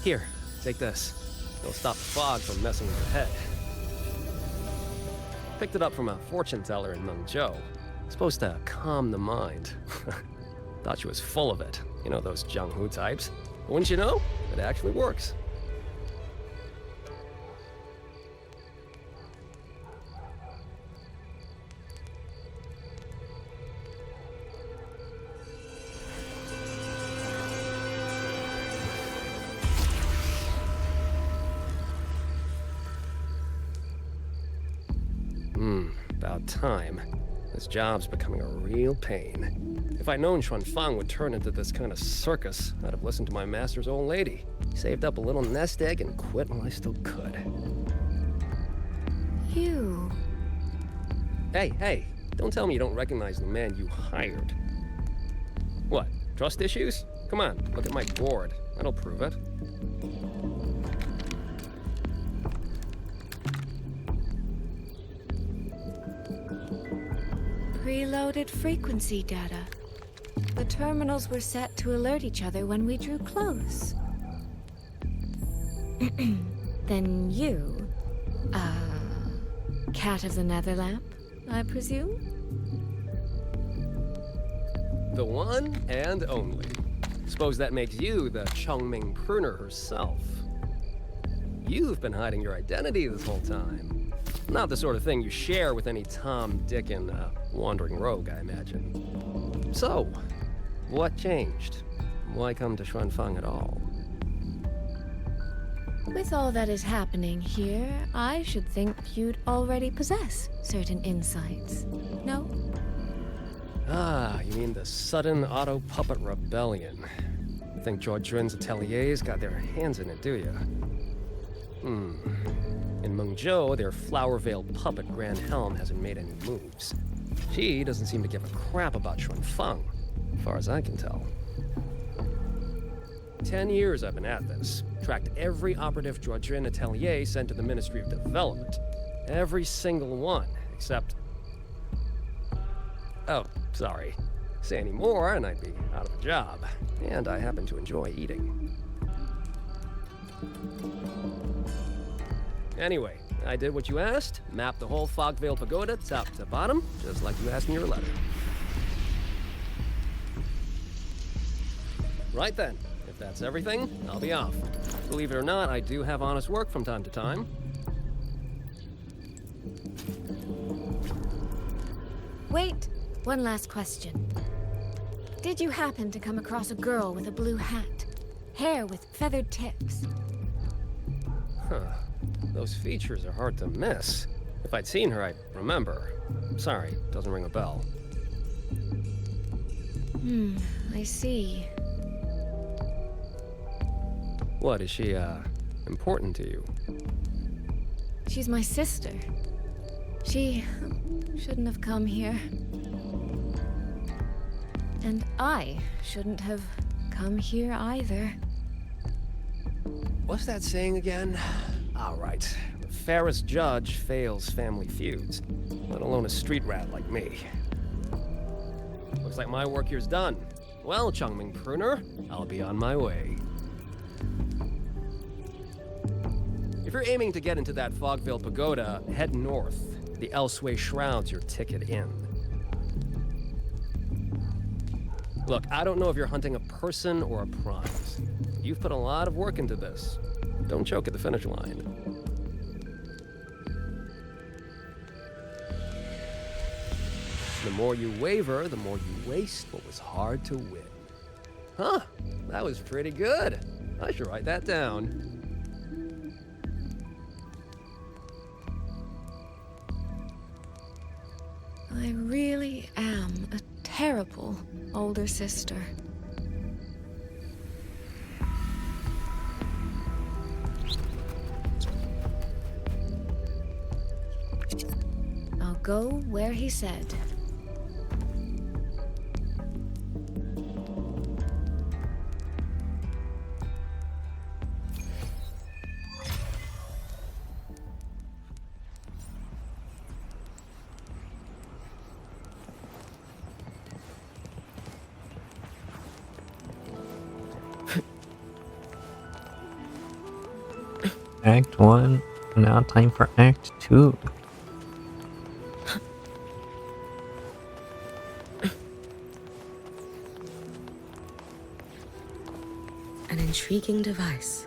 Here, take this. It'll stop the fog from messing with your head. Picked it up from a fortune teller in Mengzhou. Supposed to calm the mind. Thought she was full of it. You know those Jianghu types. But wouldn't you know? It actually works. About time. This job's becoming a real pain. If I'd known Xuanfang would turn into this kind of circus, I'd have listened to my master's old lady. Saved up a little nest egg and quit while I still could. You... Hey, don't tell me you don't recognize the man you hired. What, trust issues? Come on, look at my board. That'll prove it. Preloaded frequency data. The terminals were set to alert each other when we drew close. Then you... Cat of the Netherlamp, I presume? The one and only. Suppose that makes you the Chongming pruner herself. You've been hiding your identity this whole time. Not the sort of thing you share with any Tom, Dick, and wandering rogue, I imagine. So, what changed? Why come to Xuanfang at all? With all that is happening here, I should think you'd already possess certain insights. No? Ah, you mean the sudden auto-puppet rebellion. You think Zhuojun's ateliers got their hands in it, do you? In Mengzhou, their flower-veiled puppet Grand Helm hasn't made any moves. She doesn't seem to give a crap about Xuanfang, as far as I can tell. 10 years I've been at this. Tracked every operative Zhuojun atelier sent to the Ministry of Development. Every single one, except... Oh, sorry. Say any more and I'd be out of a job. And I happen to enjoy eating. Anyway, I did what you asked, mapped the whole Fogvale Pagoda top to bottom, just like you asked in your letter. Right then, if that's everything, I'll be off. Believe it or not, I do have honest work from time to time. Wait, one last question. Did you happen to come across a girl with a blue hat? Hair with feathered tips? Huh. Those features are hard to miss. If I'd seen her, I'd remember. Sorry, doesn't ring a bell. I see. What, is she, important to you? She's my sister. She shouldn't have come here. And I shouldn't have come here either. What's that saying again? All right. The fairest judge fails family feuds, let alone a street rat like me. Looks like my work here's done. Well, Chongming Pruner, I'll be on my way. If you're aiming to get into that Fogvale Pagoda, head north. The Elseway Shroud's your ticket in. Look, I don't know if you're hunting a person or a prize. You've put a lot of work into this. Don't choke at the finish line. The more you waver, the more you waste what was hard to win. Huh, that was pretty good. I should write that down. I really am a terrible older sister. I'll go where he said. Act 1, now time for Act 2. An intriguing device.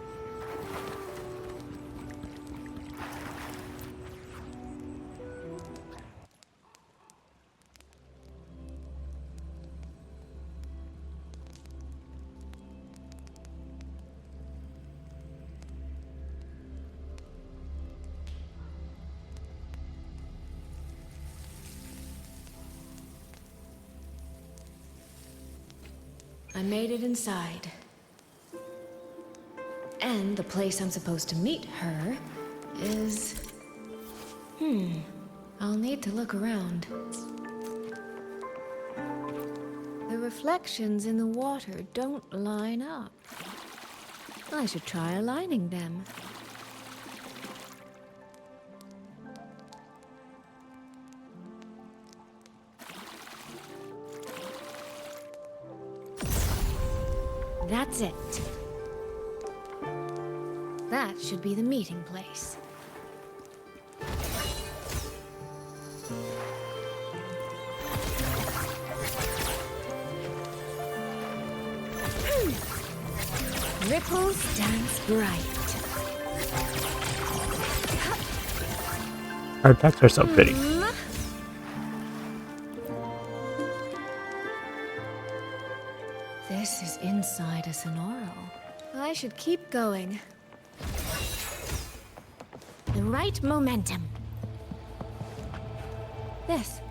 I made it inside. And the place I'm supposed to meet her is... I'll need to look around. The reflections in the water don't line up. I should try aligning them. That's it. That should be the meeting place. Ripples dance bright. Our decks are so pretty. This is inside a sonoro. I should keep going. The right momentum. This.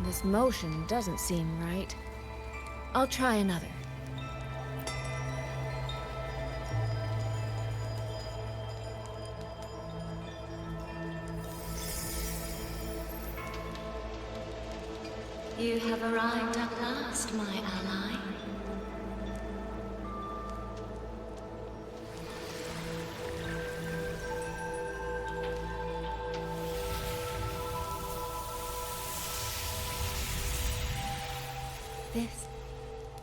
This motion doesn't seem right. I'll try another. You have arrived at last, my ally.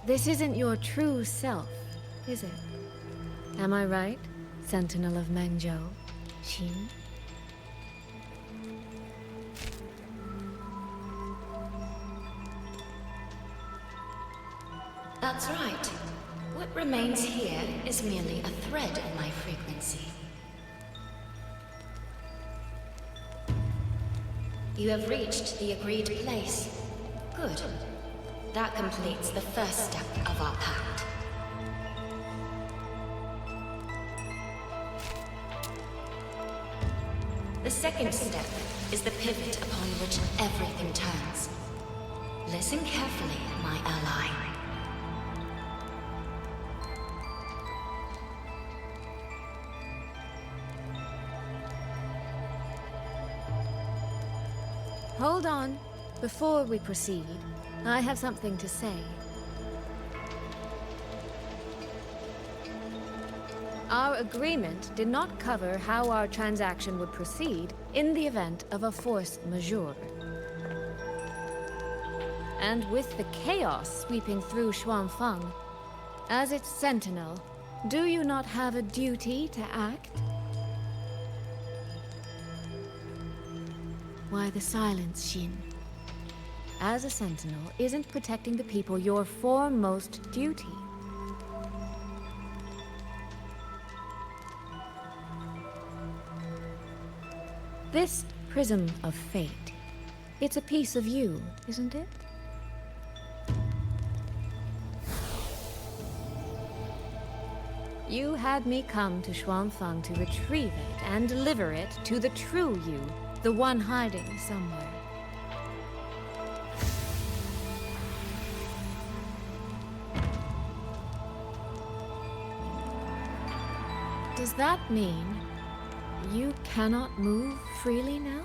This isn't your true self, is it? Am I right, Sentinel of Mengzhou, Xin? That's right. What remains here is merely a thread in my frequency. You have reached the agreed place. Good. That completes the first step of our pact. The second step is the pivot upon which everything turns. Listen carefully, my ally. Hold on. Before we proceed, I have something to say. Our agreement did not cover how our transaction would proceed in the event of a force majeure. And with the chaos sweeping through Xuanfang, as its sentinel, do you not have a duty to act? Why the silence, Xin? As a sentinel, isn't protecting the people your foremost duty? This prism of fate, it's a piece of you, isn't it? You had me come to Xuanfang to retrieve it and deliver it to the true you, the one hiding somewhere. Does that mean you cannot move freely now?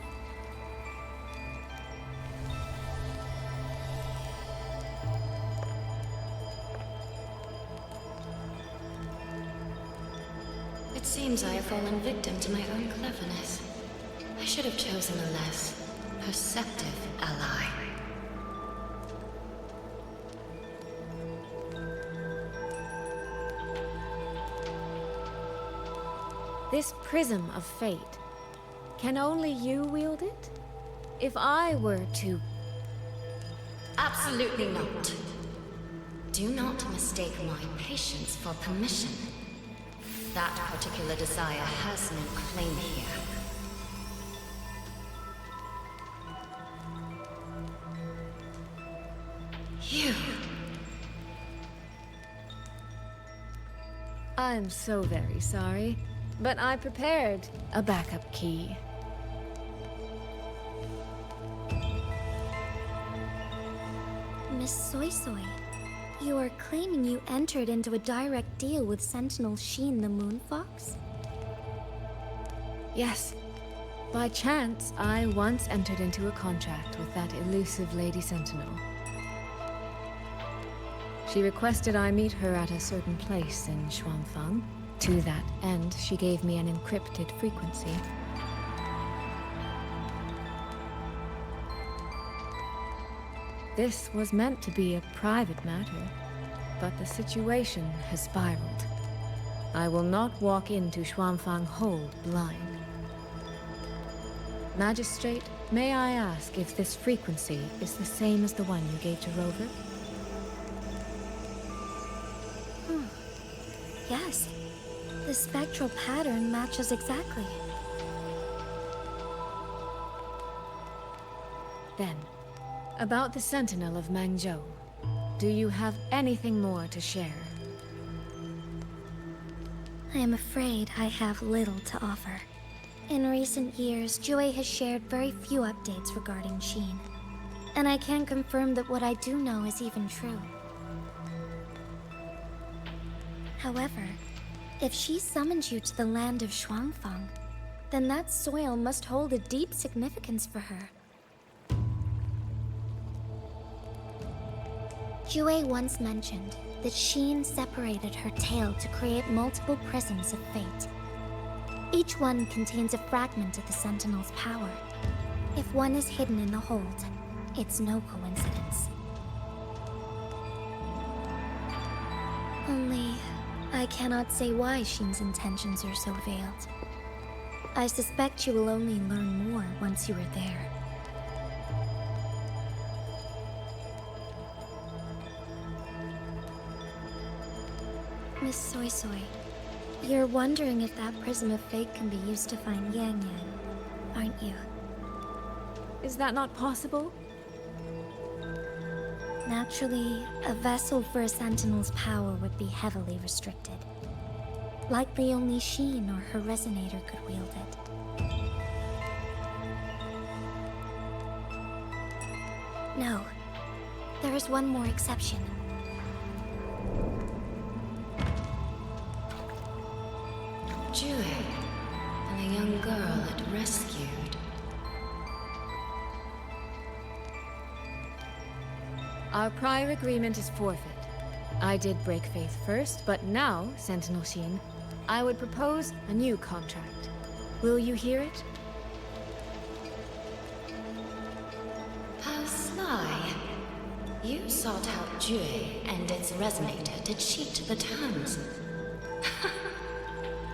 seems I have fallen victim to my own cleverness. I should have chosen a less perceptive ally. This prism of fate, can only you wield it? If I were to... Absolutely not. Do not mistake my patience for permission. That particular desire has no claim here. You... I'm so very sorry, but I prepared a backup key. Miss Soy Soy, you are claiming you entered into a direct deal with Sentinel Sheen the Moon Fox? Yes. By chance, I once entered into a contract with that elusive Lady Sentinel. She requested I meet her at a certain place in Xuanfang. To that end, she gave me an encrypted frequency. This was meant to be a private matter, but the situation has spiraled. I will not walk into Xuanfang Hold blind. Magistrate, may I ask if this frequency is the same as the one you gave to Rover? Yes. The spectral pattern matches exactly. Then, about the Sentinel of Mengzhou, do you have anything more to share? I am afraid I have little to offer. In recent years, Jue has shared very few updates regarding Sheen, and I can't confirm that what I do know is even true. However, if she summons you to the land of Xuanfang, then that soil must hold a deep significance for her. Jue once mentioned that Sheen separated her tail to create multiple prisms of fate. Each one contains a fragment of the Sentinel's power. If one is hidden in the hold, it's no coincidence. Only, I cannot say why Sheen's intentions are so veiled. I suspect you will only learn more once you are there. Miss Soy Soy, you're wondering if that prism of fate can be used to find Yang Yang, aren't you? Is that not possible? Naturally, a vessel for a Sentinel's power would be heavily restricted. Likely only Sheen or her resonator could wield it. No. There is one more exception. Jue, and the young girl it rescued. Our prior agreement is forfeit. I did break faith first, but now, Sentinel Sheen, I would propose a new contract. Will you hear it? How sly. You sought out Jue and its resonator to cheat the terms.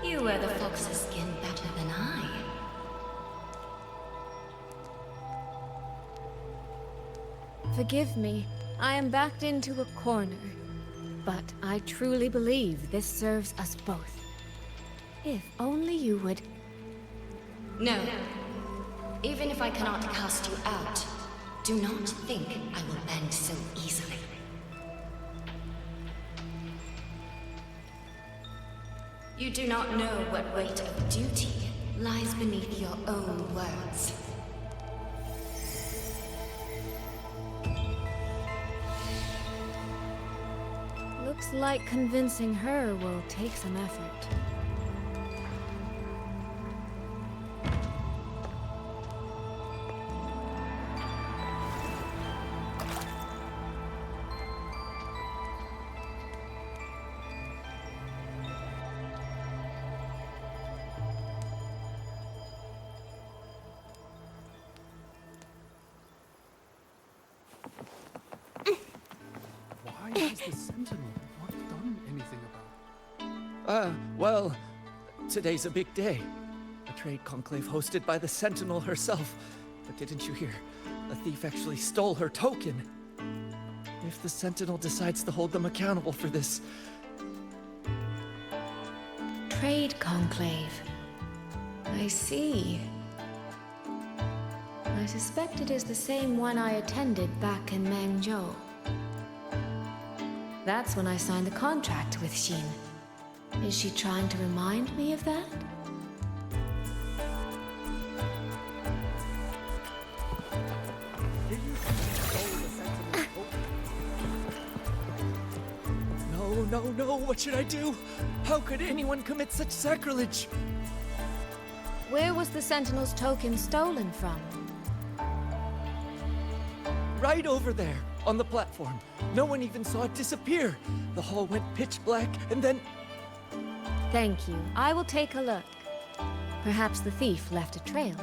You wear the fox's skin better than I. Forgive me. I am backed into a corner. But I truly believe this serves us both. If only you would... No. Even if I cannot cast you out, do not think I will bend so easily. You do not know what weight of duty lies beneath your own words. Looks like convincing her will take some effort. has the Sentinel not done anything about? Well, today's a big day. A trade conclave hosted by the Sentinel herself. But didn't you hear? A thief actually stole her token. If the Sentinel decides to hold them accountable for this... Trade conclave. I see. I suspect it is the same one I attended back in Mengzhou. That's when I signed the contract with Xin. Is she trying to remind me of that? No, what should I do? How could anyone commit such sacrilege? Where was the Sentinel's token stolen from? Right over there, on the platform. No one even saw it disappear. The hall went pitch black, and then... Thank you. I will take a look. Perhaps the thief left a trail.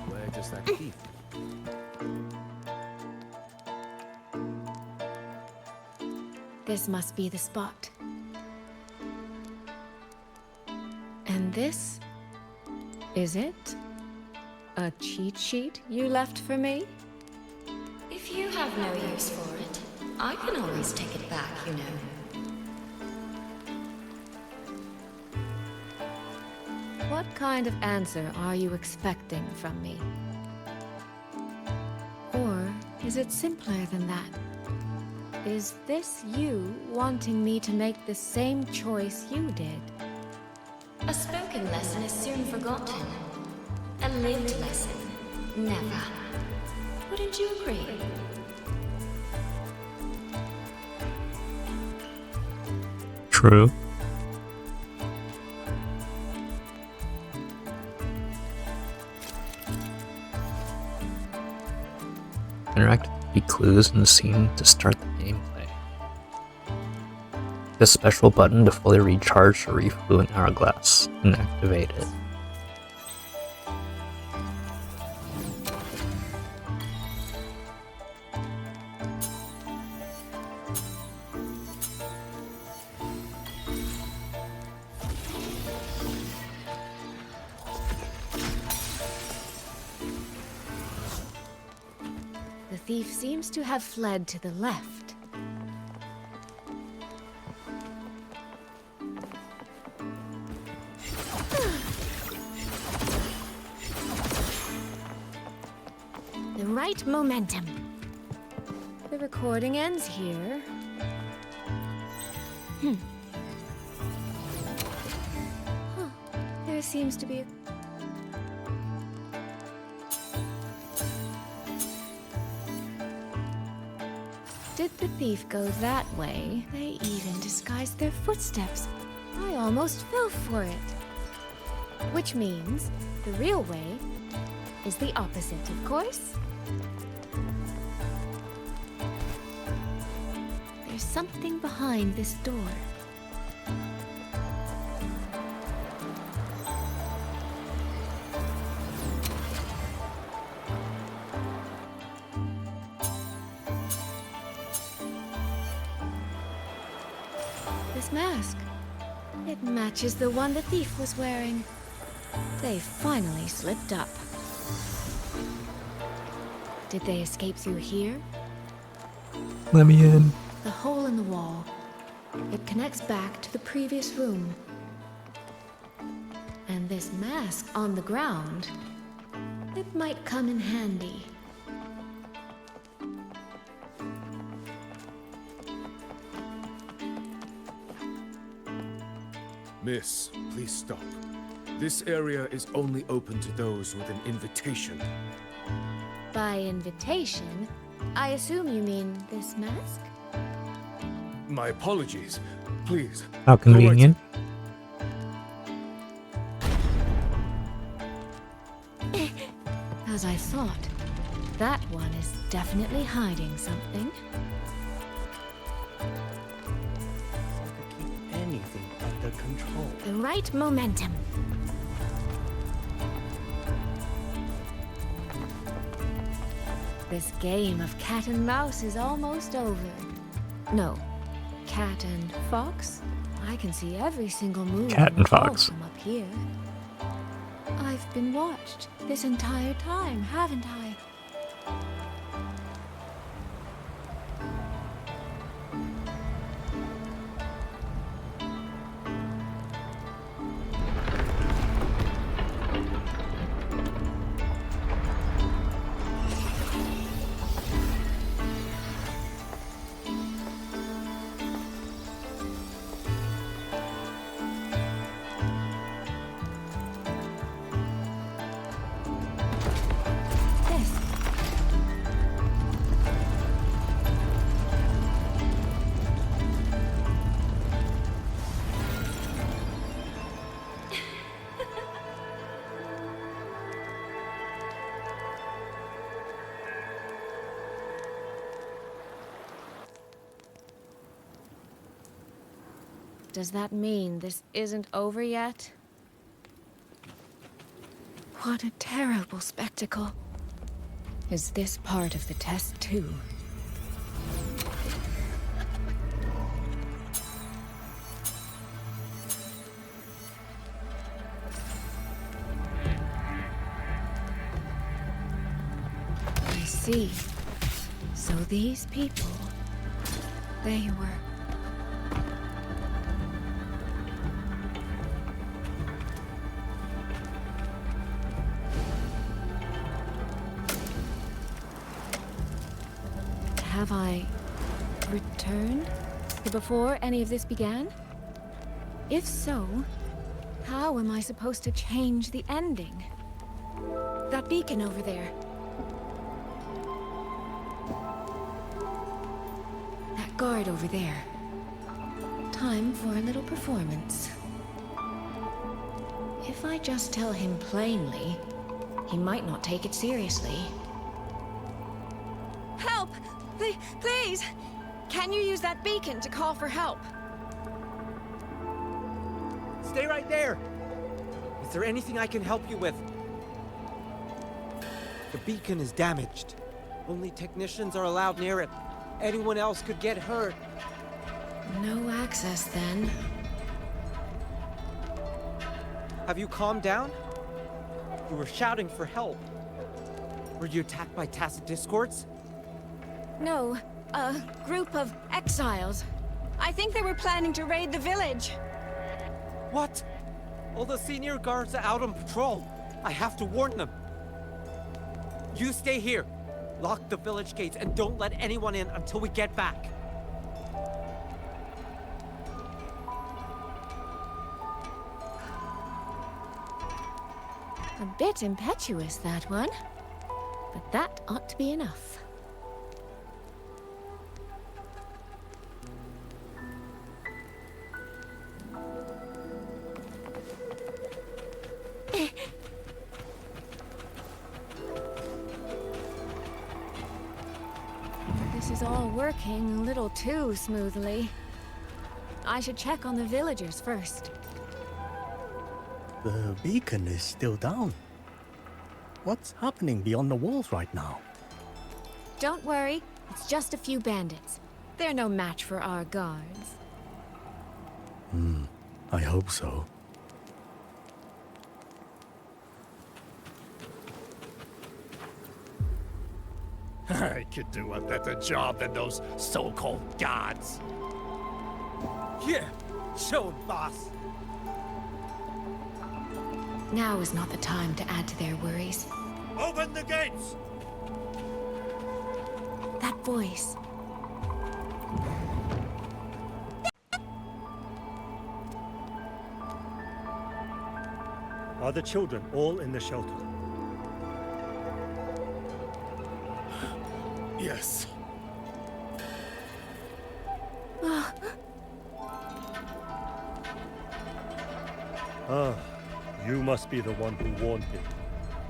Where does that thief? This must be the spot. And this? Is it? A cheat sheet you left for me? If you have no use for it, I can always take it back, you know. What kind of answer are you expecting from me? Or is it simpler than that? Is this you wanting me to make the same choice you did? A spoken lesson is soon forgotten. A lived lesson, never. Wouldn't you agree? True. Interact with the clues in the scene to start the gameplay. Click a special button to fully recharge the refluent hourglass and activate it. The thief seems to have fled to the left. The right momentum. The recording ends here. Huh. There seems to be a... Did the thief go that way? They even disguised their footsteps. I almost fell for it. Which means the real way is the opposite, of course. There's something behind this door. This mask. It matches the one the thief was wearing. They finally slipped up. Did they escape through here? Let me in. The hole in the wall. It connects back to the previous room. And this mask on the ground, it might come in handy. Miss, please stop. This area is only open to those with an invitation. By invitation, I assume you mean this mask? My apologies. Please. How convenient. As I thought, that one is definitely hiding something. Anything under control. The right momentum. This game of cat and mouse is almost over. No, cat and fox? I can see every single move Cat and fox. from up here. I've been watched this entire time, haven't I? Does that mean this isn't over yet? What a terrible spectacle. Is this part of the test too? I see. So these people, they were... Have I returned to before any of this began? If so, how am I supposed to change the ending? That beacon over there. That guard over there. Time for a little performance. If I just tell him plainly, he might not take it seriously. Help! Please! Can you use that beacon to call for help? Stay right there! Is there anything I can help you with? The beacon is damaged. Only technicians are allowed near it. Anyone else could get hurt. No access, then. Have you calmed down? You were shouting for help. Were you attacked by Tacit Discords? No, a group of exiles. I think they were planning to raid the village. What? All the senior guards are out on patrol. I have to warn them. You stay here. Lock the village gates and don't let anyone in until we get back. A bit impetuous, that one. But that ought to be enough. This is all working a little too smoothly. I should check on the villagers first. The beacon is still down. What's happening beyond the walls right now? Don't worry, it's just a few bandits. They're no match for our guards. I hope so. I could do a better job than those so-called gods. Here, show 'em, boss. Now is not the time to add to their worries. Open the gates! That voice. Are the children all in the shelter? Yes. You must be the one who warned me.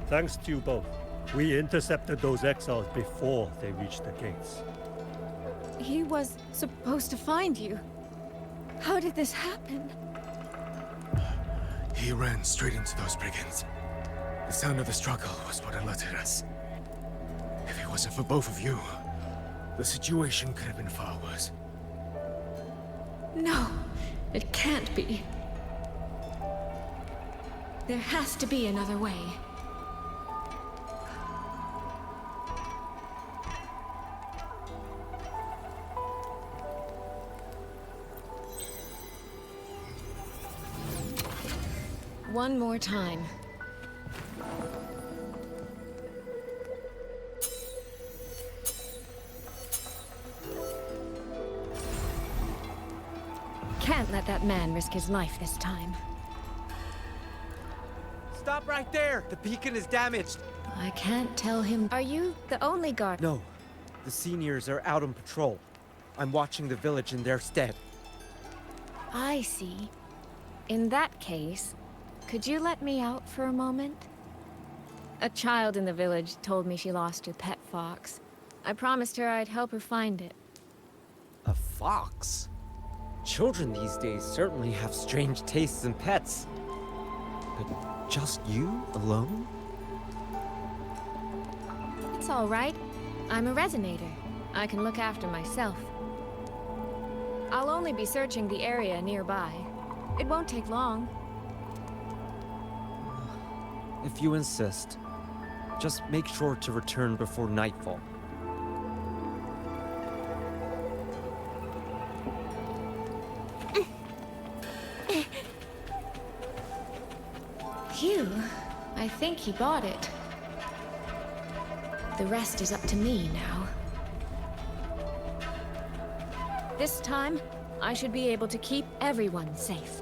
Thanks to you both. We intercepted those exiles before they reached the gates. He was supposed to find you. How did this happen? He ran straight into those brigands. The sound of the struggle was what alerted us. If he was wasn't for both of you, the situation could have been far worse. No, it can't be. There has to be another way. One more time. Can't let that man risk his life this time. Stop right there! The beacon is damaged! I can't tell him. Are you the only guard? No. The seniors are out on patrol. I'm watching the village in their stead. I see. In that case, could you let me out for a moment? A child in the village told me she lost her pet fox. I promised her I'd help her find it. A fox? Children these days certainly have strange tastes in pets. But just you alone? It's all right. I'm a resonator. I can look after myself. I'll only be searching the area nearby. It won't take long. If you insist, just make sure to return before nightfall. Phew, I think he bought it. The rest is up to me now. This time, I should be able to keep everyone safe.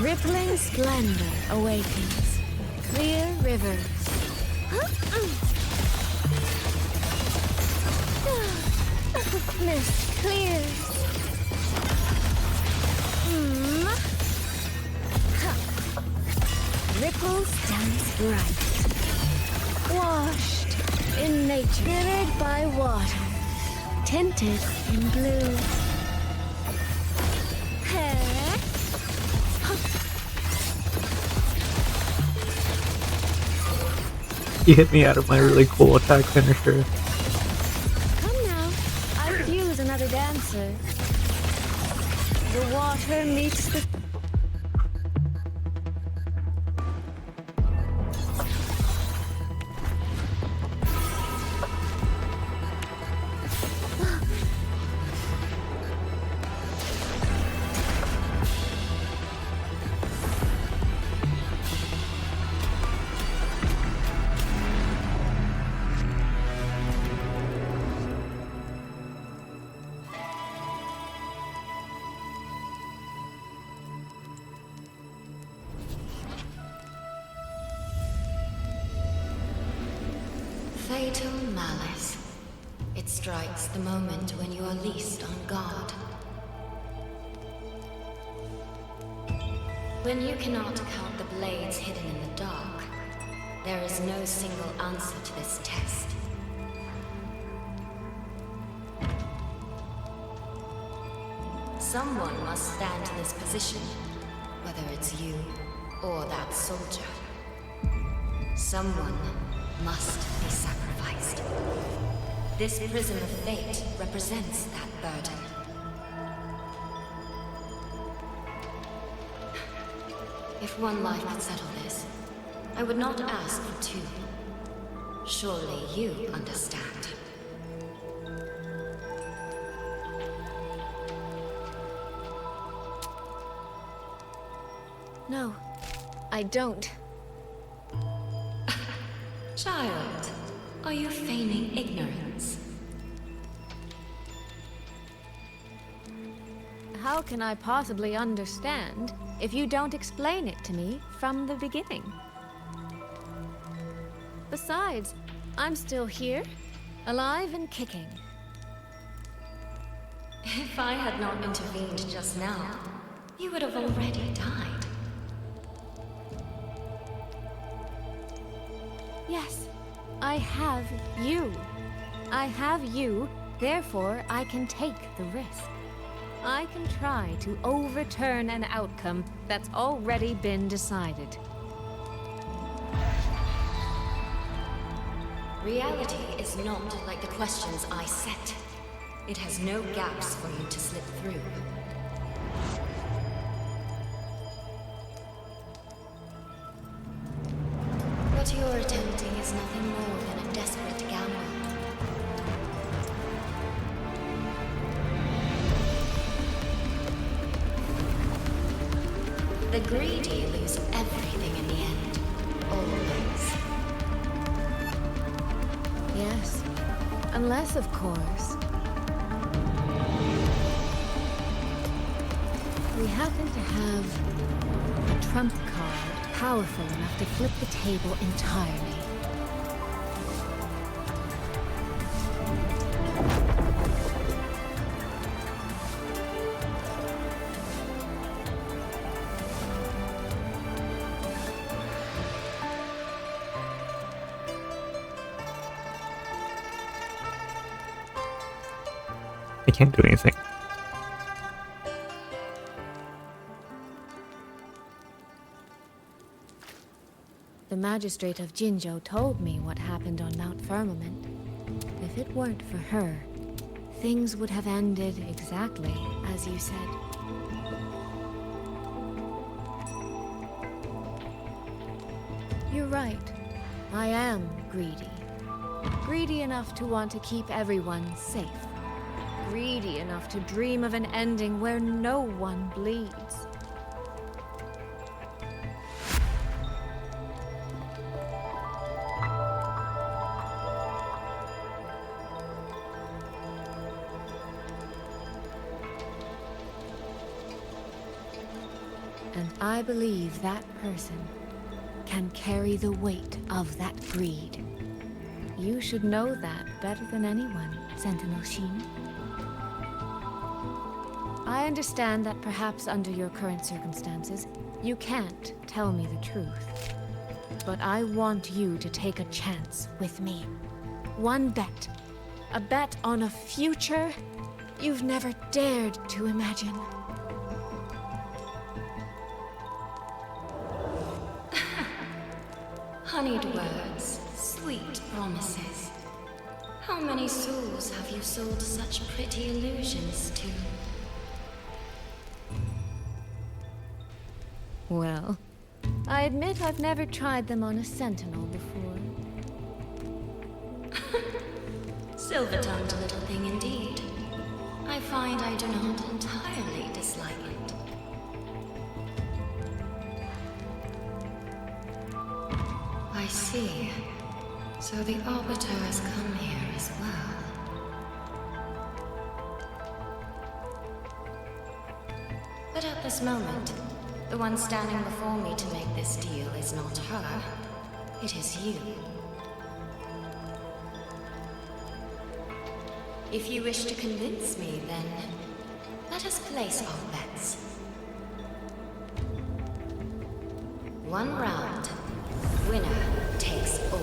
Rippling splendor awakens. Clear rivers. Mist clears. Ripples dance bright. Washed in nature. Mirrored by water. Tinted in blue. You hit me out of my really cool attack finisher. Come now, I refuse another dancer. The water meets the... Fatal malice. It strikes the moment when you are least on guard. When you cannot count the blades hidden in the dark, there is no single answer to this test. Someone must stand in this position, whether it's you or that soldier. Someone must be sacrificed. This prison of fate represents that burden. If one life could settle this, I would not ask for two. Surely you understand. No, I don't. Child, are you feigning ignorance? How can I possibly understand if you don't explain it to me from the beginning? Besides, I'm still here, alive and kicking. If I had not intervened just now, you would have already died. Yes, I have you. I have you, therefore I can take the risk. I can try to overturn an outcome that's already been decided. Reality is not like the questions I set. It has no gaps for you to slip through. What you're attempting is nothing more than a desperate gamble. The greedy lose everything in the end. Always. Yes. Unless, of course, we happen to have a trump card powerful enough to flip the table entirely. I can't do anything. The magistrate of Jinzhou told me what happened on Mount Firmament. If it weren't for her, things would have ended exactly as you said. You're right. I am greedy. Greedy enough to want to keep everyone safe. Greedy enough to dream of an ending where no one bleeds. And I believe that person can carry the weight of that greed. You should know that better than anyone, Sentinel Sheen. I understand that perhaps under your current circumstances, you can't tell me the truth. But I want you to take a chance with me. One bet. A bet on a future you've never dared to imagine. Honeyed words, sweet promises. How many souls have you sold such pretty illusions to? Well, I admit I've never tried them on a sentinel before. Silver-tongued little thing indeed. I find I do not entirely dislike it. I see. So the Arbiter has come here as well. But at this moment, the one standing before me to make this deal is not her. It is you. If you wish to convince me, then let us place our bets. One round. Winner takes all.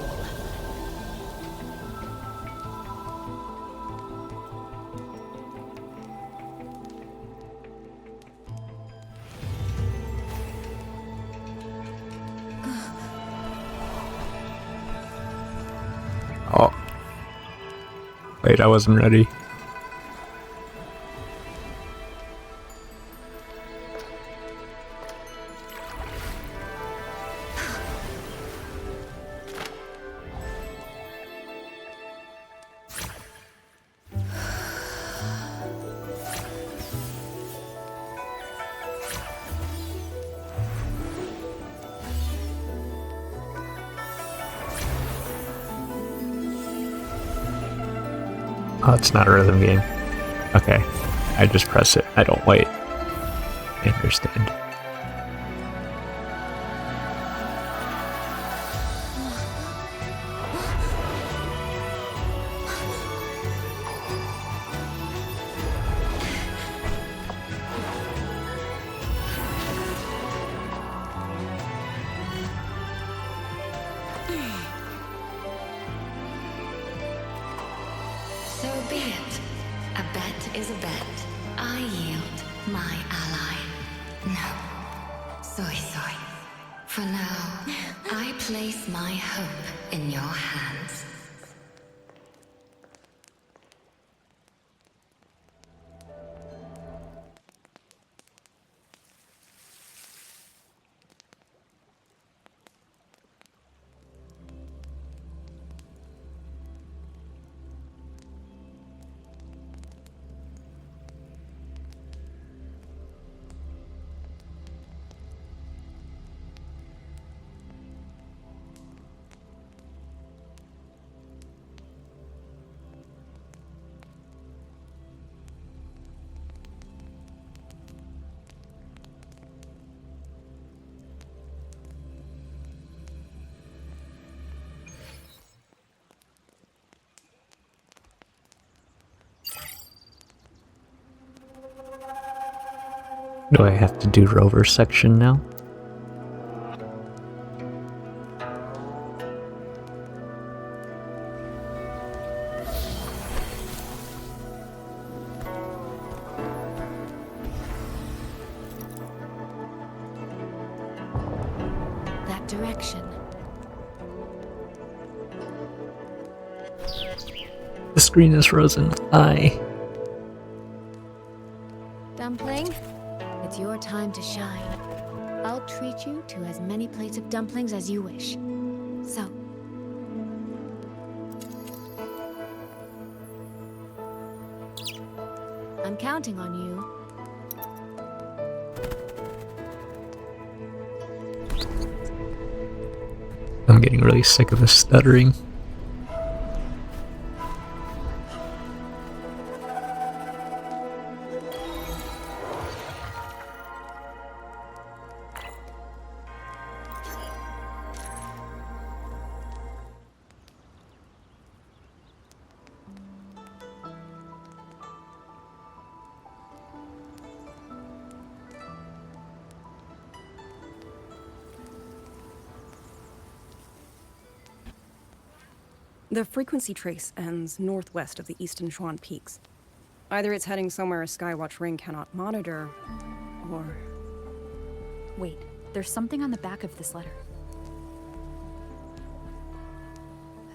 Oh. Wait, I wasn't ready. Oh, it's not a rhythm game. Okay, I just press it. I don't wait. I understand. So be it. A bet is a bet. I yield my ally. No. Sorry. For now, I place my hope in your hands. Do I have to do Rover section now? That direction. The screen is frozen. Dumpling, it's your time to shine. I'll treat you to as many plates of dumplings as you wish. So, I'm counting on you. I'm getting really sick of this stuttering. The frequency trace ends northwest of the eastern Shuan Peaks. Either it's heading somewhere a Skywatch ring cannot monitor, or... Wait, there's something on the back of this letter.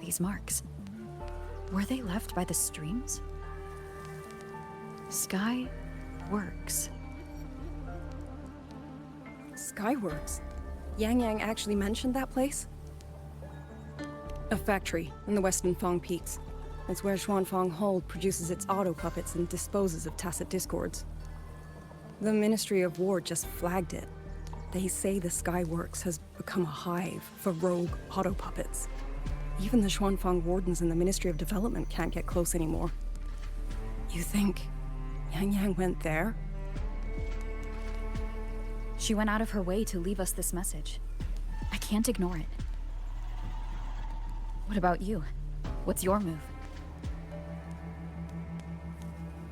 These marks. Were they left by the streams? Skyworks. Skyworks? Yang actually mentioned that place? A factory in the Western Fang Peaks. It's where Xuanfang Hold produces its auto puppets and disposes of tacit discords. The Ministry of War just flagged it. They say the Skyworks has become a hive for rogue auto puppets. Even the Xuanfang wardens in the Ministry of Development can't get close anymore. You think Yang went there? She went out of her way to leave us this message. I can't ignore it. What about you? What's your move?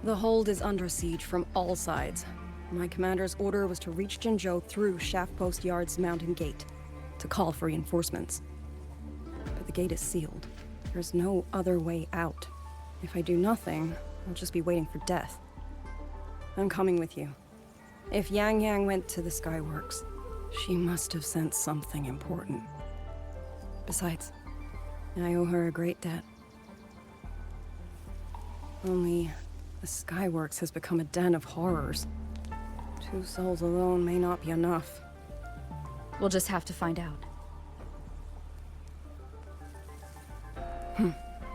The hold is under siege from all sides. My commander's order was to reach Jinzhou through Shaft Post Yard's mountain gate, to call for reinforcements. But the gate is sealed. There's no other way out. If I do nothing, I'll just be waiting for death. I'm coming with you. If Yang went to the Skyworks, she must have sent something important. Besides, I owe her a great debt. Only, the Skyworks has become a den of horrors. 2 souls alone may not be enough. We'll just have to find out.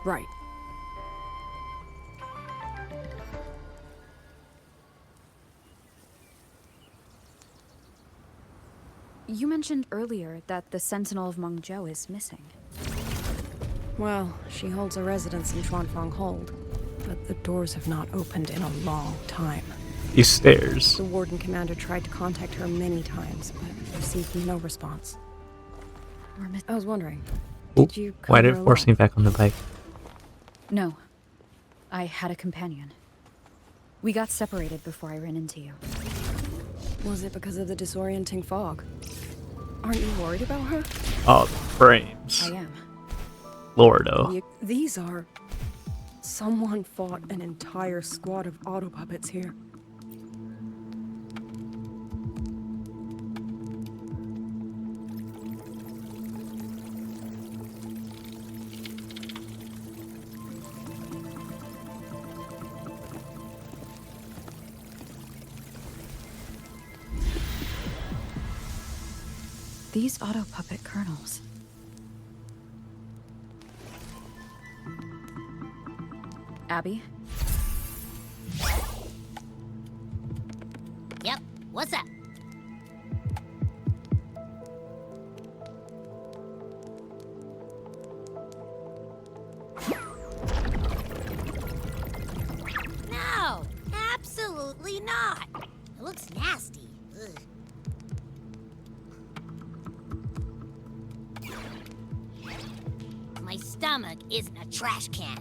Right. You mentioned earlier that the Sentinel of Mengzhou is missing. Well, she holds a residence in Xuanfang Hold, but the doors have not opened in a long time. These stairs. The Warden Commander tried to contact her many times, but received no response. I was wondering, did you come Why did here it force alone? me back on the bike? No. I had a companion. We got separated before I ran into you. Was it because of the disorienting fog? Aren't you worried about her? Oh, the frames. I am. Lordo. These are... Someone fought an entire squad of auto puppets here. These auto puppet kernels. Abby? Yep, what's up? No, absolutely not. It looks nasty. Ugh. My stomach isn't a trash can.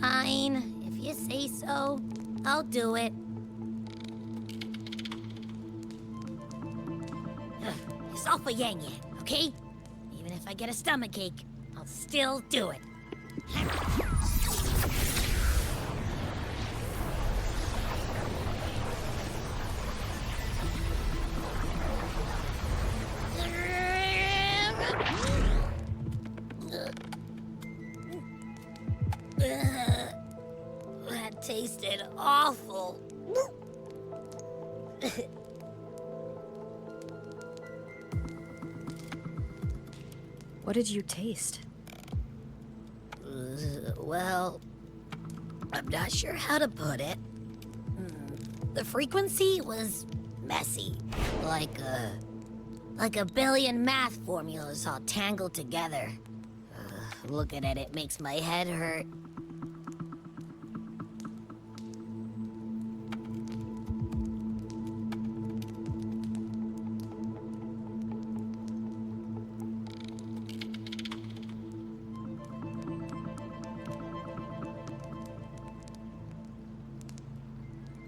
Fine. If you say so, I'll do it. Ugh, it's all for Yang Yang, okay? Even if I get a stomachache, I'll still do it. That tasted awful. What did you taste? Well, I'm not sure how to put it. The frequency was messy, like a billion math formulas all tangled together. Looking at it makes my head hurt.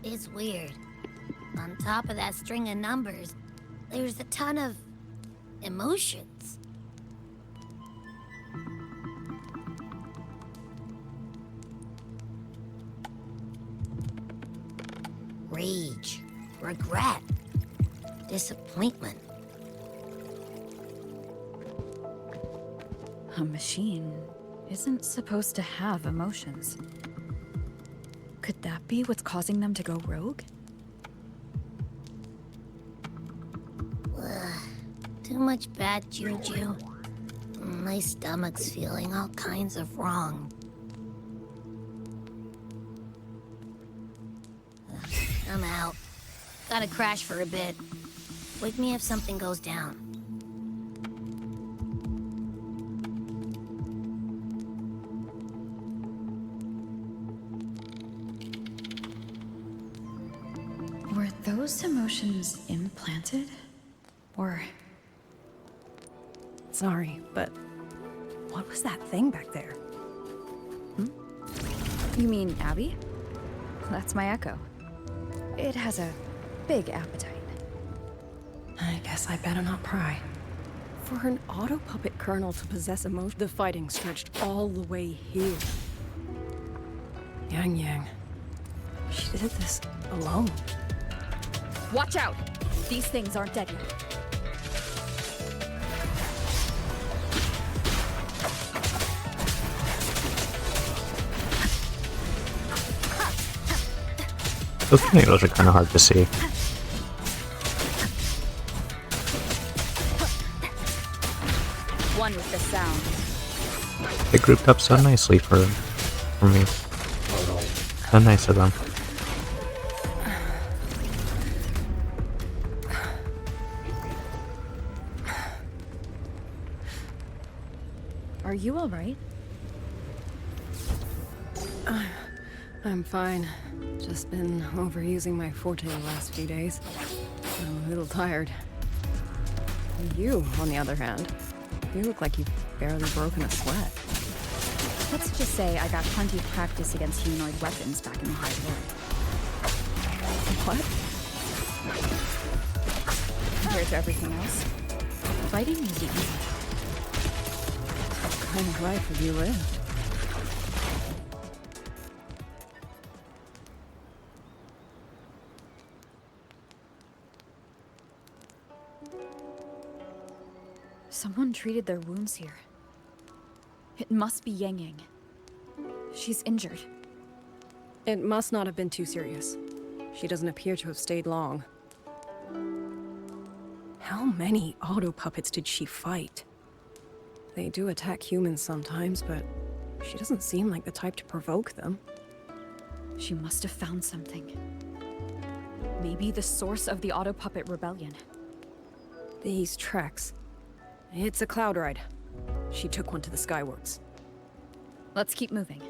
It's weird. On top of that string of numbers, there's a ton of emotions. Rage, regret, disappointment. A machine isn't supposed to have emotions. Could that be what's causing them to go rogue? Ugh, too much bad juju. My stomach's feeling all kinds of wrong. I'm out. Gotta crash for a bit. Wake me if something goes down. Were those emotions implanted? Or... Sorry, but what was that thing back there? You mean Abby? That's my echo. It has a big appetite. I guess I better not pry. For an auto puppet kernel to possess emotion, the fighting stretched all the way here. Yang Yang. She did this alone. Watch out! These things aren't dead yet. Those tornadoes are kind of hard to see. One with the sound. They grouped up so nicely for me. So nice of them. Are you alright? I'm fine. Just been overusing my forte the last few days. I'm a little tired. You, on the other hand, you look like you've barely broken a sweat. Let's just say I got plenty of practice against humanoid weapons back in the High Lord. What? Compared to everything else, fighting is easy. What kind of life have you lived? Someone treated their wounds here. It must be Yang Yang. She's injured. It must not have been too serious. She doesn't appear to have stayed long. How many auto puppets did she fight? They do attack humans sometimes, but she doesn't seem like the type to provoke them. She must have found something. Maybe the source of the auto puppet rebellion. These tracks. It's a cloud ride. She took one to the Skyworks. Let's keep moving.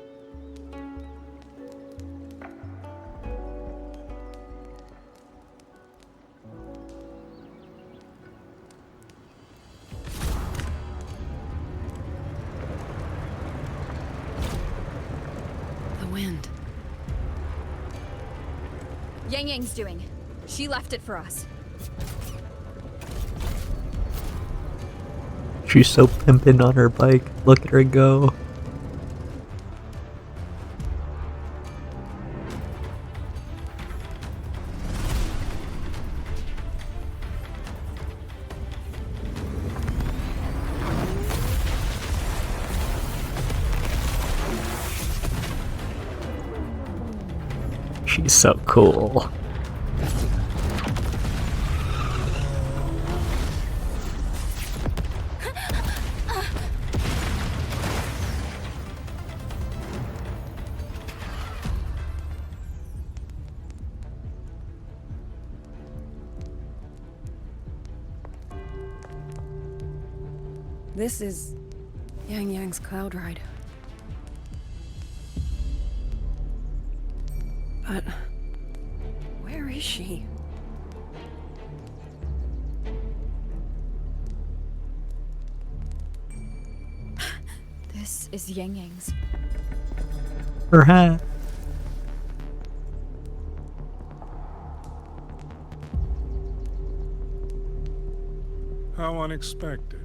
The wind. Yang Yang's doing. She left it for us. She's so pimpin' on her bike. Look at her go. She's so cool. This is Yang Yang's cloud ride. But where is she? This is Yang Yang's. Her hat. How unexpected.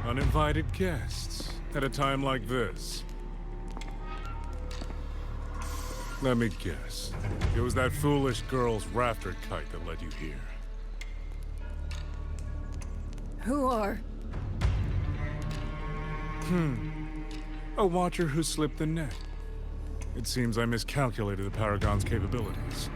Uninvited guests at a time like this. Let me guess. It was that foolish girl's rafter kite that led you here. Who are? A watcher who slipped the net. It seems I miscalculated the Paragon's capabilities.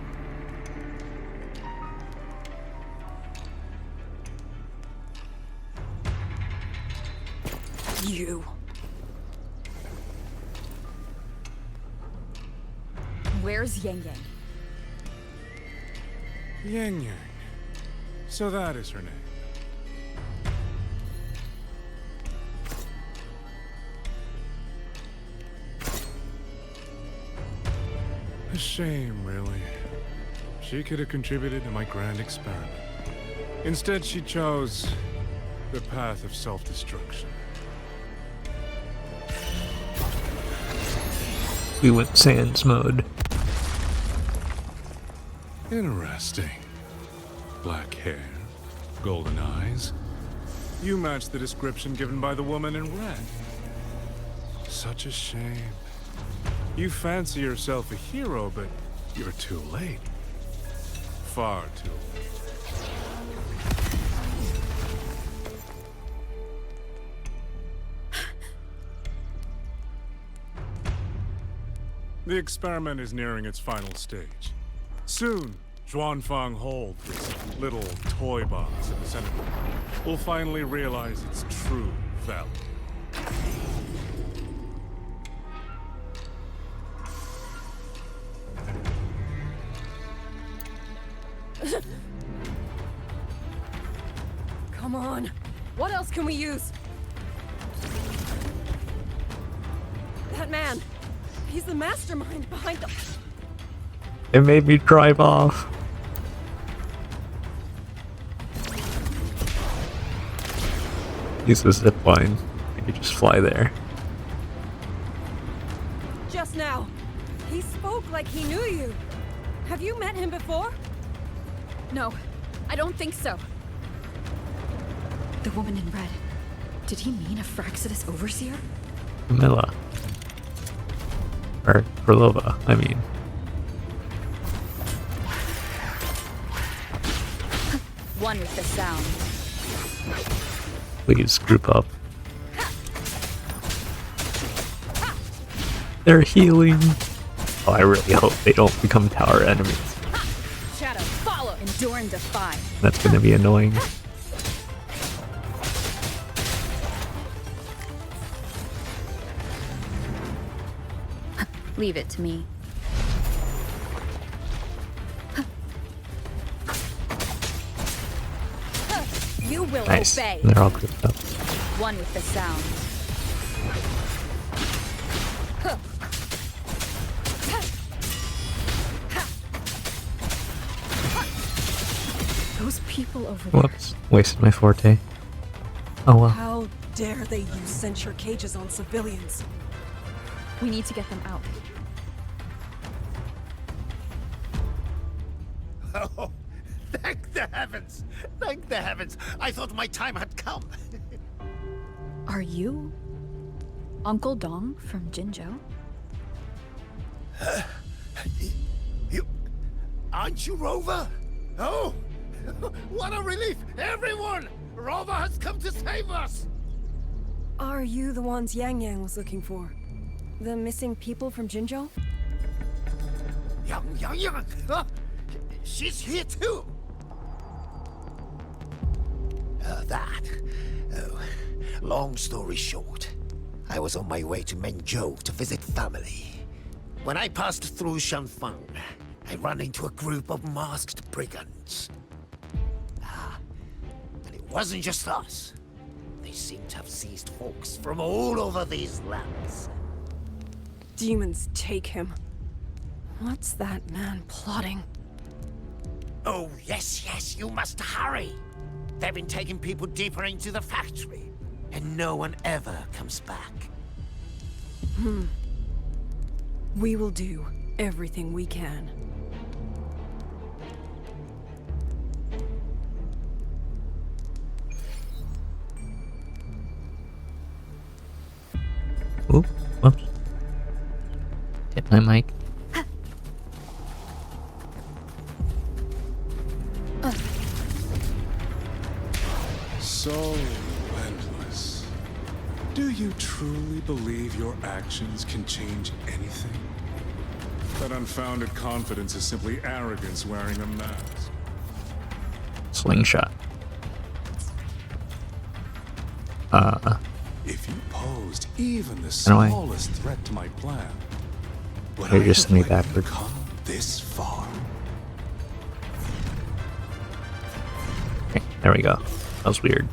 You. Where's Yang Yang? Yang Yang. So that is her name. A shame, really. She could have contributed to my grand experiment. Instead, she chose the path of self-destruction. We went Sans mode. Interesting. Black hair, golden eyes. You match the description given by the woman in red. Such a shame. You fancy yourself a hero, but you're too late. Far too late. The experiment is nearing its final stage. Soon, Zhuanfang Hold, this little toy box in the center, will finally realize its true value. Come on. What else can we use? That man. He's the mastermind behind the... It made me drive off. Use the zip line. I could just fly there. Just now. He spoke like he knew you. Have you met him before? No, I don't think so. The woman in red. Did he mean a Fraxidus overseer? Camilla. Or Krylova, I mean. One with the sound. Please group up. They're healing. Oh, I really hope they don't become tower enemies. Shadow, follow, endure and defy. That's gonna be annoying. Leave it to me. You will Nice. obey. They're all grouped up. One with the sound. Those people over there. Whoops. Wasted my forte. Oh well. How dare they use censure cages on civilians? We need to get them out. Oh, thank the heavens! Thank the heavens! I thought my time had come. Are you Uncle Dong from Jinzhou? You... Aren't you Rover? Oh! What a relief! Everyone! Rover has come to save us! Are you the ones Yang Yang was looking for? The missing people from Jinzhou? Yang! She's here too! Oh, long story short, I was on my way to Mengzhou to visit family. When I passed through Shanfang, I ran into a group of masked brigands. And it wasn't just us. They seem to have seized folks from all over these lands. Demons take him. What's that man plotting? Oh, yes, you must hurry. They've been taking people deeper into the factory, and no one ever comes back. We will do everything we can. Oop, whoops. Hit my mic. So endless. Do you truly believe your actions can change anything? That unfounded confidence is simply arrogance wearing a mask. Slingshot. If you posed even the Anyway. smallest threat to my plan, would You're I just have sending me let you backward. come this far? Okay, there we go. That was weird.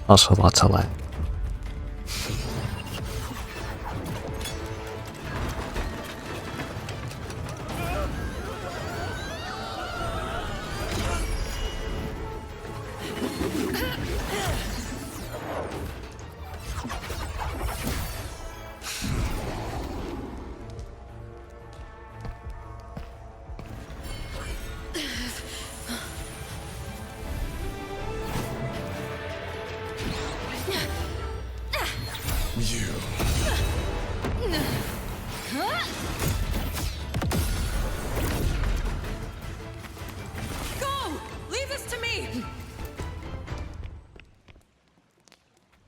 Also, lots of lag. Go! Leave this to me!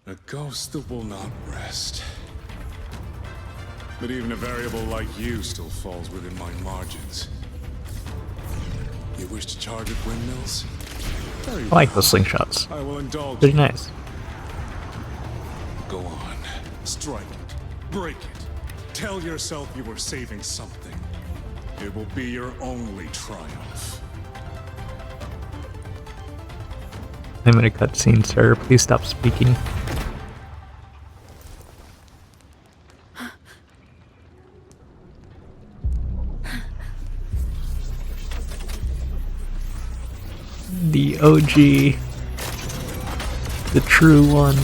A ghost that will not rest. But even a variable like you still falls within my margins. You wish to charge at windmills? Very I like those slingshots. I will indulge Pretty you. nice. Go on. Strike it. Break it. Tell yourself you were saving something. It will be your only triumph. I'm in a cutscene, sir. Please stop speaking. The OG. The true one.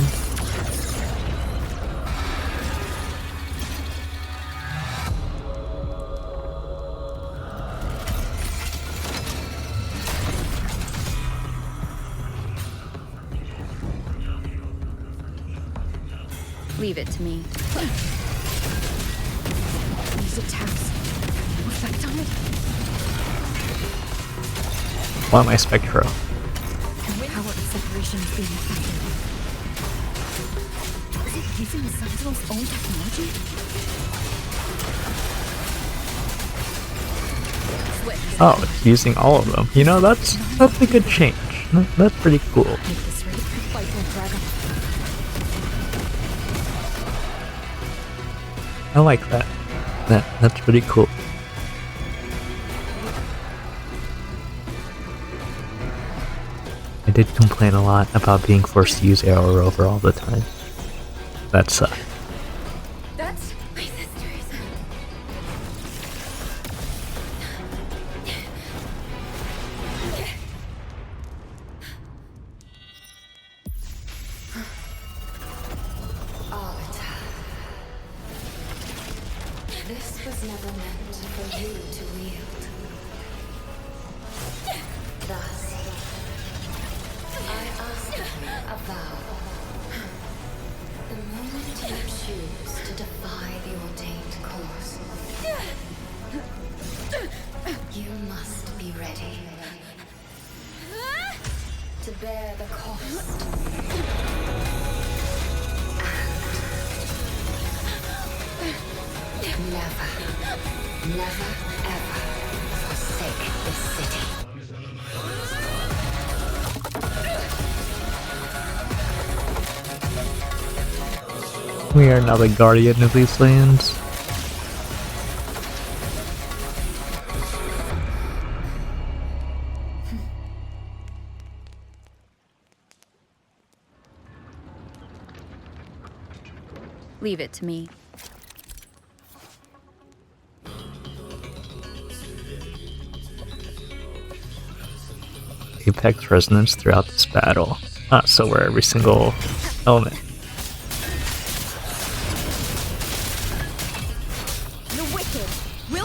Leave it to me. These attacks. No effect on it. Why am I Spectro? When power separation is being affected. Is it using the Sentinel's own technology? Oh, it's using all of them. You know, that's a good change. That's pretty cool. I like that. That's pretty cool. I did complain a lot about being forced to use Arrow Rover all the time. That sucked. That's my sister's. Arbiter. This was never meant for you to wield. Thus, I ask you a vow. The moment you choose to defy the ordained course, you must be ready to bear the cost. And never, ever forsake this city. We are now the guardian of these lands. Leave it to me. Apex resonance throughout this battle. So we're every single element.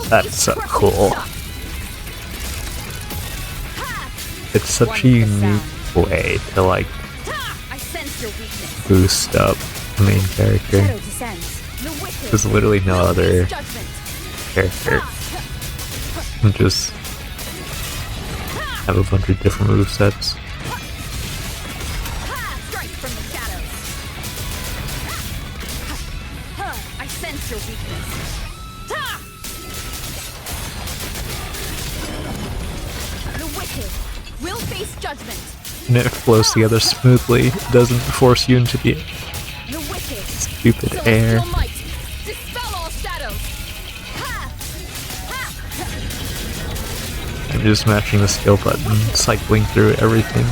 That's so cool. It's such a unique way to like boost up the main character. There's literally no other character. You just have a bunch of different movesets. I sense your weakness. The wicked will face judgment. And it flows together smoothly. It doesn't force you into the stupid air. I'm just matching the skill button, cycling through everything.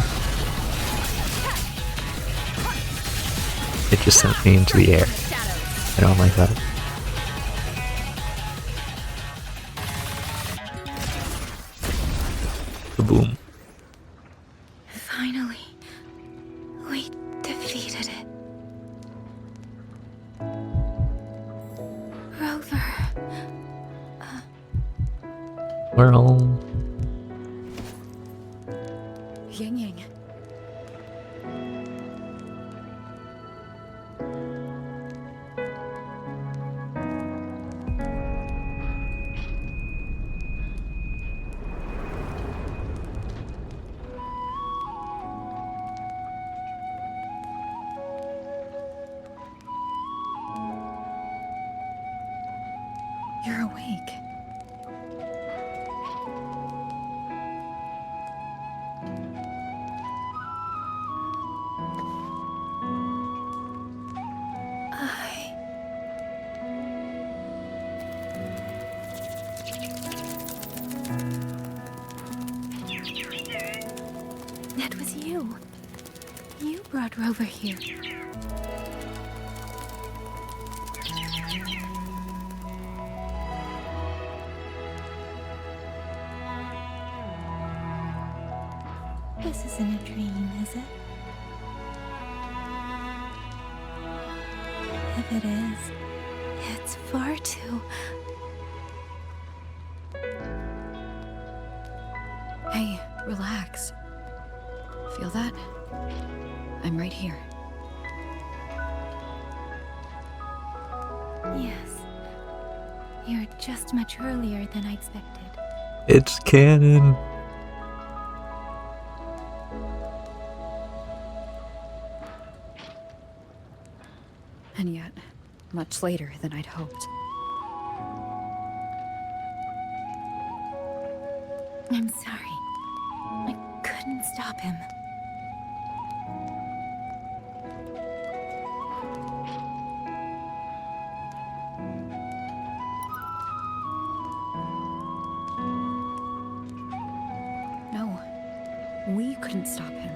It just sent me into the air. I don't like that. Kaboom. Finally, we defeated it. Rover. We're home. Ying Ying. You're awake. That was you. You brought Rover here. This isn't a dream, is it? If it is, it's far too... Hey, relax. Feel that? I'm right here. Yes. You're just much earlier than I expected. It's canon. And yet, much later than I'd hoped. I'm sorry. I couldn't stop him. No, we couldn't stop him.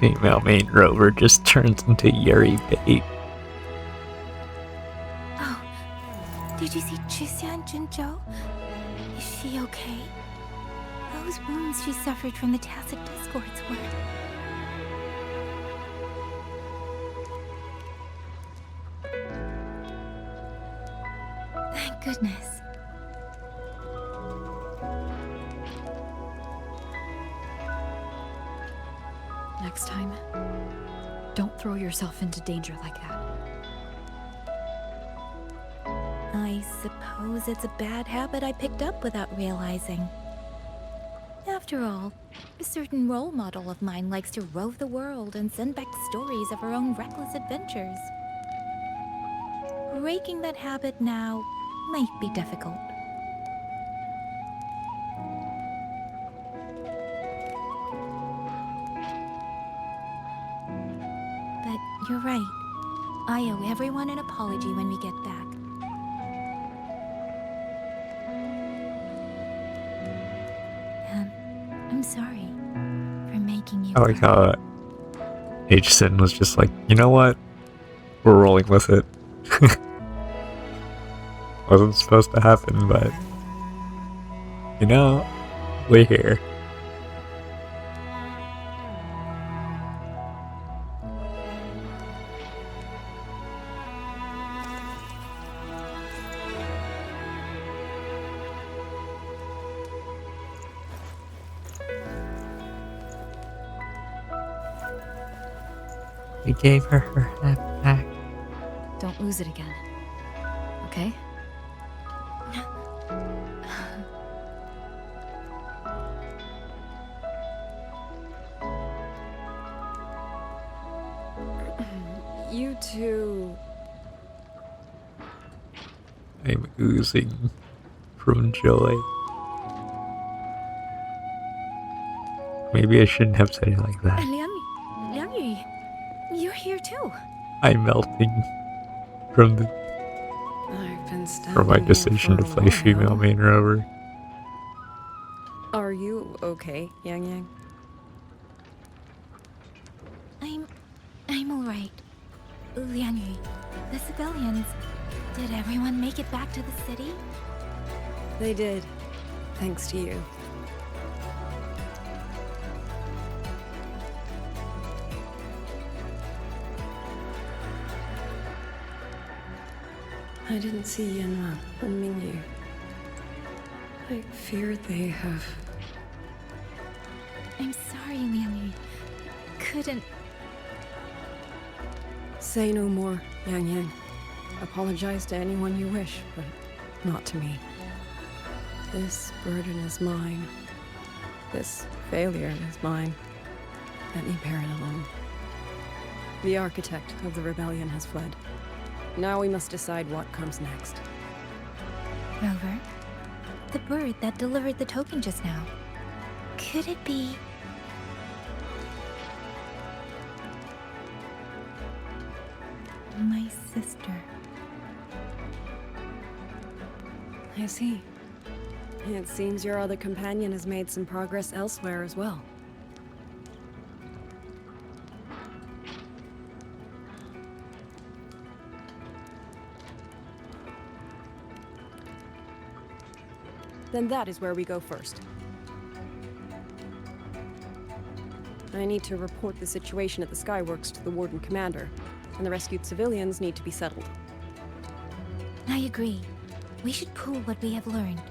Female main rover just turns into Yuri bait. Oh, did you see Chuxian Jinzhou? Is she okay? Those wounds she suffered from the Tacit Discords were... Thank goodness. Next time, don't throw yourself into danger like that. I suppose it's a bad habit I picked up without realizing. After all, a certain role model of mine likes to rove the world and send back stories of her own reckless adventures. Breaking that habit now might be difficult. But you're right. I owe everyone an apology when we get back. I'm sorry for making you... I like how H-Sin was just like, you know what? We're rolling with it. Wasn't supposed to happen, but... You know, we're here. We gave her her head back. Don't lose it again. Okay? You two... I'm oozing from joy. Maybe I shouldn't have said it like that. Liang Yu, you're here too. I'm melting from the from my decision to play female main rover. Are you okay, Yang Yang? I'm alright. Liang Yu, the civilians, did everyone make it back to the city? They did, thanks to you. I didn't see Yanma and Mingyu. I fear they have... I'm sorry, Liang Yu. Couldn't... Say no more, Yang Yang. Apologize to anyone you wish, but not to me. This burden is mine. This failure is mine. Let me bear it alone. The architect of the rebellion has fled. Now we must decide what comes next. Rover, the bird that delivered the token just now. Could it be... my sister? I see. It seems your other companion has made some progress elsewhere as well. Then that is where we go first. I need to report the situation at the Skyworks to the Warden Commander, and the rescued civilians need to be settled. I agree. We should pool what we have learned.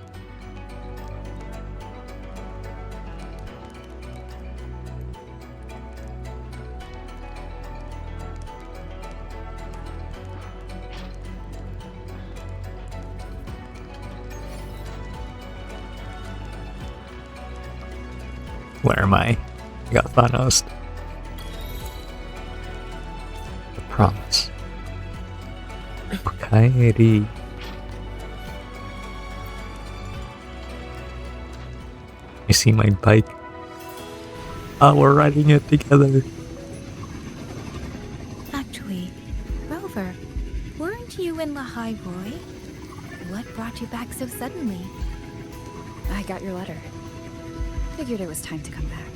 Where am I? I got Thanos. The promise. Kairi. You see my bike? Oh, we're riding it together. Actually, Rover, weren't you in Lahai Roy? What brought you back so suddenly? I got your letter. Figured it was time to come back.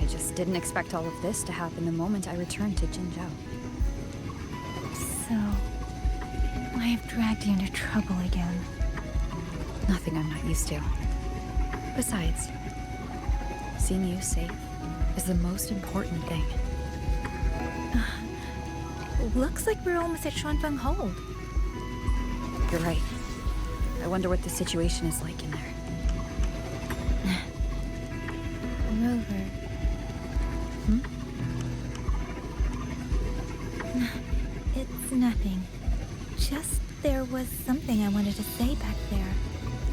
I just didn't expect all of this to happen the moment I returned to Jinzhou. So, I have dragged you into trouble again. Nothing I'm not used to. Besides, seeing you safe is the most important thing. Looks like we're almost at Xuanfeng Hold. You're right. I wonder what the situation is like in there. Rover. It's nothing. Just there was something I wanted to say back there.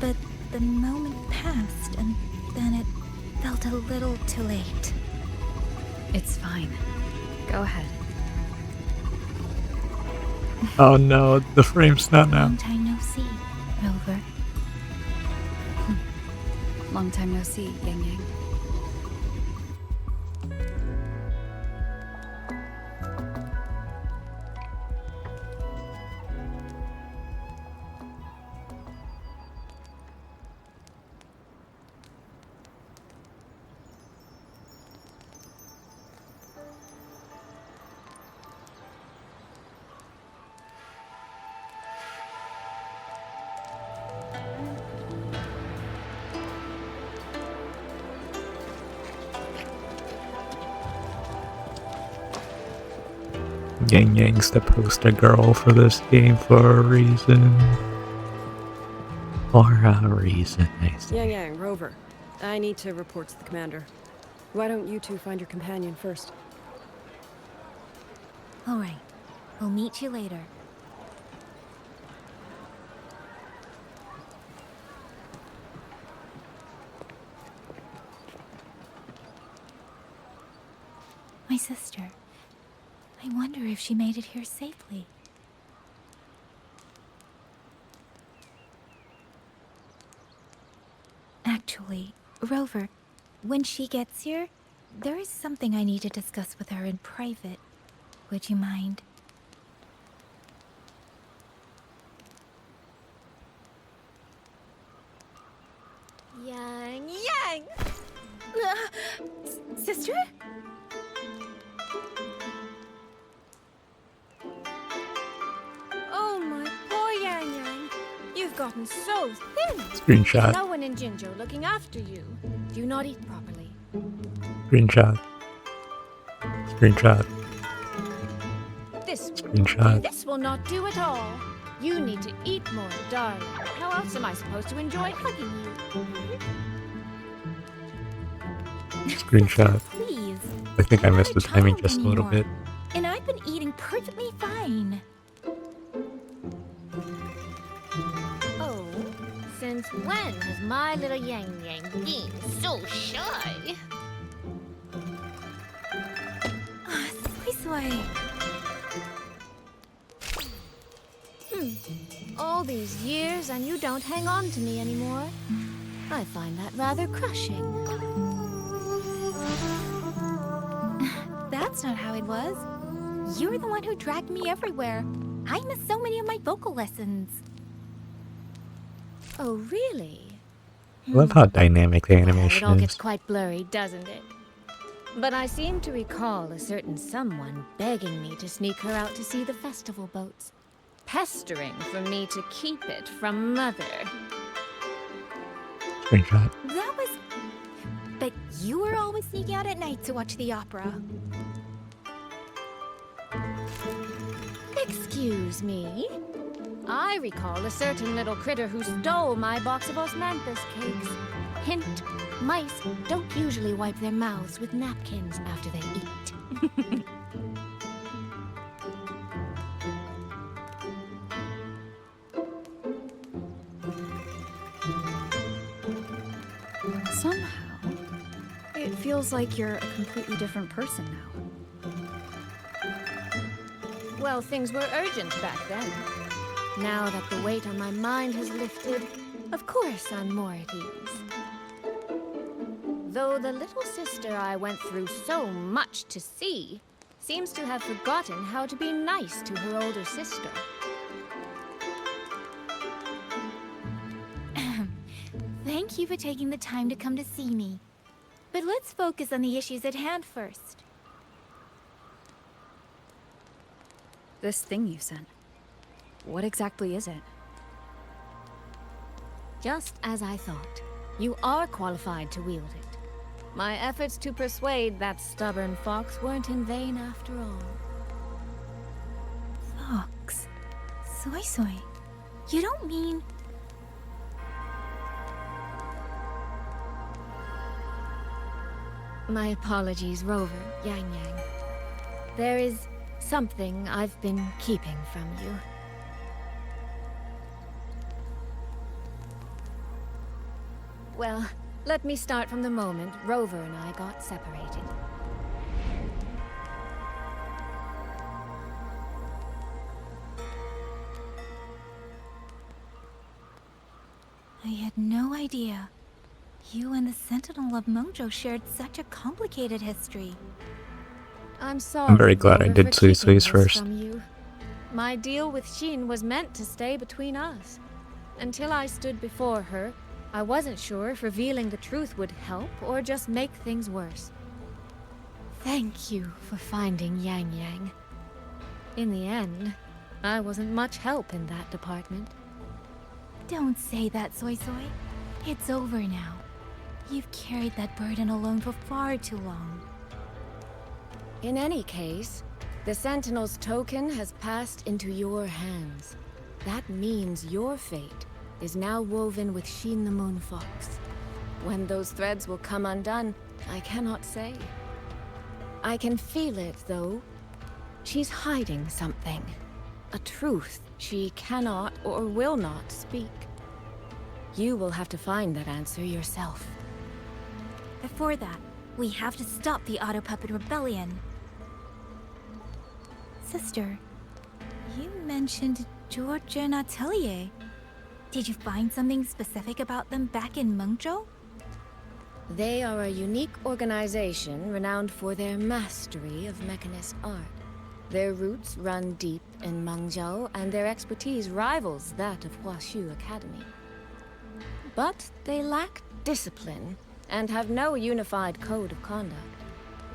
But the moment passed and then it felt a little too late. It's fine. Go ahead. Oh no, the frame's not now. Long time no see, Rover. Long time no see, Yang Yang. Yang Yang's the poster girl for this game for a reason. For a reason, I say. Yang Yang, Rover. I need to report to the commander. Why don't you two find your companion first? All right. We'll meet you later. My sister. I wonder if she made it here safely. Actually, Rover, when she gets here, there is something I need to discuss with her in private. Would you mind? Yang Yang! Sister? Oh, my poor Yang Yang. You've gotten so thin. Screenshot. No one in Jinzhou looking after you. Do you not eat properly? Screenshot. Screenshot. This Screenshot. This will not do at all. You need to eat more, darling. How else am I supposed to enjoy hugging you? Screenshot. Please. I think I missed the timing just a little bit. And I've been eating perfectly fine. Oh, since when has my little Yang Yang been so shy? Soy. All these years and you don't hang on to me anymore. I find that rather crushing. That's not how it was. You're the one who dragged me everywhere. I missed so many of my vocal lessons. Oh, really? I love how dynamic the It animation all is. gets quite blurry, doesn't it? But I seem to recall a certain someone begging me to sneak her out to see the festival boats. Pestering for me to keep it from Mother. Screenshot. That was... But you were always sneaking out at night to watch the opera. Excuse me? I recall a certain little critter who stole my box of osmanthus cakes. Hint, mice don't usually wipe their mouths with napkins after they eat. Somehow, feels like you're a completely different person now. Well, things were urgent back then. Now that the weight on my mind has lifted, of course I'm more at ease. Though the little sister I went through so much to see seems to have forgotten how to be nice to her older sister. Thank you for taking the time to come to see me. But let's focus on the issues at hand first. This thing you sent. What exactly is it? Just as I thought. You are qualified to wield it. My efforts to persuade that stubborn fox weren't in vain after all. Fox? Soy Soy? You don't mean... My apologies, Rover, Yang Yang. There is something I've been keeping from you. Well, let me start from the moment Rover and I got separated. I had no idea. You and the Sentinel of Mengzhou shared such a complicated history. I'm sorry. I'm very glad I Rover, did for Sui keeping Sui's this first. from you. My deal with Xin was meant to stay between us. Until I stood before her, I wasn't sure if revealing the truth would help or just make things worse. Thank you for finding Yang Yang. In the end, I wasn't much help in that department. Don't say that, Soy Soy. It's over now. You've carried that burden alone for far too long. In any case, the Sentinel's token has passed into your hands. That means your fate is now woven with Xin the Moon Fox. When those threads will come undone, I cannot say. I can feel it, though. She's hiding something. A truth she cannot or will not speak. You will have to find that answer yourself. Before that, we have to stop the Auto Puppet Rebellion. Sister, you mentioned Georgia and Atelier. Did you find something specific about them back in Mengzhou? They are a unique organization renowned for their mastery of mechanist art. Their roots run deep in Mengzhou, and their expertise rivals that of Huaxu Academy. But they lack discipline and have no unified code of conduct.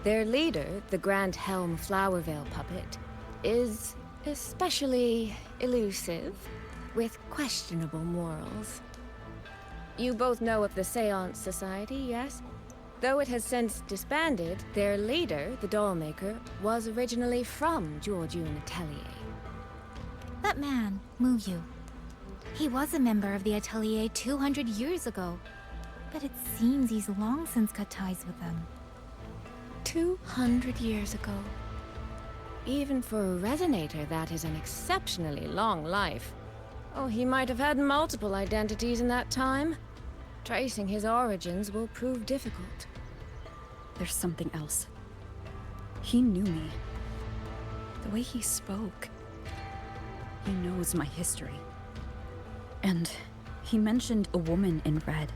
Their leader, the Grand Helm Flowervale puppet, is especially elusive, with questionable morals. You both know of the Seance Society, yes? Though it has since disbanded, their leader, the Dollmaker, was originally from Georgian Atelier. That man, Muyu. He was a member of the Atelier 200 years ago, but it seems he's long since cut ties with them. 200 years ago. Even for a resonator, that is an exceptionally long life. Oh, he might have had multiple identities in that time. Tracing his origins will prove difficult. There's something else. He knew me. The way he spoke. He knows my history. And he mentioned a woman in red.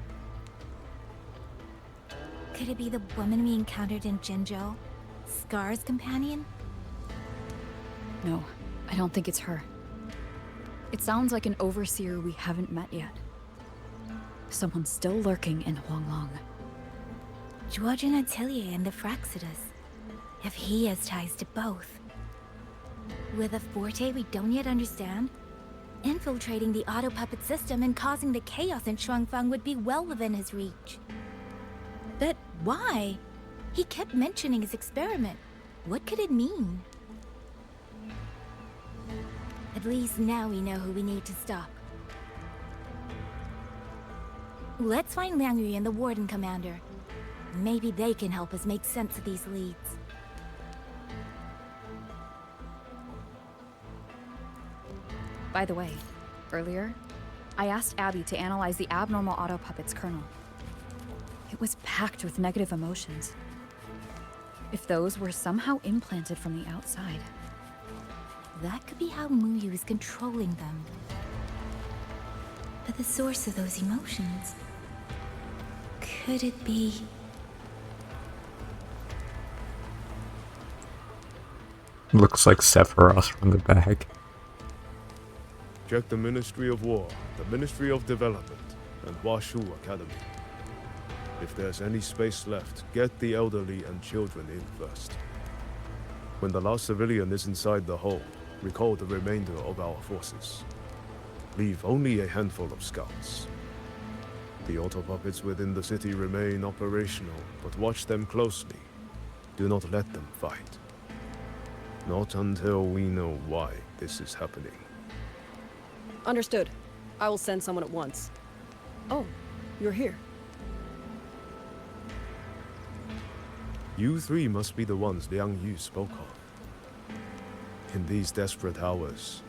Could it be the woman we encountered in Jinzhou? Scar's companion? No, I don't think it's her. It sounds like an overseer we haven't met yet. Someone still lurking in Huanglong. Georgian Atelier and the Fraxidus. If he has ties to both. With a forte we don't yet understand, infiltrating the Auto Puppet system and causing the chaos in Shuangfang would be well within his reach. But why? He kept mentioning his experiment. What could it mean? At least now we know who we need to stop. Let's find Liang Yu and the Warden Commander. Maybe they can help us make sense of these leads. By the way, earlier, I asked Abby to analyze the abnormal Auto Puppet's kernel. It was packed with negative emotions. If those were somehow implanted from the outside. That could be how Muyu is controlling them. But the source of those emotions... could it be... Looks like Sephiroth from the back. Check the Ministry of War, the Ministry of Development, and Huashu Academy. If there's any space left, get the elderly and children in first. When the last civilian is inside the hold, recall the remainder of our forces. Leave only a handful of scouts. The auto puppets within the city remain operational, but watch them closely. Do not let them fight. Not until we know why this is happening. Understood. I will send someone at once. Oh, you're here. You three must be the ones Liang Yu spoke of. In these desperate hours,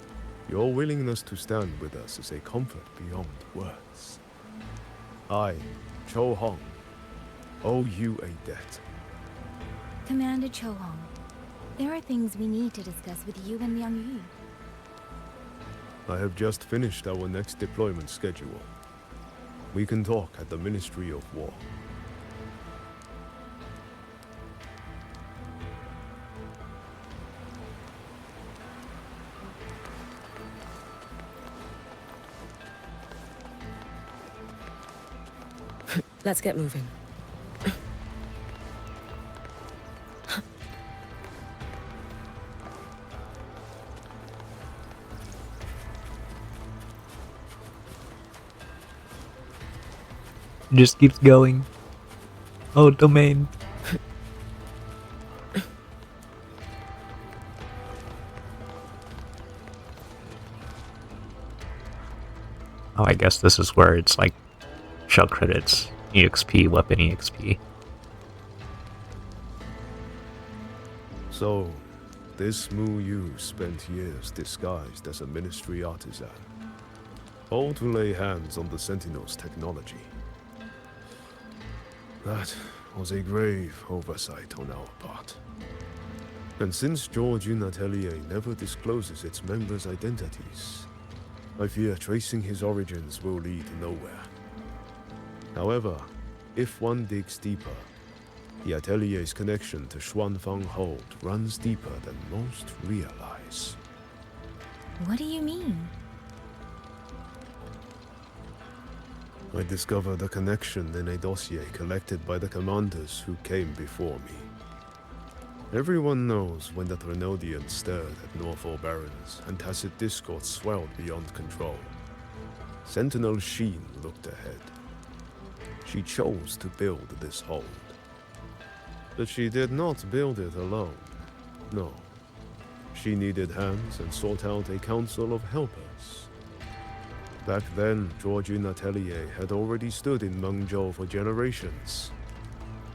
your willingness to stand with us is a comfort beyond words. I, Cho Hong, owe you a debt. Commander Cho Hong, there are things we need to discuss with you and Liang Yu. I have just finished our next deployment schedule. We can talk at the Ministry of War. Let's get moving. Just keeps going. Oh, domain. Oh, I guess this is where it's like shell credits, EXP, weapon EXP. So, this Mu Yu spent years disguised as a ministry artisan, all to lay hands on the Sentinel's technology. That was a grave oversight on our part. And since Georgian Atelier never discloses its members' identities, I fear tracing his origins will lead nowhere. However, if one digs deeper, the Atelier's connection to Xuanfang Hold runs deeper than most realize. What do you mean? I discovered a connection in a dossier collected by the commanders who came before me. Everyone knows when the Threnodians stirred at Norfolk Barrens and tacit discord swelled beyond control. Sentinel Sheen looked ahead. She chose to build this hold. But she did not build it alone. No. She needed hands and sought out a council of helpers. Back then, Georgian Atelier had already stood in Mengzhou for generations.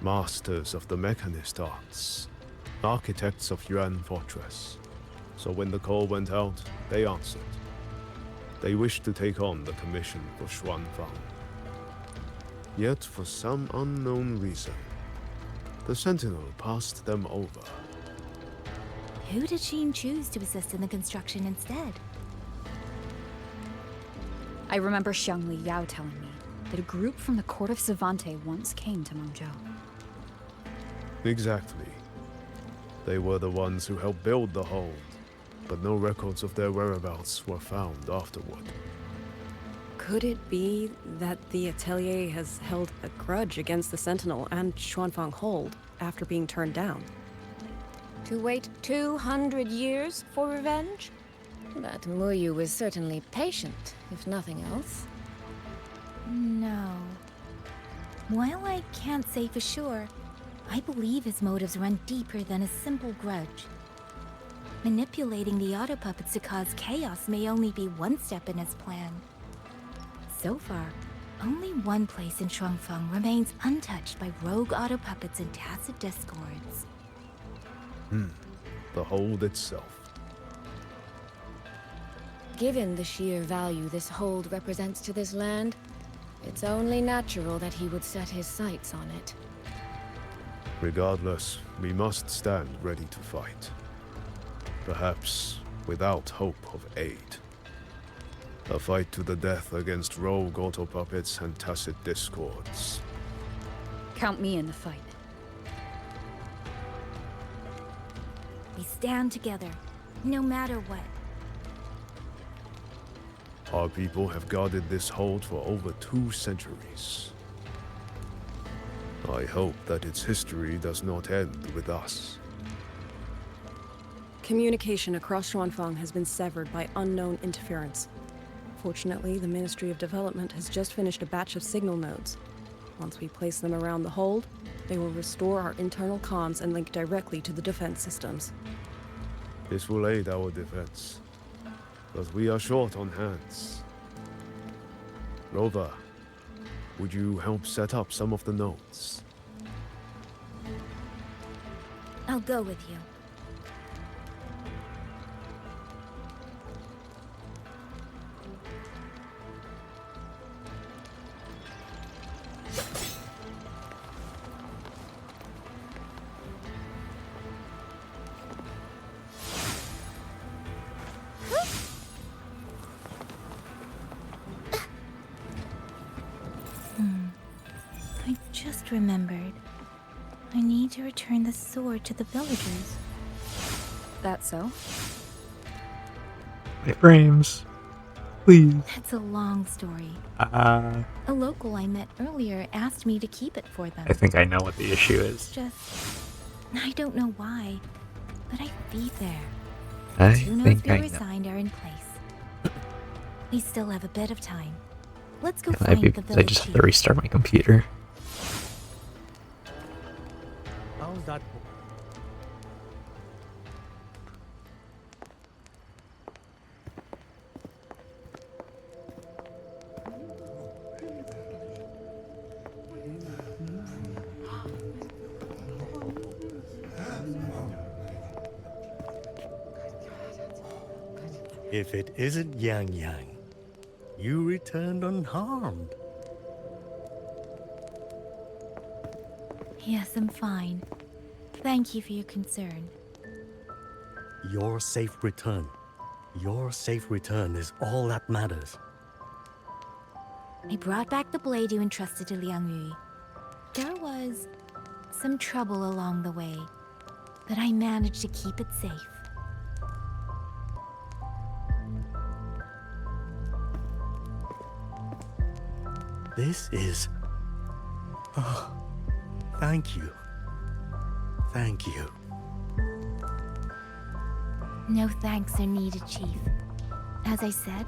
Masters of the mechanist arts. Architects of Yuan Fortress. So when the call went out, they answered. They wished to take on the commission for Xuanfang. Yet, for some unknown reason, the Sentinel passed them over. Who did Sheen choose to assist in the construction instead? I remember Xiangli Yao telling me that a group from the court of Savante once came to Mengzhou. Exactly. They were the ones who helped build the hold, but no records of their whereabouts were found afterward. Could it be that the Atelier has held a grudge against the Sentinel and Xuanfang Hold after being turned down? To wait 200 years for revenge? That Muyu was certainly patient, if nothing else. No. While I can't say for sure, I believe his motives run deeper than a simple grudge. Manipulating the auto puppets to cause chaos may only be one step in his plan. So far, only one place in Xuanfang remains untouched by rogue auto puppets and tacit discords. The hold itself. Given the sheer value this hold represents to this land, it's only natural that he would set his sights on it. Regardless, we must stand ready to fight. Perhaps without hope of aid. A fight to the death against rogue auto puppets and tacit discords. Count me in the fight. We stand together, no matter what. Our people have guarded this hold for over 2 centuries. I hope that its history does not end with us. Communication across Xuanfang has been severed by unknown interference. Fortunately, the Ministry of Development has just finished a batch of signal nodes. Once we place them around the hold, they will restore our internal comms and link directly to the defense systems. This will aid our defense, but we are short on hands. Rover, would you help set up some of the nodes? I'll go with you. I just remembered. I need to return the sword to the villagers. That so? My frames. Please. It's a long story. Uh, A local I met earlier asked me to keep it for them. I think I know what the issue is. I don't know why, but I feed there. I Two nodes think we I know. resigned are in place. We still have a bit of time. Let's go It might be find the because I village just have chief. to restart my computer. How's that? If it isn't Yang Yang, you returned unharmed. Yes, I'm fine. Thank you for your concern. Your safe return. Your safe return is all that matters. I brought back the blade you entrusted to Liang Yu. There was some trouble along the way, but I managed to keep it safe. This is... Oh, thank you. Thank you. No thanks are needed, Chief. As I said,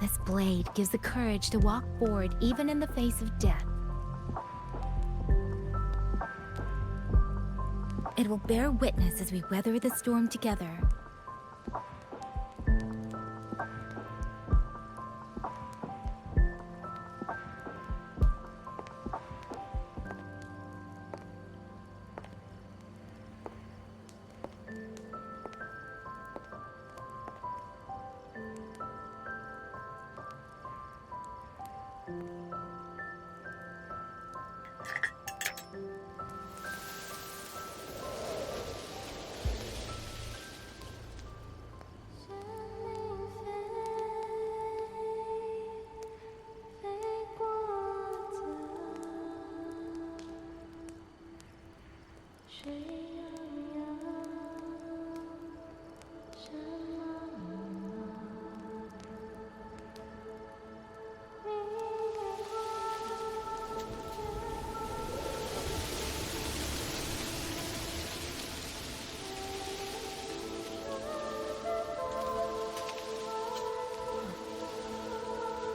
this blade gives the courage to walk forward even in the face of death. It will bear witness as we weather the storm together.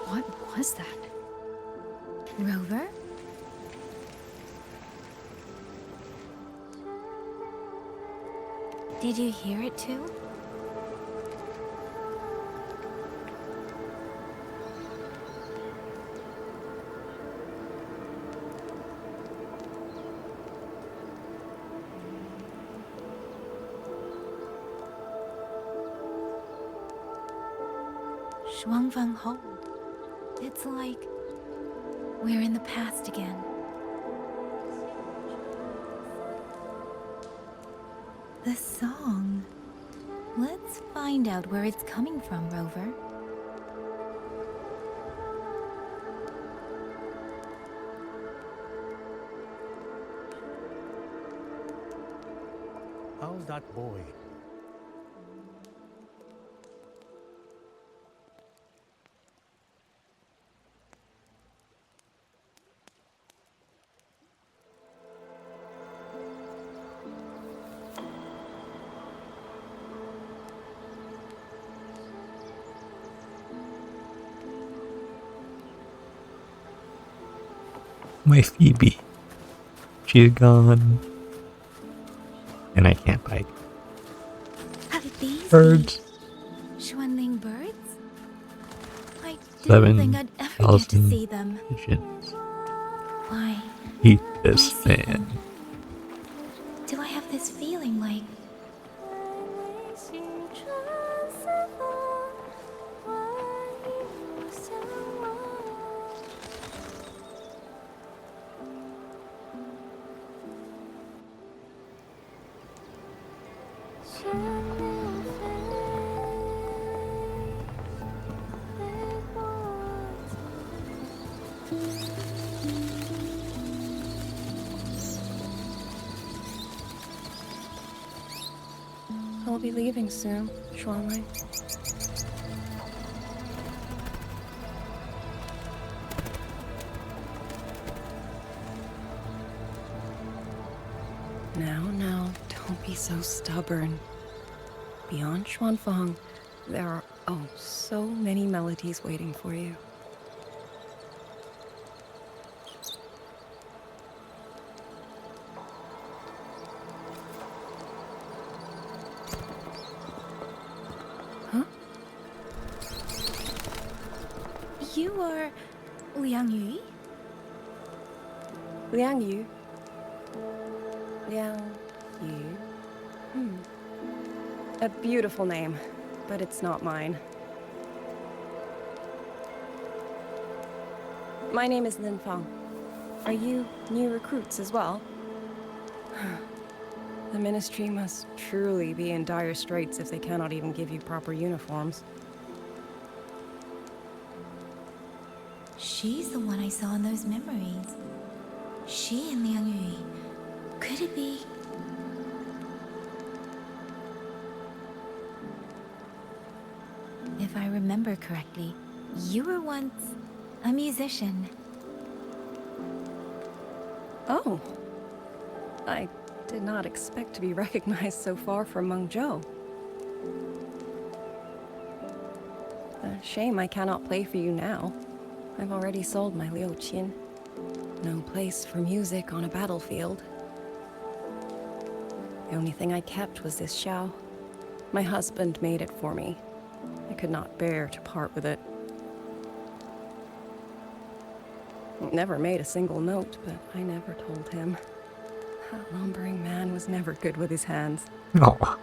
What was that? Rover? Did you hear it too? Shuangfang Hold. It's like we're in the past again. The song. Let's find out where it's coming from, Rover. How's that boy? My Phoebe. She's gone. And I can't bike. Have these Birds. been Xuanling birds? I didn't think I'd ever get to see them. Pigeons. Why? Eat this fan. Do I have this feeling like... I'll be leaving soon, Xuanling. Now, don't be so stubborn. Beyond Xuanfang, there are, oh, so many melodies waiting for you. Huh? You are... Liang Yu? Liang Yu. Liang Yu. A beautiful name, but it's not mine. My name is Lin Fang. Are you new recruits as well? The Ministry must truly be in dire straits if they cannot even give you proper uniforms. She's the one I saw in those memories. She and Liang Yu. Could it be... If I remember correctly, you were once a musician. Oh. I did not expect to be recognized so far from Mengzhou. A shame I cannot play for you now. I've already sold my liuqin. No place for music on a battlefield. The only thing I kept was this xiao. My husband made it for me. I could not bear to part with it. It never made a single note, but I never told him. That lumbering man was never good with his hands. Oh.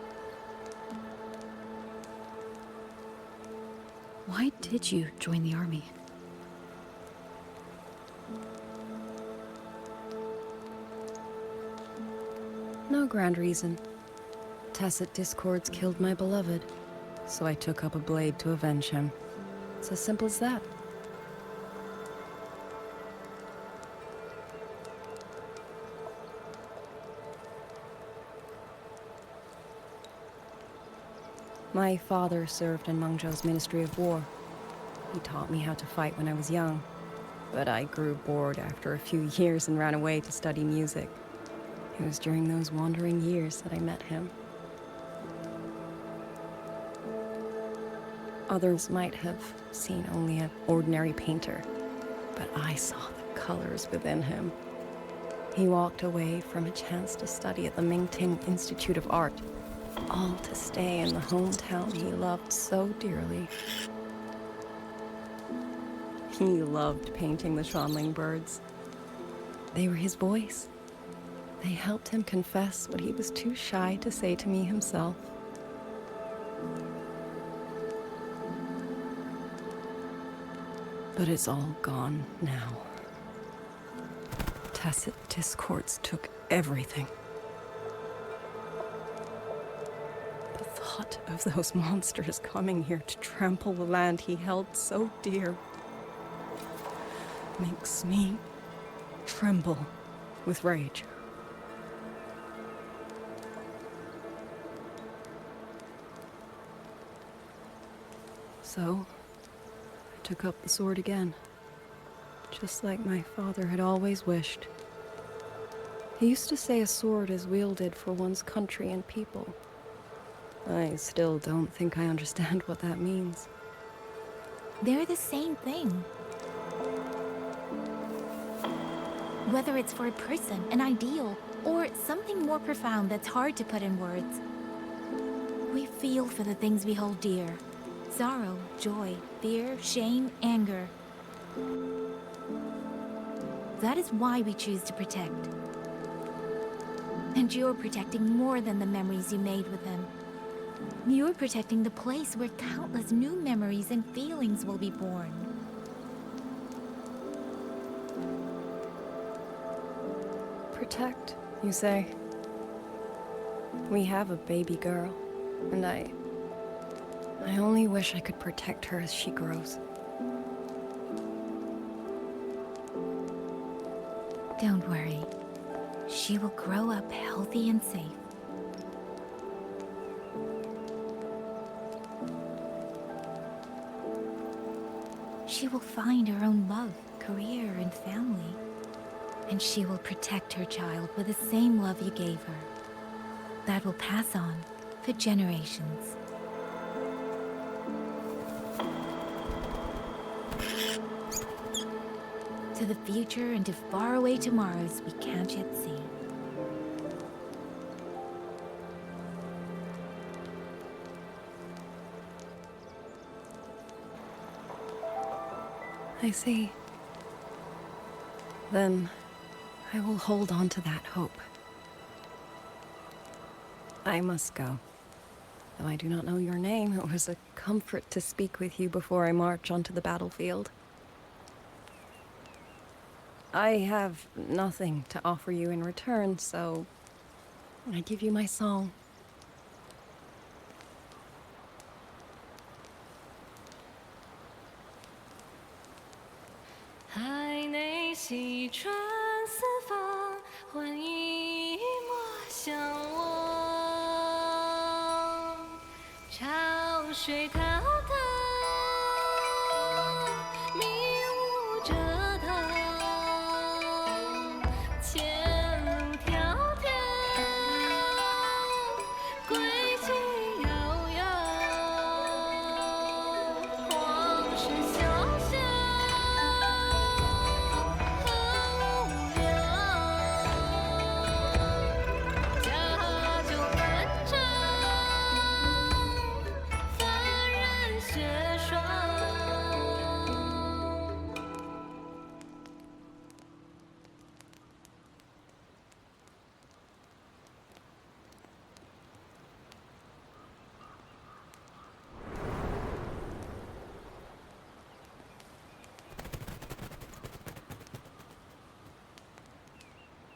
Why did you join the army? No grand reason. Tacit discords killed my beloved, so I took up a blade to avenge him. It's as simple as that. My father served in Mengzhou's Ministry of War. He taught me how to fight when I was young, but I grew bored after a few years and ran away to study music. It was during those wandering years that I met him. Others might have seen only an ordinary painter, but I saw the colors within him. He walked away from a chance to study at the Mengzhou Institute of Art, all to stay in the hometown he loved so dearly. He loved painting the Xuanling birds. They were his voice. They helped him confess what he was too shy to say to me himself. But it's all gone now. Tacit discords took everything. thought of those monsters coming here to trample the land he held so dear makes me tremble with rage. So, I took up the sword again, just like my father had always wished. He used to say a sword is wielded for one's country and people. I still don't think I understand what that means. They're the same thing. Whether it's for a person, an ideal, or something more profound that's hard to put in words. We feel for the things we hold dear. Sorrow, joy, fear, shame, anger. That is why we choose to protect. And you're protecting more than the memories you made with him. You're protecting the place where countless new memories and feelings will be born. Protect, you say? We have a baby girl, and I only wish I could protect her as she grows. Don't worry. She will grow up healthy and safe. She will find her own love, career, and family. And she will protect her child with the same love you gave her. That will pass on for generations. To the future and to faraway tomorrows we can't yet see. I see. Then I will hold on to that hope. I must go. Though I do not know your name, it was a comfort to speak with you before I march onto the battlefield. I have nothing to offer you in return, so I give you my song.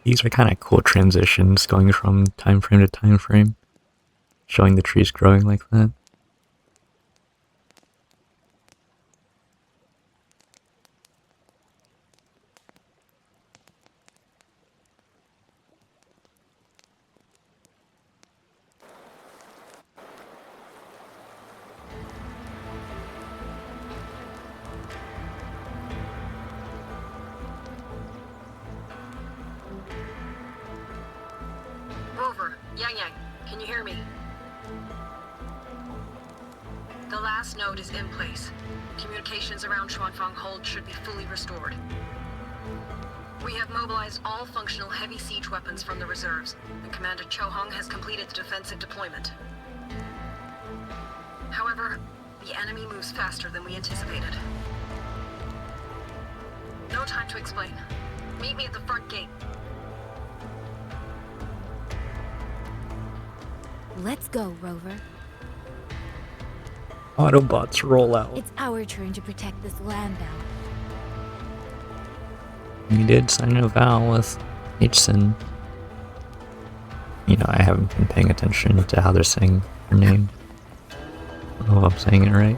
These are kind of cool transitions going from time frame to time frame, showing the trees growing like that. Rover, Yang Yang, can you hear me? The last node is in place. Communications around Xuanfang Hold should be fully restored. We have mobilized all functional heavy siege weapons from the reserves, and Commander Chohong has completed the defensive deployment. However, the enemy moves faster than we anticipated. No time to explain. Meet me at the front gate. Let's go, Rover. Autobots roll out. It's our turn to protect this land now. We did sign a vow with Hsin. You know, I haven't been paying attention to how they're saying her name. Oh, I'm saying it right.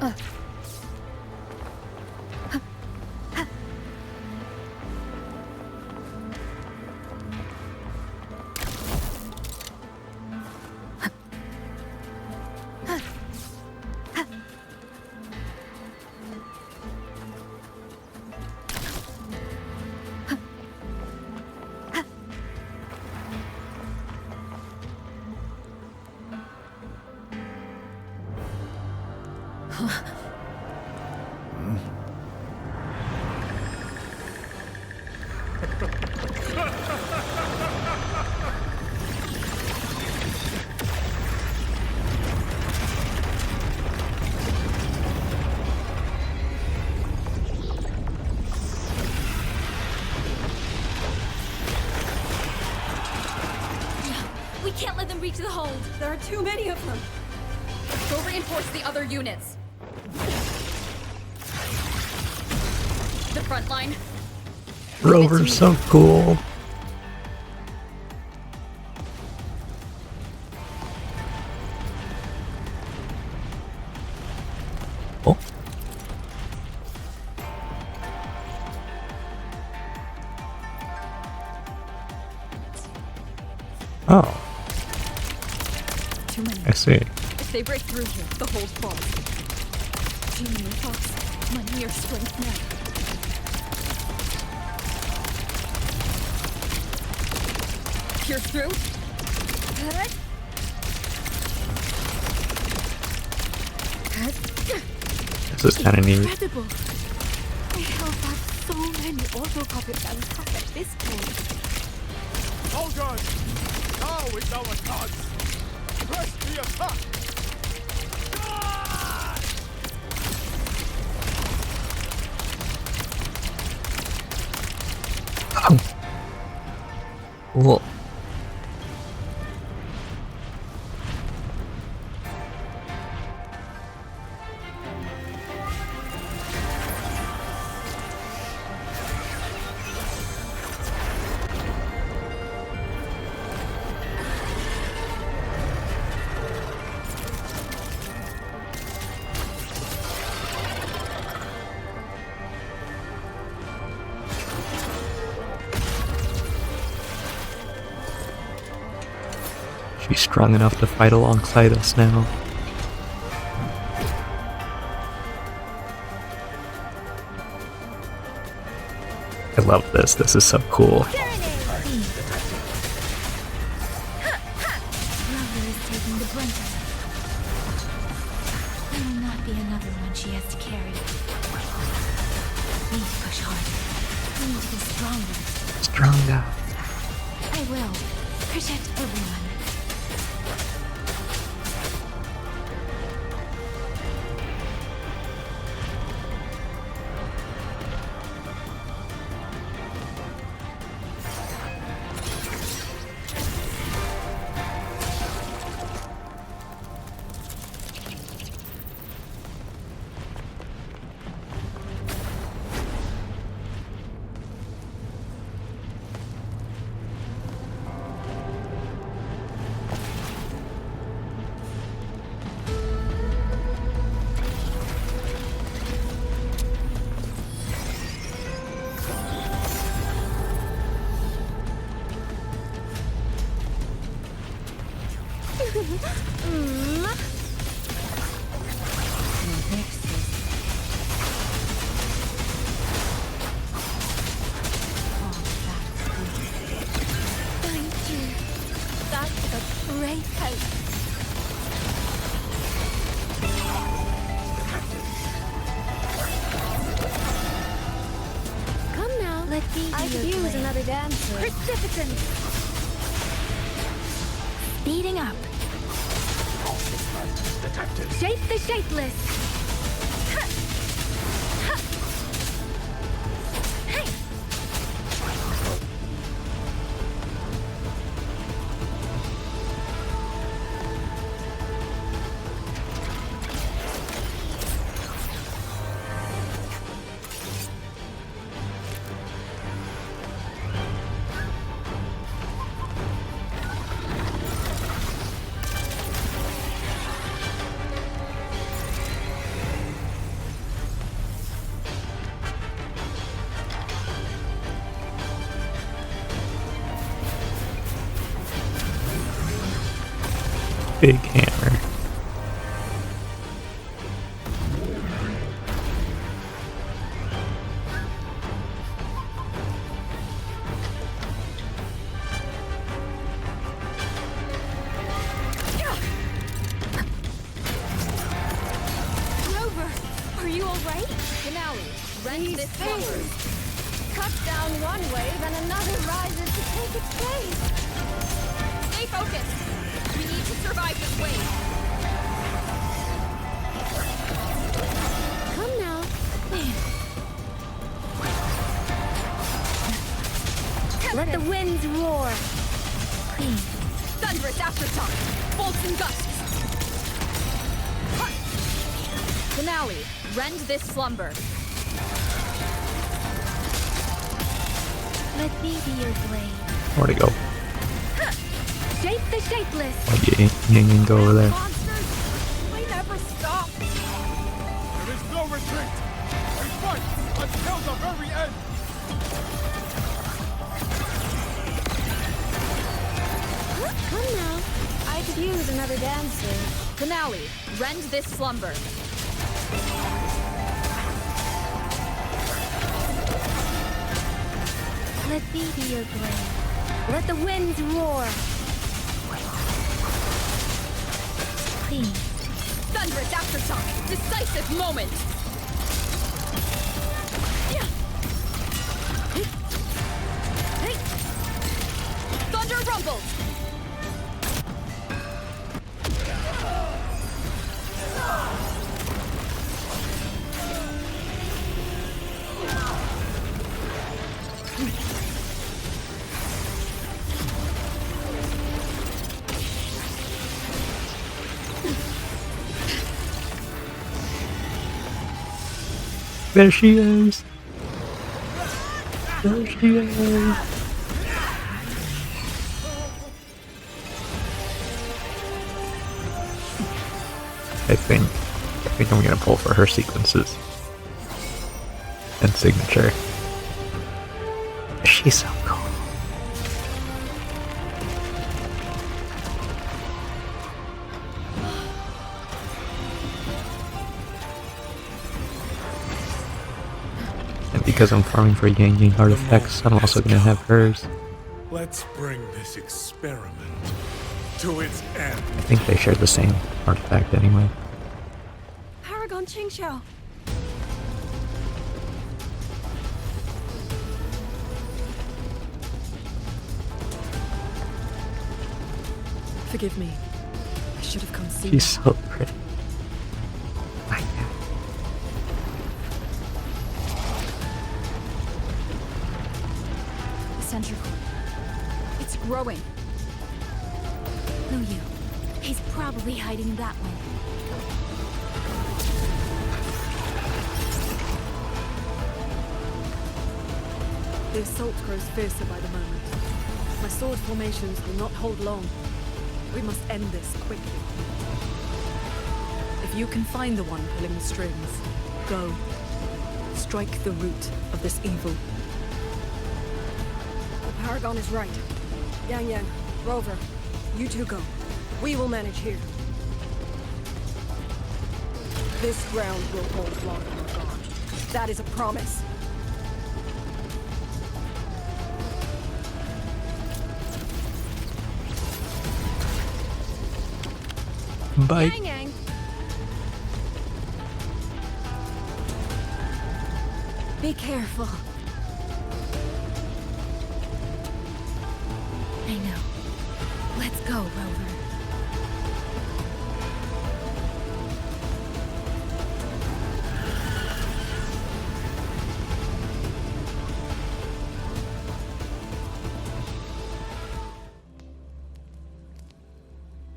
We can't let them reach the hold. There are too many of them. Go reinforce the other units. The front line. Rover's so cool. Oh. Oh. Too many. I see. If they break through here, the hold falls. Too many thoughts. My mere strength now. Pierce through. This is kind of neat. Incredible! I held back so many auto puppets and stuff at this point. All done! Now is our chance! Press the attack! Cool. She's strong enough to fight alongside us now. I love this. This is so cool. Lover is taking the brunt of it. There will not be another one she has to carry. We need to push harder. We need to be stronger. Stronger. I will. Protect everyone. Thank you. That's a great help. Come now, let me I could use use another dancer. Precipitant. Speeding up. Shape the shapeless. Big hammer. Rover, are you alright? Finale, rend this slumber. Cut down one wave and another rises to take its place. Stay focused. We need to survive this wave. Come now. Let the winds roar. Please. Thunderous aftershock. Bolts and gusts. Finale, rend this slumber. Let me be your blade. Where'd it go? Shape the shapeless. Oh, yeah, you can go over there. Monsters, we never stop. There is no retreat. We fight until the very end. Come now. I could use another dancer. Finale, rend this slumber. Let me be your blade. Let the winds roar. Please. Thunderous aftershock. Decisive moment. Thunder rumbles. There she is. There she is. I think I'm gonna pull for her sequences and signature. She's so cool. And because I'm farming for Yang Yang artifacts, I'm also gonna have hers. Let's bring this experiment to its end. I think they share the same artifact anyway. Paragon Qingxiao. Forgive me. I should have come sooner. She's so pretty. I know. The sentry core. It's growing. No, you. He's probably hiding that one. The assault grows fiercer by the moment. My sword formations will not hold long. We must end this quickly. If you can find the one pulling the strings, go. Strike the root of this evil. The Paragon is right. Yang Yang, Rover, you two go. We will manage here. This ground will hold long gone. That is a promise. Bye. Yang Yang. Be careful. I know. Let's go, Rover.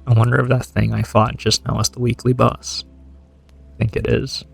I wonder if that thing I fought just now is the weekly boss. I think it is.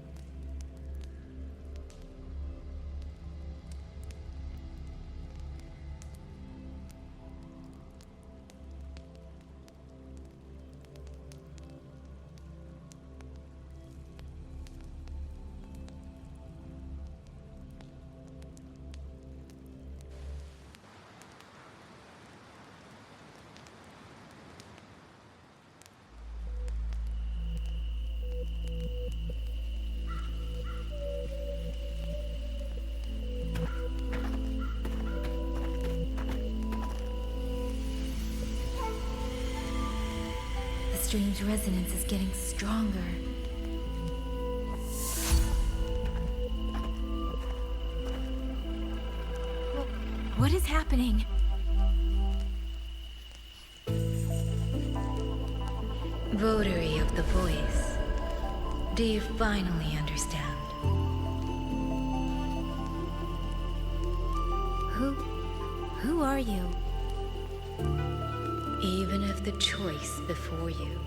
strange resonance is getting stronger. What is happening? Votary of the voice, do you finally understand? Who are you? Even if the choice before you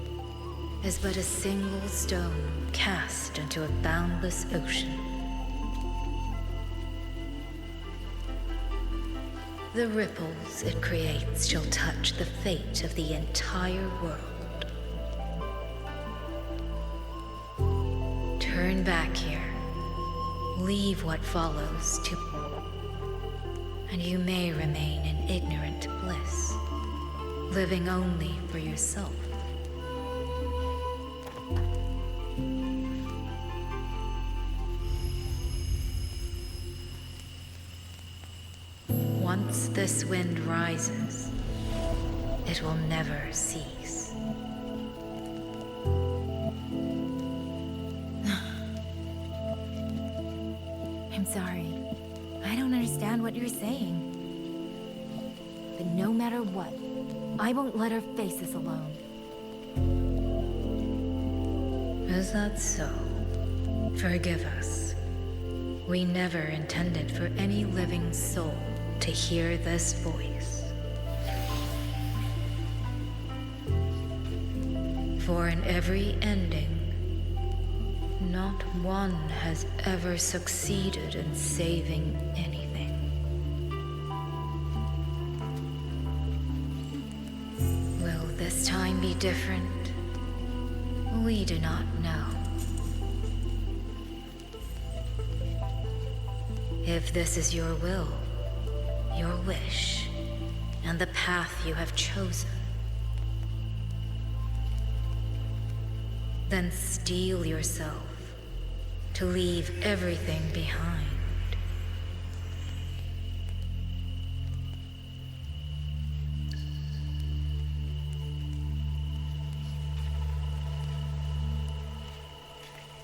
is but a single stone cast into a boundless ocean, the ripples it creates shall touch the fate of the entire world. Turn back here, leave what follows to, and you may remain in ignorant bliss, living only for yourself. Once this wind rises, it will never cease. I'm sorry. I don't understand what you're saying. But no matter what, I won't let her face this alone. Is that so? Forgive us. We never intended for any living soul to hear this voice. For in every ending, not one has ever succeeded in saving anything. Will this time be different? We do not know. If this is your will, your wish, and the path you have chosen, then steel yourself to leave everything behind.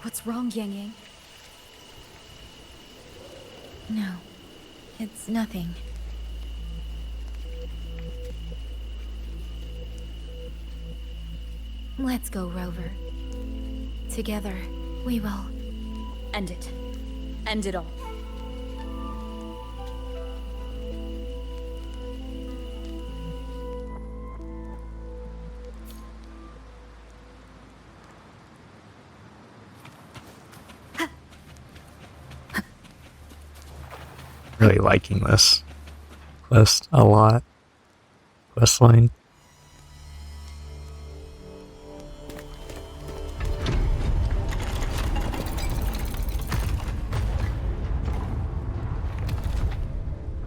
What's wrong, Yang Yang? No, it's nothing. Let's go, Rover. Together, we will... End it. End it all. Really liking this quest a lot. Quest line.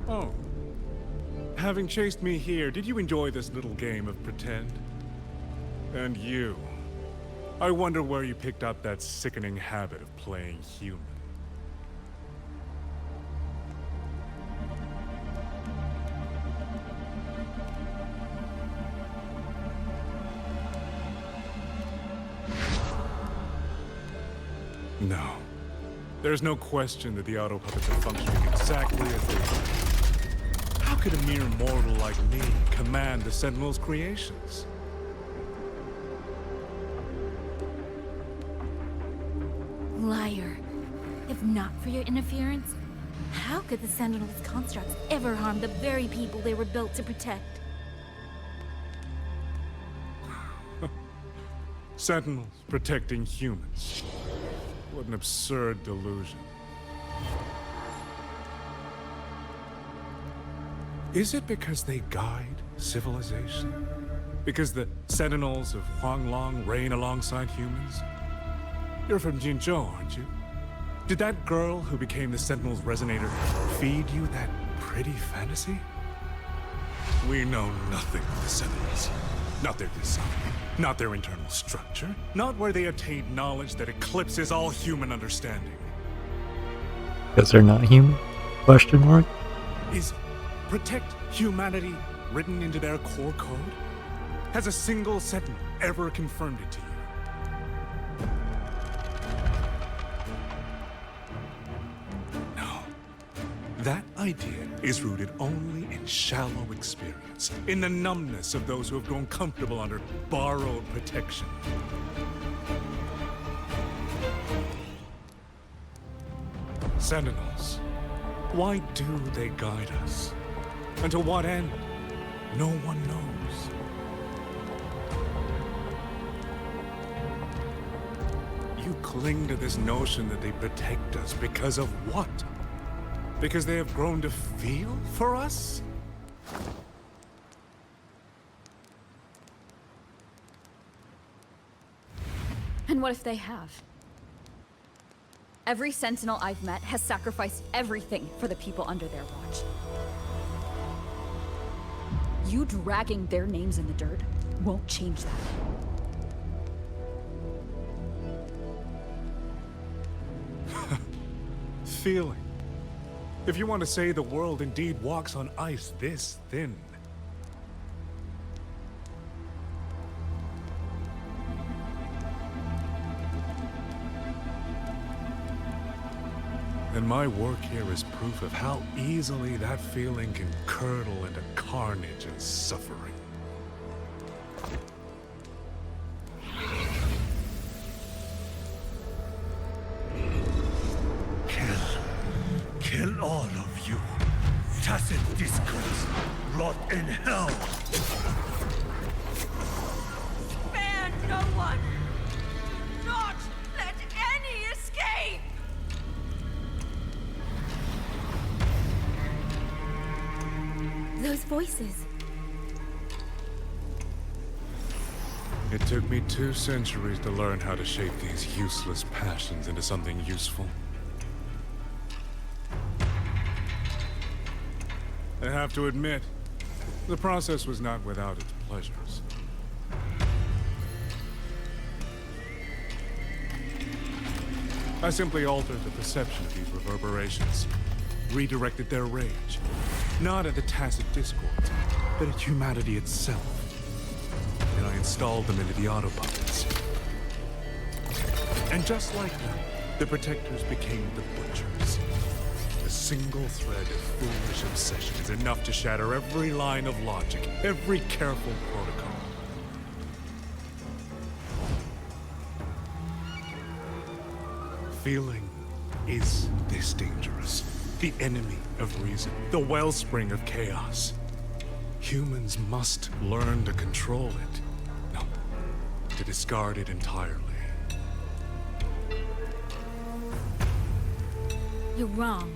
Oh. Having chased me here, did you enjoy this little game of pretend? And you. I wonder where you picked up that sickening habit of playing human. No. There's no question that the auto puppets are functioning exactly as they should. How could a mere mortal like me command the Sentinel's creations? Liar. If not for your interference, how could the Sentinel's constructs ever harm the very people they were built to protect? Sentinels protecting humans. What an absurd delusion. Is it because they guide civilization? Because the Sentinels of Huanglong reign alongside humans? You're from Jinzhou, aren't you? Did that girl who became the Sentinel's resonator feed you that pretty fantasy? We know nothing of the Sentinels. Not their design, not their internal structure, not where they attained knowledge that eclipses all human understanding. Because they're not human? Question mark? Is protect humanity written into their core code? Has a single Sentinel ever confirmed it to you. That idea is rooted only in shallow experience, in the numbness of those who have grown comfortable under borrowed protection. Sentinels, why do they guide us? And to what end? No one knows. You cling to this notion that they protect us because of what? Because they have grown to feel for us? And what if they have? Every Sentinel I've met has sacrificed everything for the people under their watch. You dragging their names in the dirt won't change that. Feeling. If you want to say the world indeed walks on ice this thin. Then my work here is proof of how easily that feeling can curdle into carnage and suffering. Kill all of you. Tacit discords, rot in hell. Spare no one! Not let any escape! Those voices. It took me 2 centuries to learn how to shape these useless passions into something useful. I have to admit, the process was not without its pleasures. I simply altered the perception of these reverberations, redirected their rage, not at the tacit discords, but at humanity itself. And I installed them into the auto-puppets. And just like them, the protectors became the butchers. A single thread of foolish obsession is enough to shatter every line of logic, every careful protocol. Feeling is this dangerous. The enemy of reason, the wellspring of chaos. Humans must learn to control it. No, to discard it entirely. You're wrong.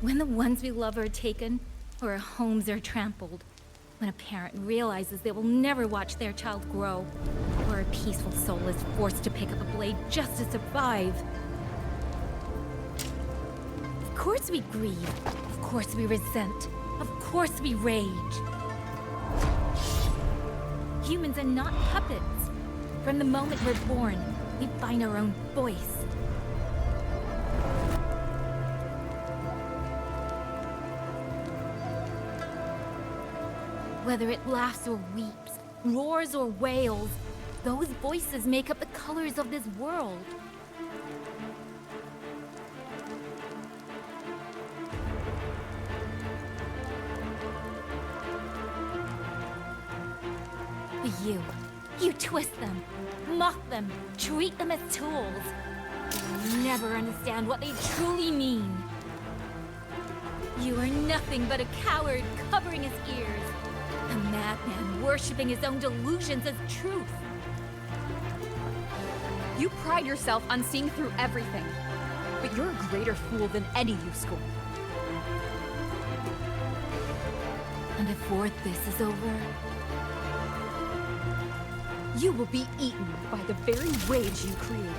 When the ones we love are taken, or our homes are trampled, when a parent realizes they will never watch their child grow, or a peaceful soul is forced to pick up a blade just to survive. Of course we grieve, of course we resent, of course we rage. Humans are not puppets. From the moment we're born, we find our own voice. Whether it laughs or weeps, roars or wails, those voices make up the colors of this world. But you twist them, mock them, treat them as tools. You never understand what they truly mean. You are nothing but a coward covering his ears. A madman worshipping his own delusions as truth. You pride yourself on seeing through everything, but you're a greater fool than any you scorn. And before this is over, you will be eaten by the very rage you created.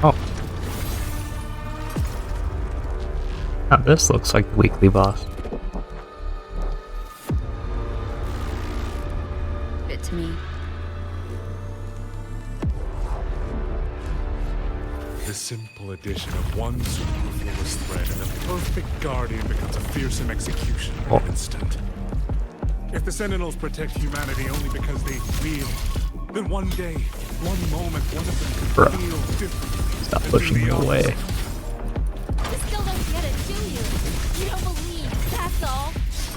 Oh. Now this looks like the weekly boss. It's me. simple addition of one superfluous thread, and the perfect guardian becomes a fearsome executioner in an instant. If the Sentinels protect humanity only because they feel, then one day, one moment, one of them can feel differently. Stop pushing me away. You still don't get it, do you? You don't believe, that's all.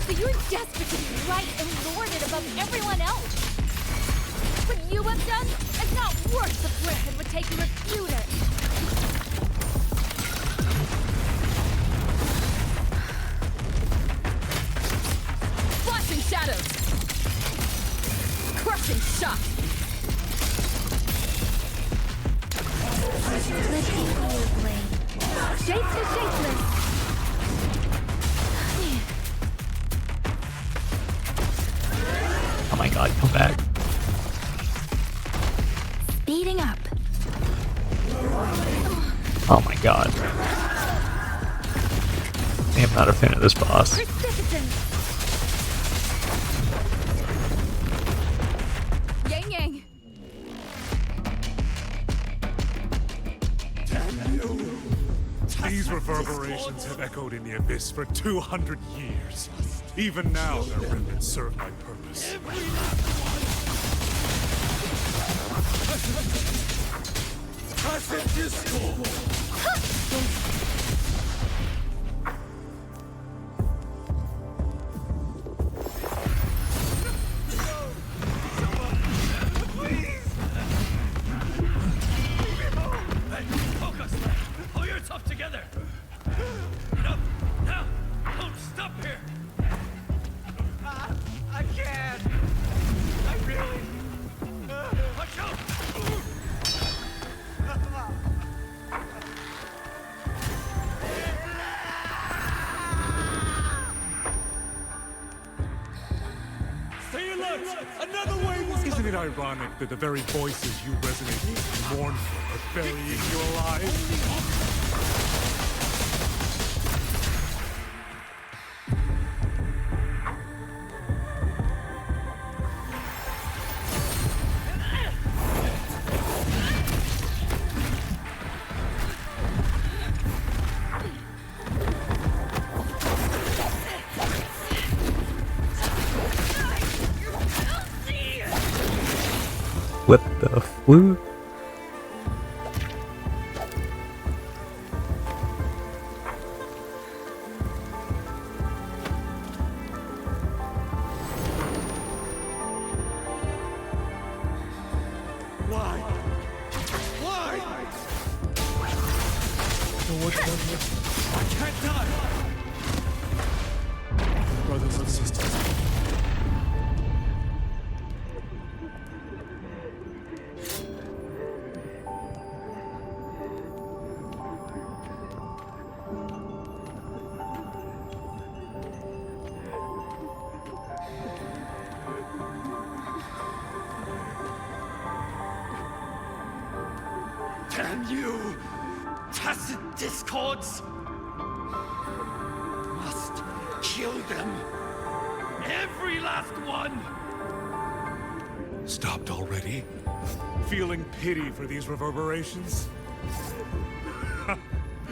So you're desperate to be right and lord it above everyone else. What you have done is not worth the brick it would take to refute it. Flashing shadows! Crushing shot! Shape to shapeless! Oh my god, come back. Speeding up. Oh my god. I am not a fan of this boss. Yang Yang! These reverberations have echoed in the abyss for 200 years. Even now, their remnants serve my purpose. Focus! Pull yourself together! No! No! Don't stop here! I can't! I really... Watch out! Stay alert! Another wave is... Isn't it ironic that the very voices you resonate with mournful are burying you alive? What the flu? Why? Why? I can't die! Brothers and sisters. Damn you! Tacit discords! Must kill them! Every last one! Stopped already? Feeling pity for these reverberations?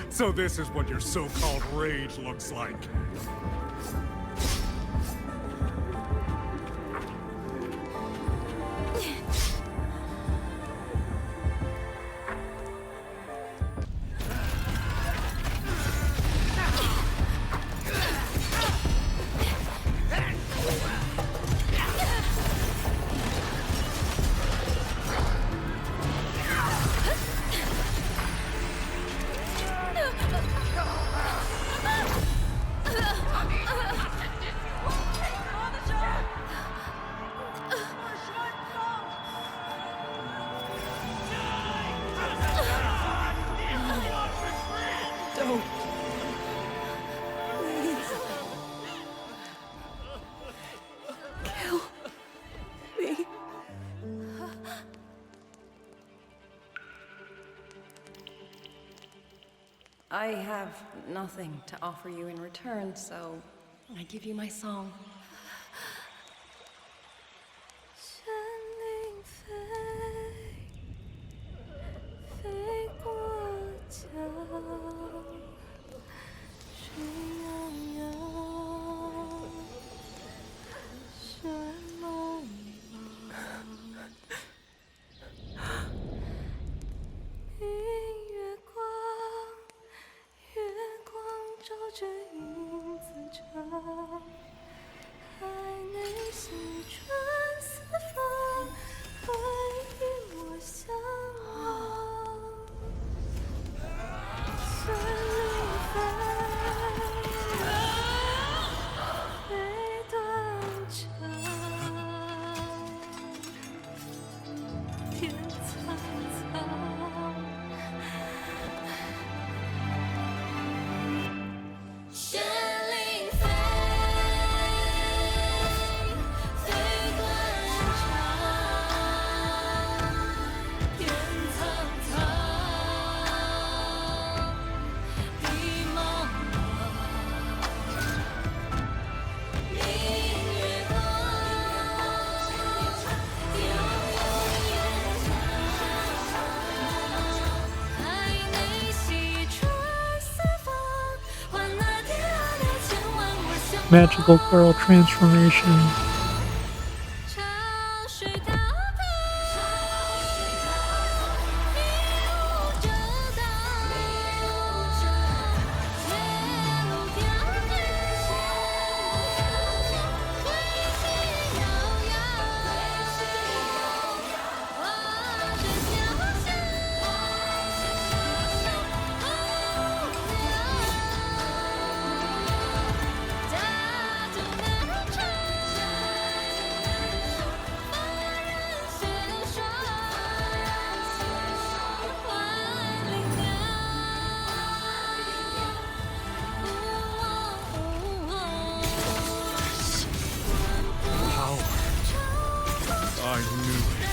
So this is what your so-called rage looks like. Don't. Please. Kill me. I have nothing to offer you in return, so I give you my song. 飞过江 Magical girl transformation. I knew it.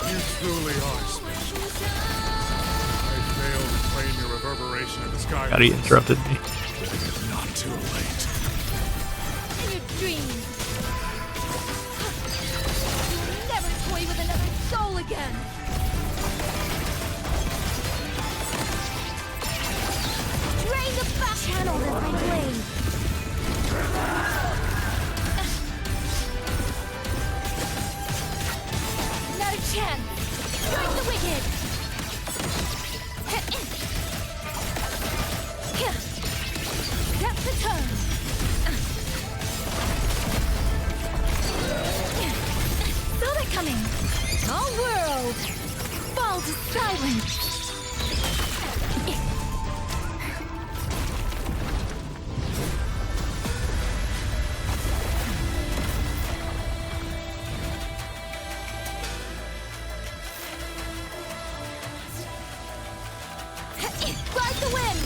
You truly are special. I failed to claim your reverberation in the sky. God, he interrupted me. But it is not too late. In your dreams. You'll never toy with another soul again. Drain the back channel as my blade. Not a chance. Strike the wicked. That's the turn. Saw that coming. All world, fall to silence. Ride the wind.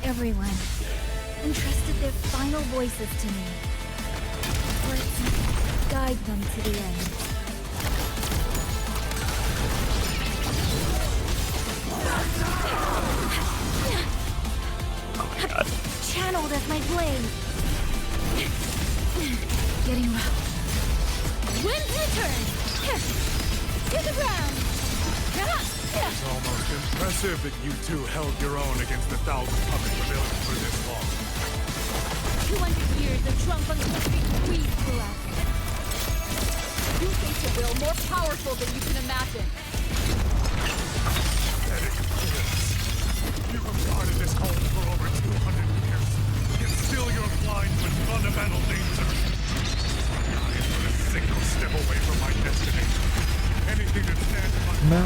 Everyone entrusted their final voices to me. Let's guide them to the end. Oh my god. Channeled as my blade. Getting rough. Wind's return. To the ground. It's almost impressive that you two held your own against the 1,000 puppet rebellion for this long. 200 years of Shuangfeng history squeezed through us. You face a will more powerful than you can imagine. Pathetic kids. You have guarded this home for over 200 years, yet still you're blind to its fundamental danger. I am not a single step away from my destination. Anything that stands in my No.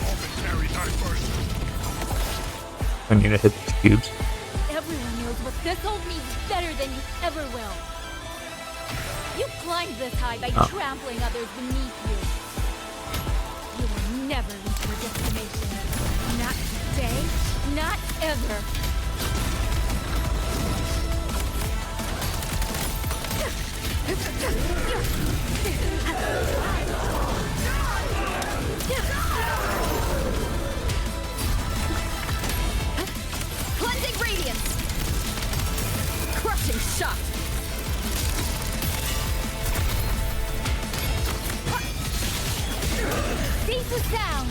momentary diversion. I need to hit these cubes. Everyone knows what this hold means better than you ever will. You climbed this high by trampling others beneath you. You will never reach your destination. Not today, not ever. Cleansing radiance. Crushing shot. Cease the sound.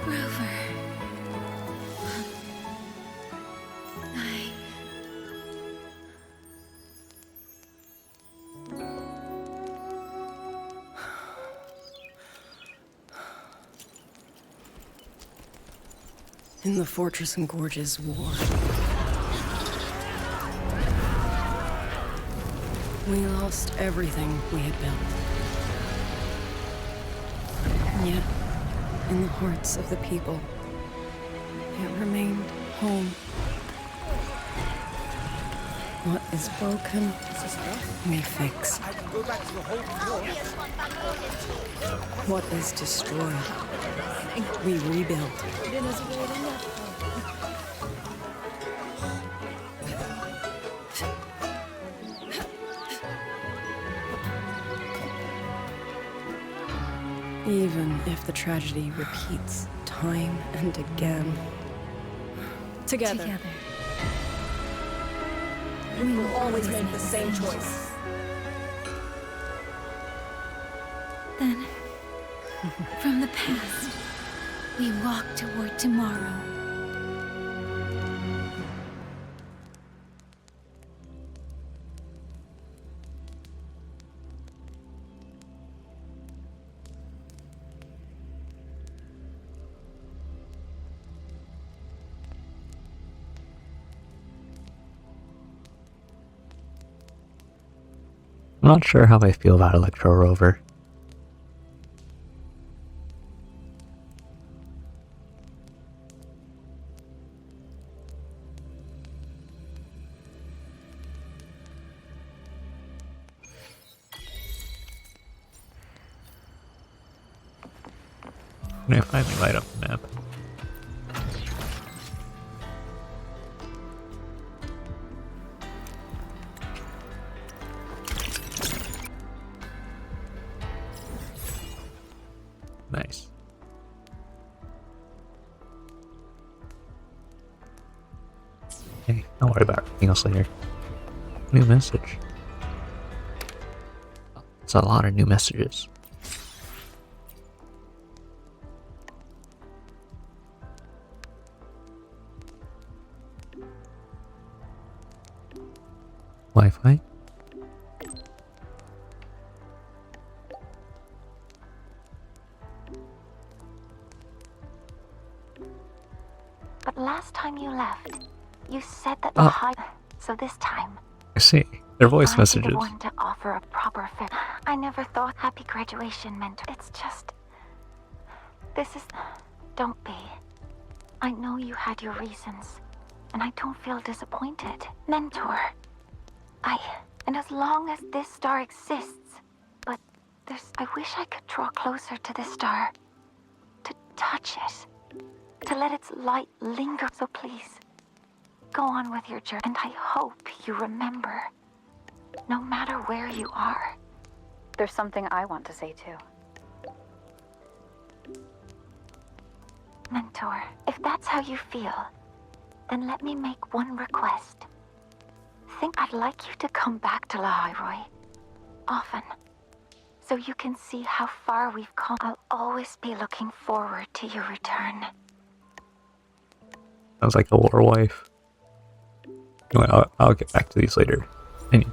Rover. In the Fortress and Gorges War, we lost everything we had built. And yet, in the hearts of the people, it remained home. What is broken, we fix. What is destroyed, we rebuild. Even if the tragedy repeats time and again. Together. We will always make the same choice. Then, from the past, we walk toward tomorrow. I'm not sure how I feel about Electro Rover. When I finally light up the map. Nice. Hey, don't worry about everything else later. New message. It's a lot of new messages. Wi-Fi? But last time you left, you said that the high... So this time... I see. They're voice messages. I'm the one to offer a proper fit. I never thought happy graduation meant... It's just... This is... Don't be. I know you had your reasons, and I don't feel disappointed. Mentor. And as long as this star exists, but I wish I could draw closer to this star. To touch it. To let its light linger. So please, go on with your journey. And I hope you remember, no matter where you are. There's something I want to say too. Mentor, if that's how you feel, then let me make one request. I'd like you to come back to Lahairoi often, so you can see how far we've come. I'll always be looking forward to your return. Sounds like a war wife. Anyway, I'll get back to these later. I need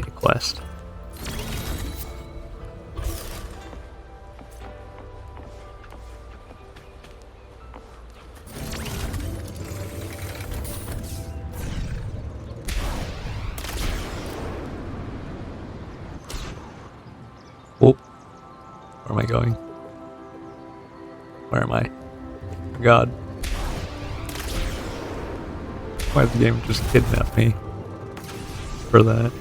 a quest. Oh, where am I going? Where am I? Oh God. Why did the game just kidnap me for that?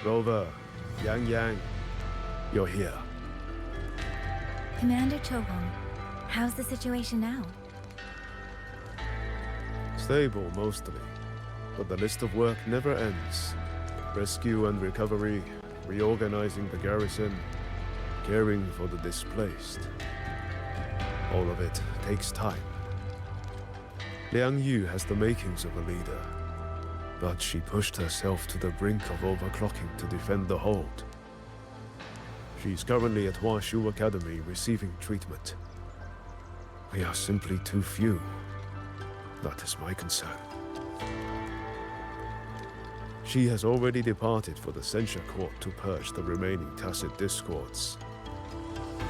Rover, Yang, you're here. Commander Chohong, How's the situation now? Stable, mostly. But the list of work never ends. Rescue and recovery, reorganizing the garrison, caring for the displaced. All of it takes time. Liang Yu has the makings of a leader, but she pushed herself to the brink of overclocking to defend the hold. She's currently at Huashu Academy receiving treatment. We are simply too few. That is my concern. She has already departed for the censure court to purge the remaining tacit discords.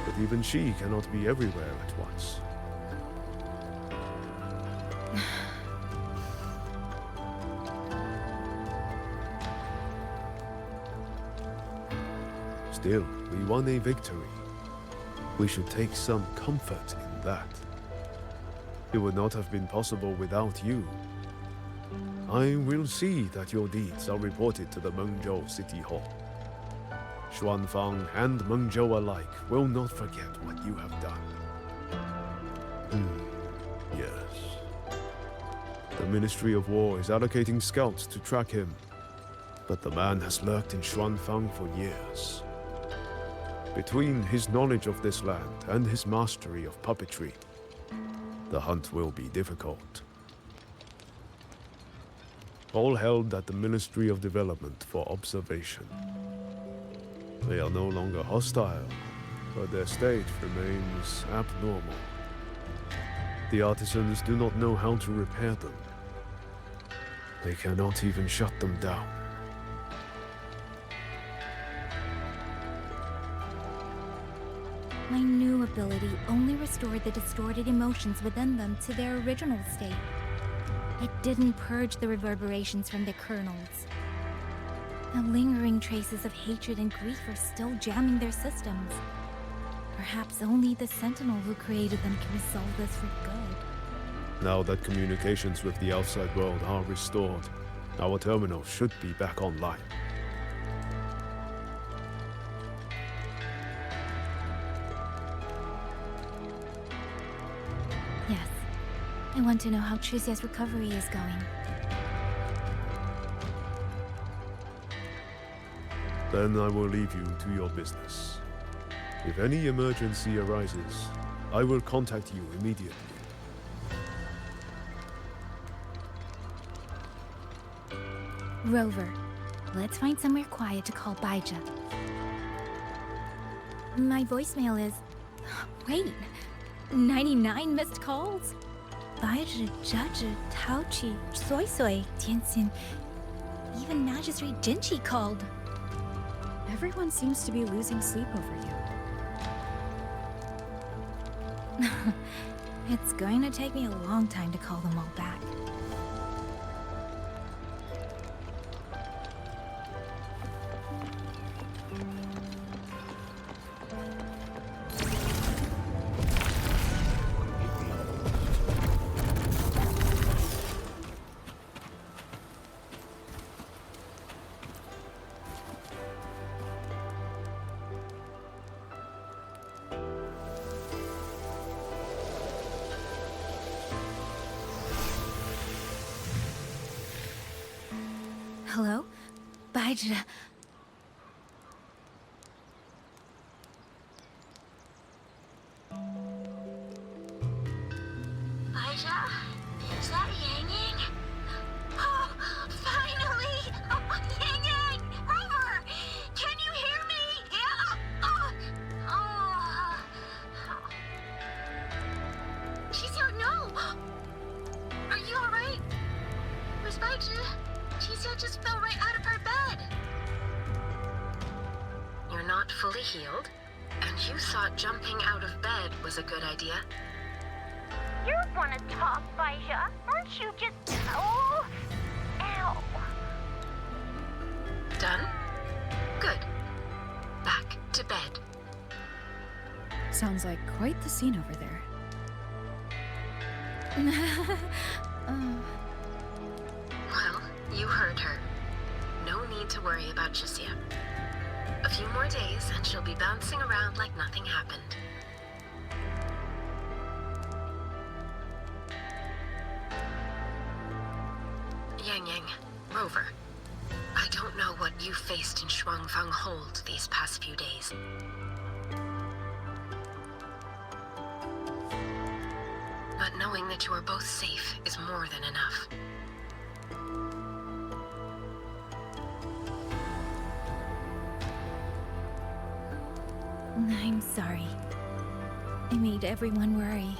But even she cannot be everywhere at once. Still, we won a victory. We should take some comfort in that. It would not have been possible without you. I will see that your deeds are reported to the Mengzhou City Hall. Xuanfang and Mengzhou alike will not forget what you have done. Yes. The Ministry of War is allocating scouts to track him, but the man has lurked in Xuanfang for years. Between his knowledge of this land and his mastery of puppetry, the hunt will be difficult. All held at the Ministry of Development for observation. They are no longer hostile, but their state remains abnormal. The artisans do not know how to repair them. They cannot even shut them down. My new ability only restored the distorted emotions within them to their original state. It didn't purge the reverberations from their kernels. The lingering traces of hatred and grief are still jamming their systems. Perhaps only the Sentinel who created them can resolve this for good. Now that communications with the outside world are restored, our terminal should be back online. Yes. I want to know how Trucia's recovery is going. Then I will leave you to your business. If any emergency arises, I will contact you immediately. Rover, let's find somewhere quiet to call Baija. My voicemail is... Wait, 99 missed calls? Baija, Judge, Taochi, Soy Soy, Tianxin, even Magistrate Jinchi called. Everyone seems to be losing sleep over you. It's going to take me a long time to call them all back. Hello? Baija. Baija? Is that Yang Yang? Oh, finally! Oh, Yang Yang! Rover! Can you hear me? Yeah! She's here, no! Are you alright? Miss Baija? Qixia just fell right out of her bed. You're not fully healed, and you thought jumping out of bed was a good idea? You want to talk, Baija? Aren't you just... Oh... Ow. Done? Good. Back to bed. Sounds like quite the scene over there. Well, you heard her. No need to worry about Qixia. A few more days and she'll be bouncing around like nothing happened. Yang Yang, Rover. I don't know what you faced in Shuangfang Hold these past few days. But knowing that you are both safe is more than enough. I'm sorry. I made everyone worry.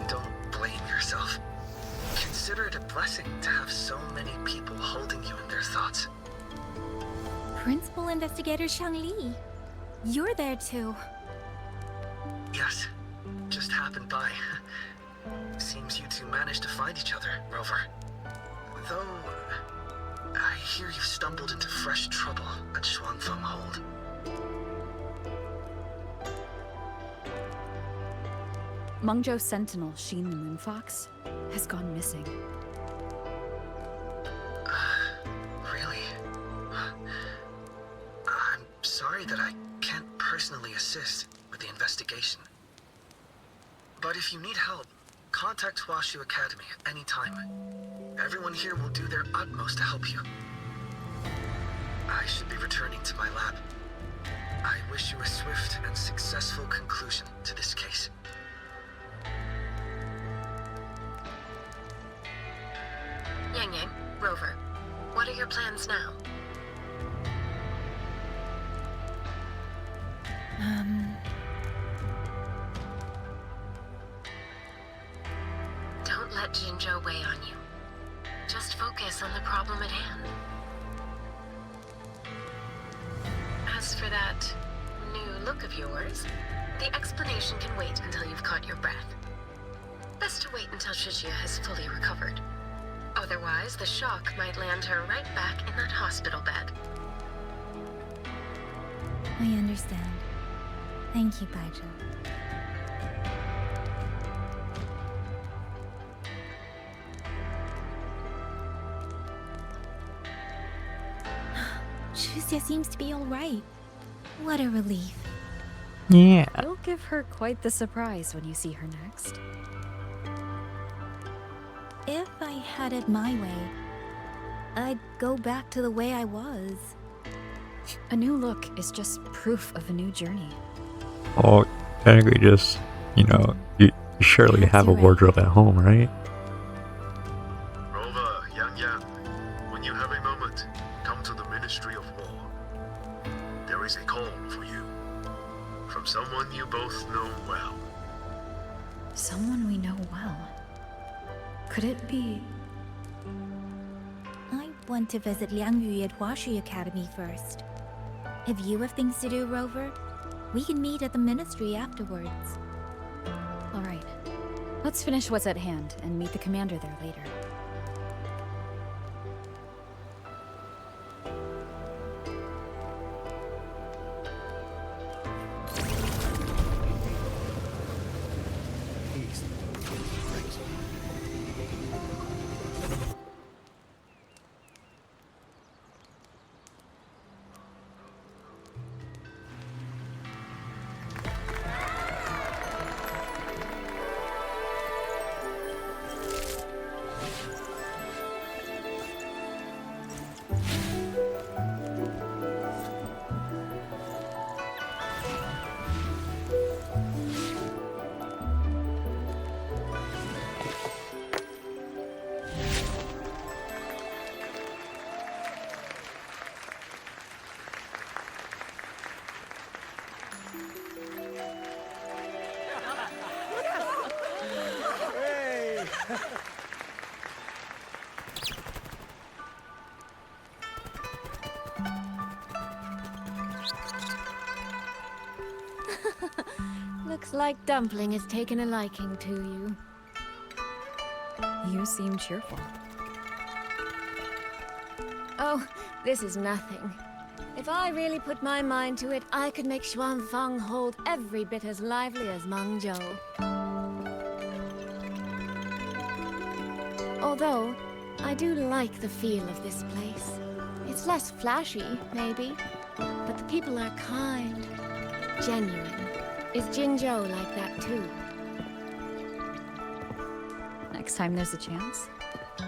Don't blame yourself. Consider it a blessing to have so many people holding you in their thoughts. Principal Investigator Shang Li. You're there too. Yes, just happened by. Seems you two managed to find each other, Rover. Though, I hear you've stumbled into fresh trouble at Shuangfeng Hold. Mengzhou Sentinel Sheen the Moonfox has gone missing. Really? I'm sorry that I can't personally assist with the investigation. But if you need help, contact Huashu Academy at any time. Everyone here will do their utmost to help you. I should be returning to my lab. I wish you a swift and successful conclusion to this case. Yang Yang, Rover, what are your plans now? Don't let Jinzhou weigh on you. Just focus on the problem at hand. As for that new look of yours, the explanation can wait until you've caught your breath. Best to wait until Shijia has fully recovered. Otherwise, the shock might land her right back in that hospital bed. I understand. Thank you, Baijiu. Shuzia seems to be alright. What a relief. Yeah. You'll give her quite the surprise when you see her next. If I had it my way, I'd go back to the way I was. A new look is just proof of a new journey. Well, technically just, you surely have a wardrobe at home, right? Rover, Yang Yang, when you have a moment, come to the Ministry of War. There is a call for you. From someone you both know well. Someone we know well. Could it be... I want to visit Liang Yu at Huashui Academy first. If you have things to do, Rover, we can meet at the ministry afterwards. Alright. Let's finish what's at hand and meet the commander there later. Looks like Dumpling has taken a liking to you. You seem cheerful. Oh, this is nothing. If I really put my mind to it, I could make Xuanfang Hold every bit as lively as Mengzhou. Although, I do like the feel of this place. It's less flashy, maybe, but the people are kind, genuine. Is Jinzhou like that too? Next time there's a chance,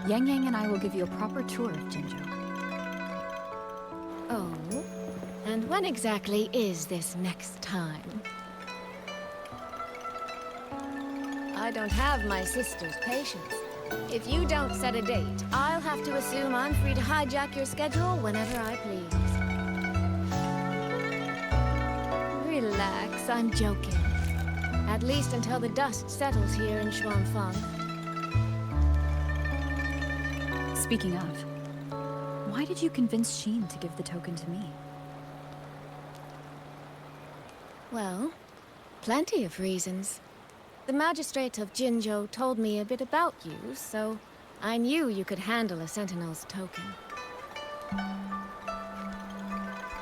Yang Yang and I will give you a proper tour of Jinzhou. Oh? And when exactly is this next time? I don't have my sister's patience. If you don't set a date, I'll have to assume I'm free to hijack your schedule whenever I please. Relax, I'm joking. At least until the dust settles here in Xuanfang. Speaking of, why did you convince Sheen to give the token to me? Well, plenty of reasons. The magistrate of Jinzhou told me a bit about you, so I knew you could handle a Sentinel's token.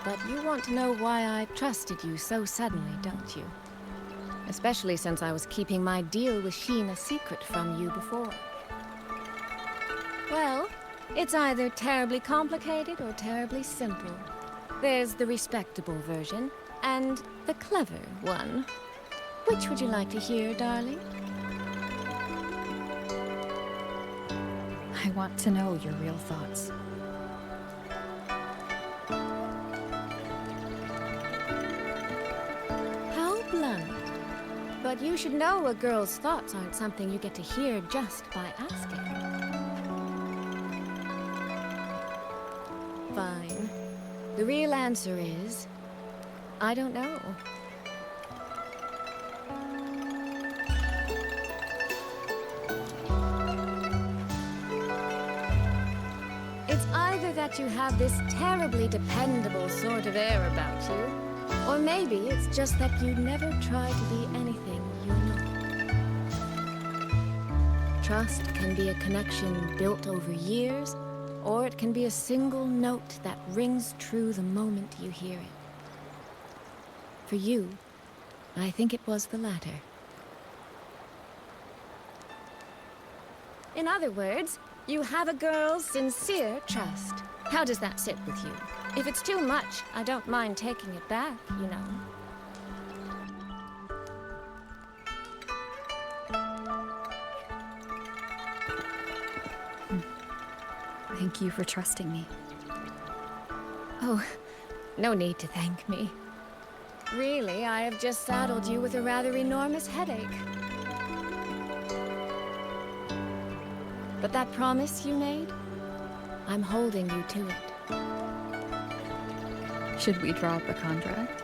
But you want to know why I trusted you so suddenly, don't you? Especially since I was keeping my deal with Sheen a secret from you before. Well, it's either terribly complicated or terribly simple. There's the respectable version, and the clever one. Which would you like to hear, darling? I want to know your real thoughts. How blunt. But you should know a girl's thoughts aren't something you get to hear just by asking. Fine. The real answer is, I don't know. It's either that you have this terribly dependable sort of air about you, or maybe it's just that you never try to be anything you're not. Trust can be a connection built over years, or it can be a single note that rings true the moment you hear it. For you, I think it was the latter. In other words, you have a girl's sincere trust. How does that sit with you? If it's too much, I don't mind taking it back, you know. Thank you for trusting me. Oh, no need to thank me. Really, I have just saddled you with a rather enormous headache. But that promise you made, I'm holding you to it. Should we draw up a contract?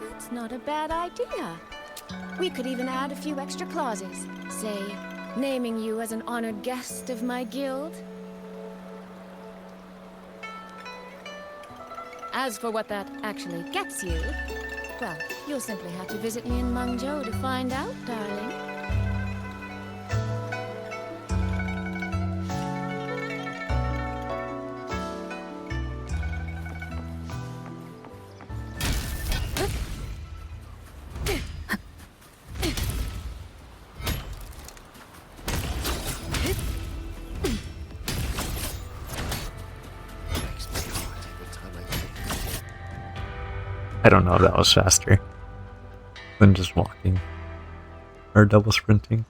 That's not a bad idea. We could even add a few extra clauses. Say, naming you as an honored guest of my guild. As for what that actually gets you, well, you'll simply have to visit me in Mengzhou to find out, darling. I don't know if that was faster than just walking or double sprinting.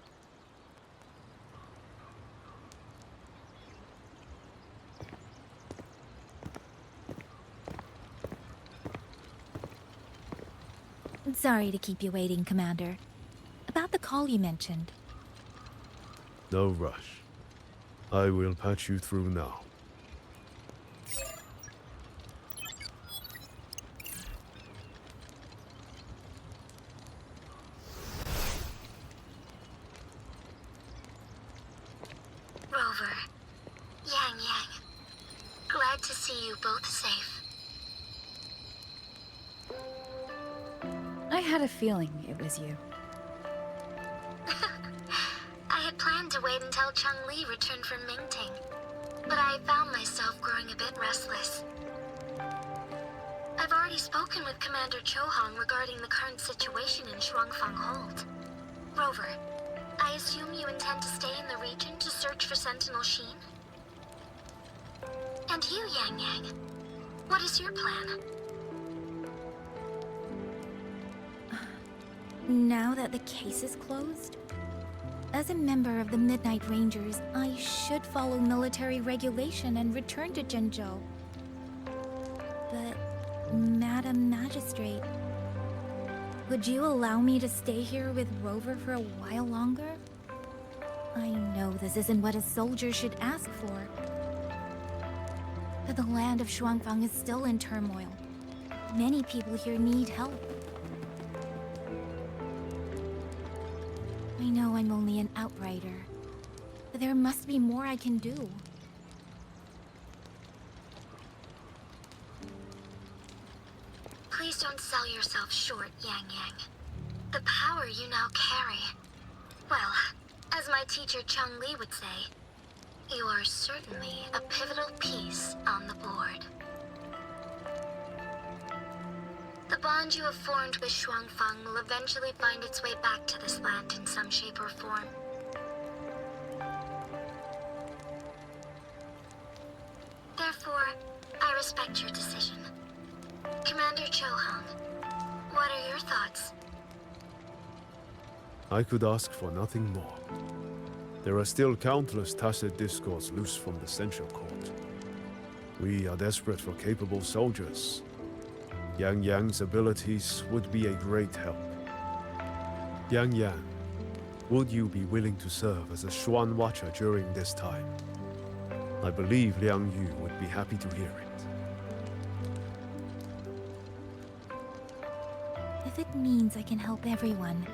Sorry to keep you waiting, Commander. About the call you mentioned. No rush. I will patch you through now. Rover, Yang Yang, glad to see you both safe. I had a feeling it was you. I had planned to wait until Cheng-Li returned from Mingting, but I found myself growing a bit restless. I've already spoken with Commander Chohong regarding the current situation in Xuanfang Hold. Rover, I assume you intend to stay in the region to search for Sentinel Sheen? And you, Yang Yang, what is your plan? Now that the case is closed, as a member of the Midnight Rangers, I should follow military regulation and return to Zhengzhou. But, Madam Magistrate, would you allow me to stay here with Rover for a while longer? I know this isn't what a soldier should ask for, but the land of Xuanfang is still in turmoil. Many people here need help. I know I'm only an outrider, but there must be more I can do. Please don't sell yourself short, Yang Yang. The power you now carry... Well, as my teacher Cheng Li would say, you are certainly a pivotal piece on the board. The bond you have formed with Xuanfang will eventually find its way back to this land in some shape or form. Therefore, I respect your decision. Commander Chohong, what are your thoughts? I could ask for nothing more. There are still countless tacit discords loose from the Central Court. We are desperate for capable soldiers. Yang Yang's abilities would be a great help. Yang Yang, would you be willing to serve as a Xuan Watcher during this time? I believe Liang Yu would be happy to hear it. If it means I can help everyone,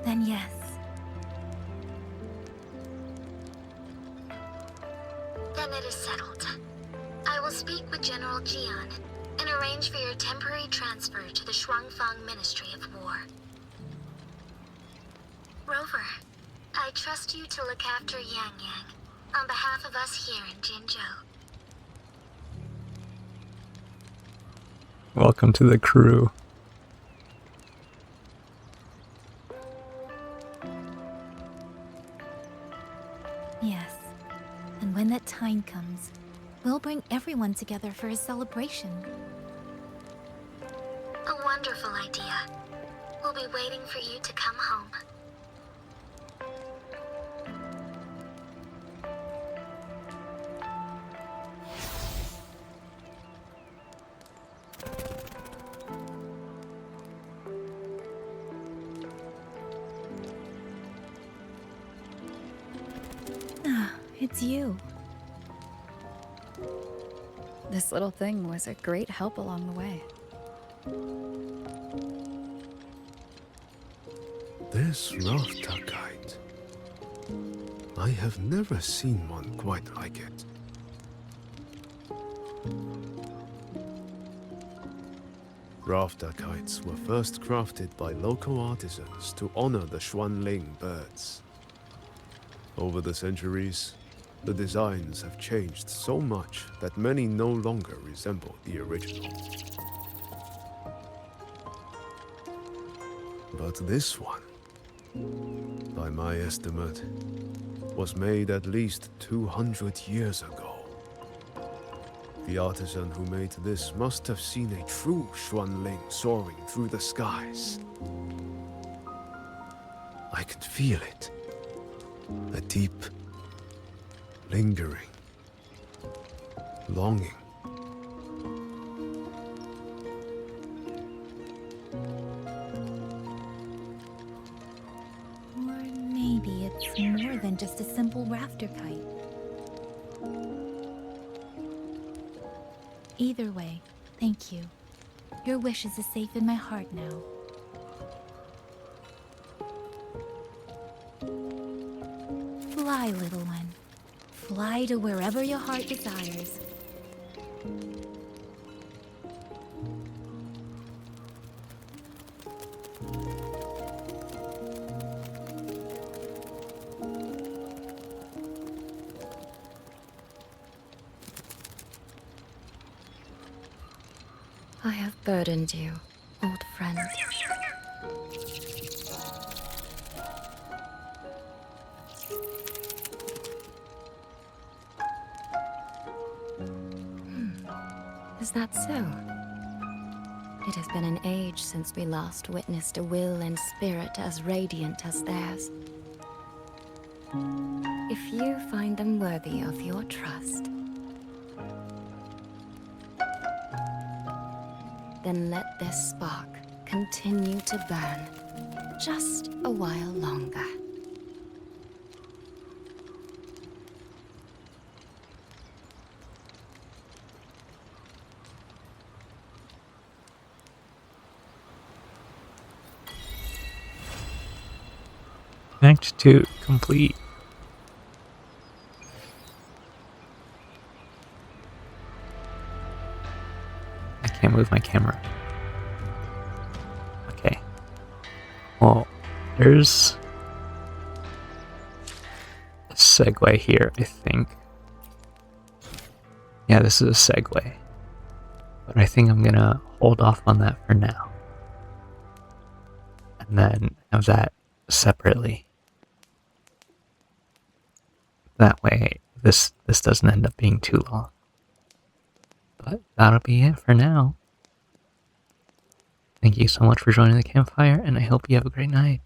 then yes. Then it is settled. I will speak with General Jian and arrange for your temporary transfer to the Xuanfang Ministry of War. Rover, I trust you to look after Yang Yang on behalf of us here in Jinzhou. Welcome to the crew. Yes. And when that time comes, we'll bring everyone together for a celebration. A wonderful idea. We'll be waiting for you to come home. It's you. This little thing was a great help along the way. This rafter kite. I have never seen one quite like it. Rafter kites were first crafted by local artisans to honor the Xuanling birds. Over the centuries, the designs have changed so much that many no longer resemble the original. But this one, by my estimate, was made at least 200 years ago. The artisan who made this must have seen a true Xuanling soaring through the skies. I could feel it. A deep, lingering longing. Or maybe it's more than just a simple rafter kite. Either way, thank you. Your wishes are safe in my heart now. Fly, little one. Fly to wherever your heart desires. I have burdened you, old friend. Is that so? It has been an age since we last witnessed a will and spirit as radiant as theirs. If you find them worthy of your trust, then let this spark continue to burn just a while longer. Act 2 complete. I can't move my camera. Okay. Well, there's a segue here, I think. Yeah, this is a segue. But I think I'm gonna hold off on that for now. And then have that separately. That way, this doesn't end up being too long. But that'll be it for now. Thank you so much for joining the campfire, and I hope you have a great night.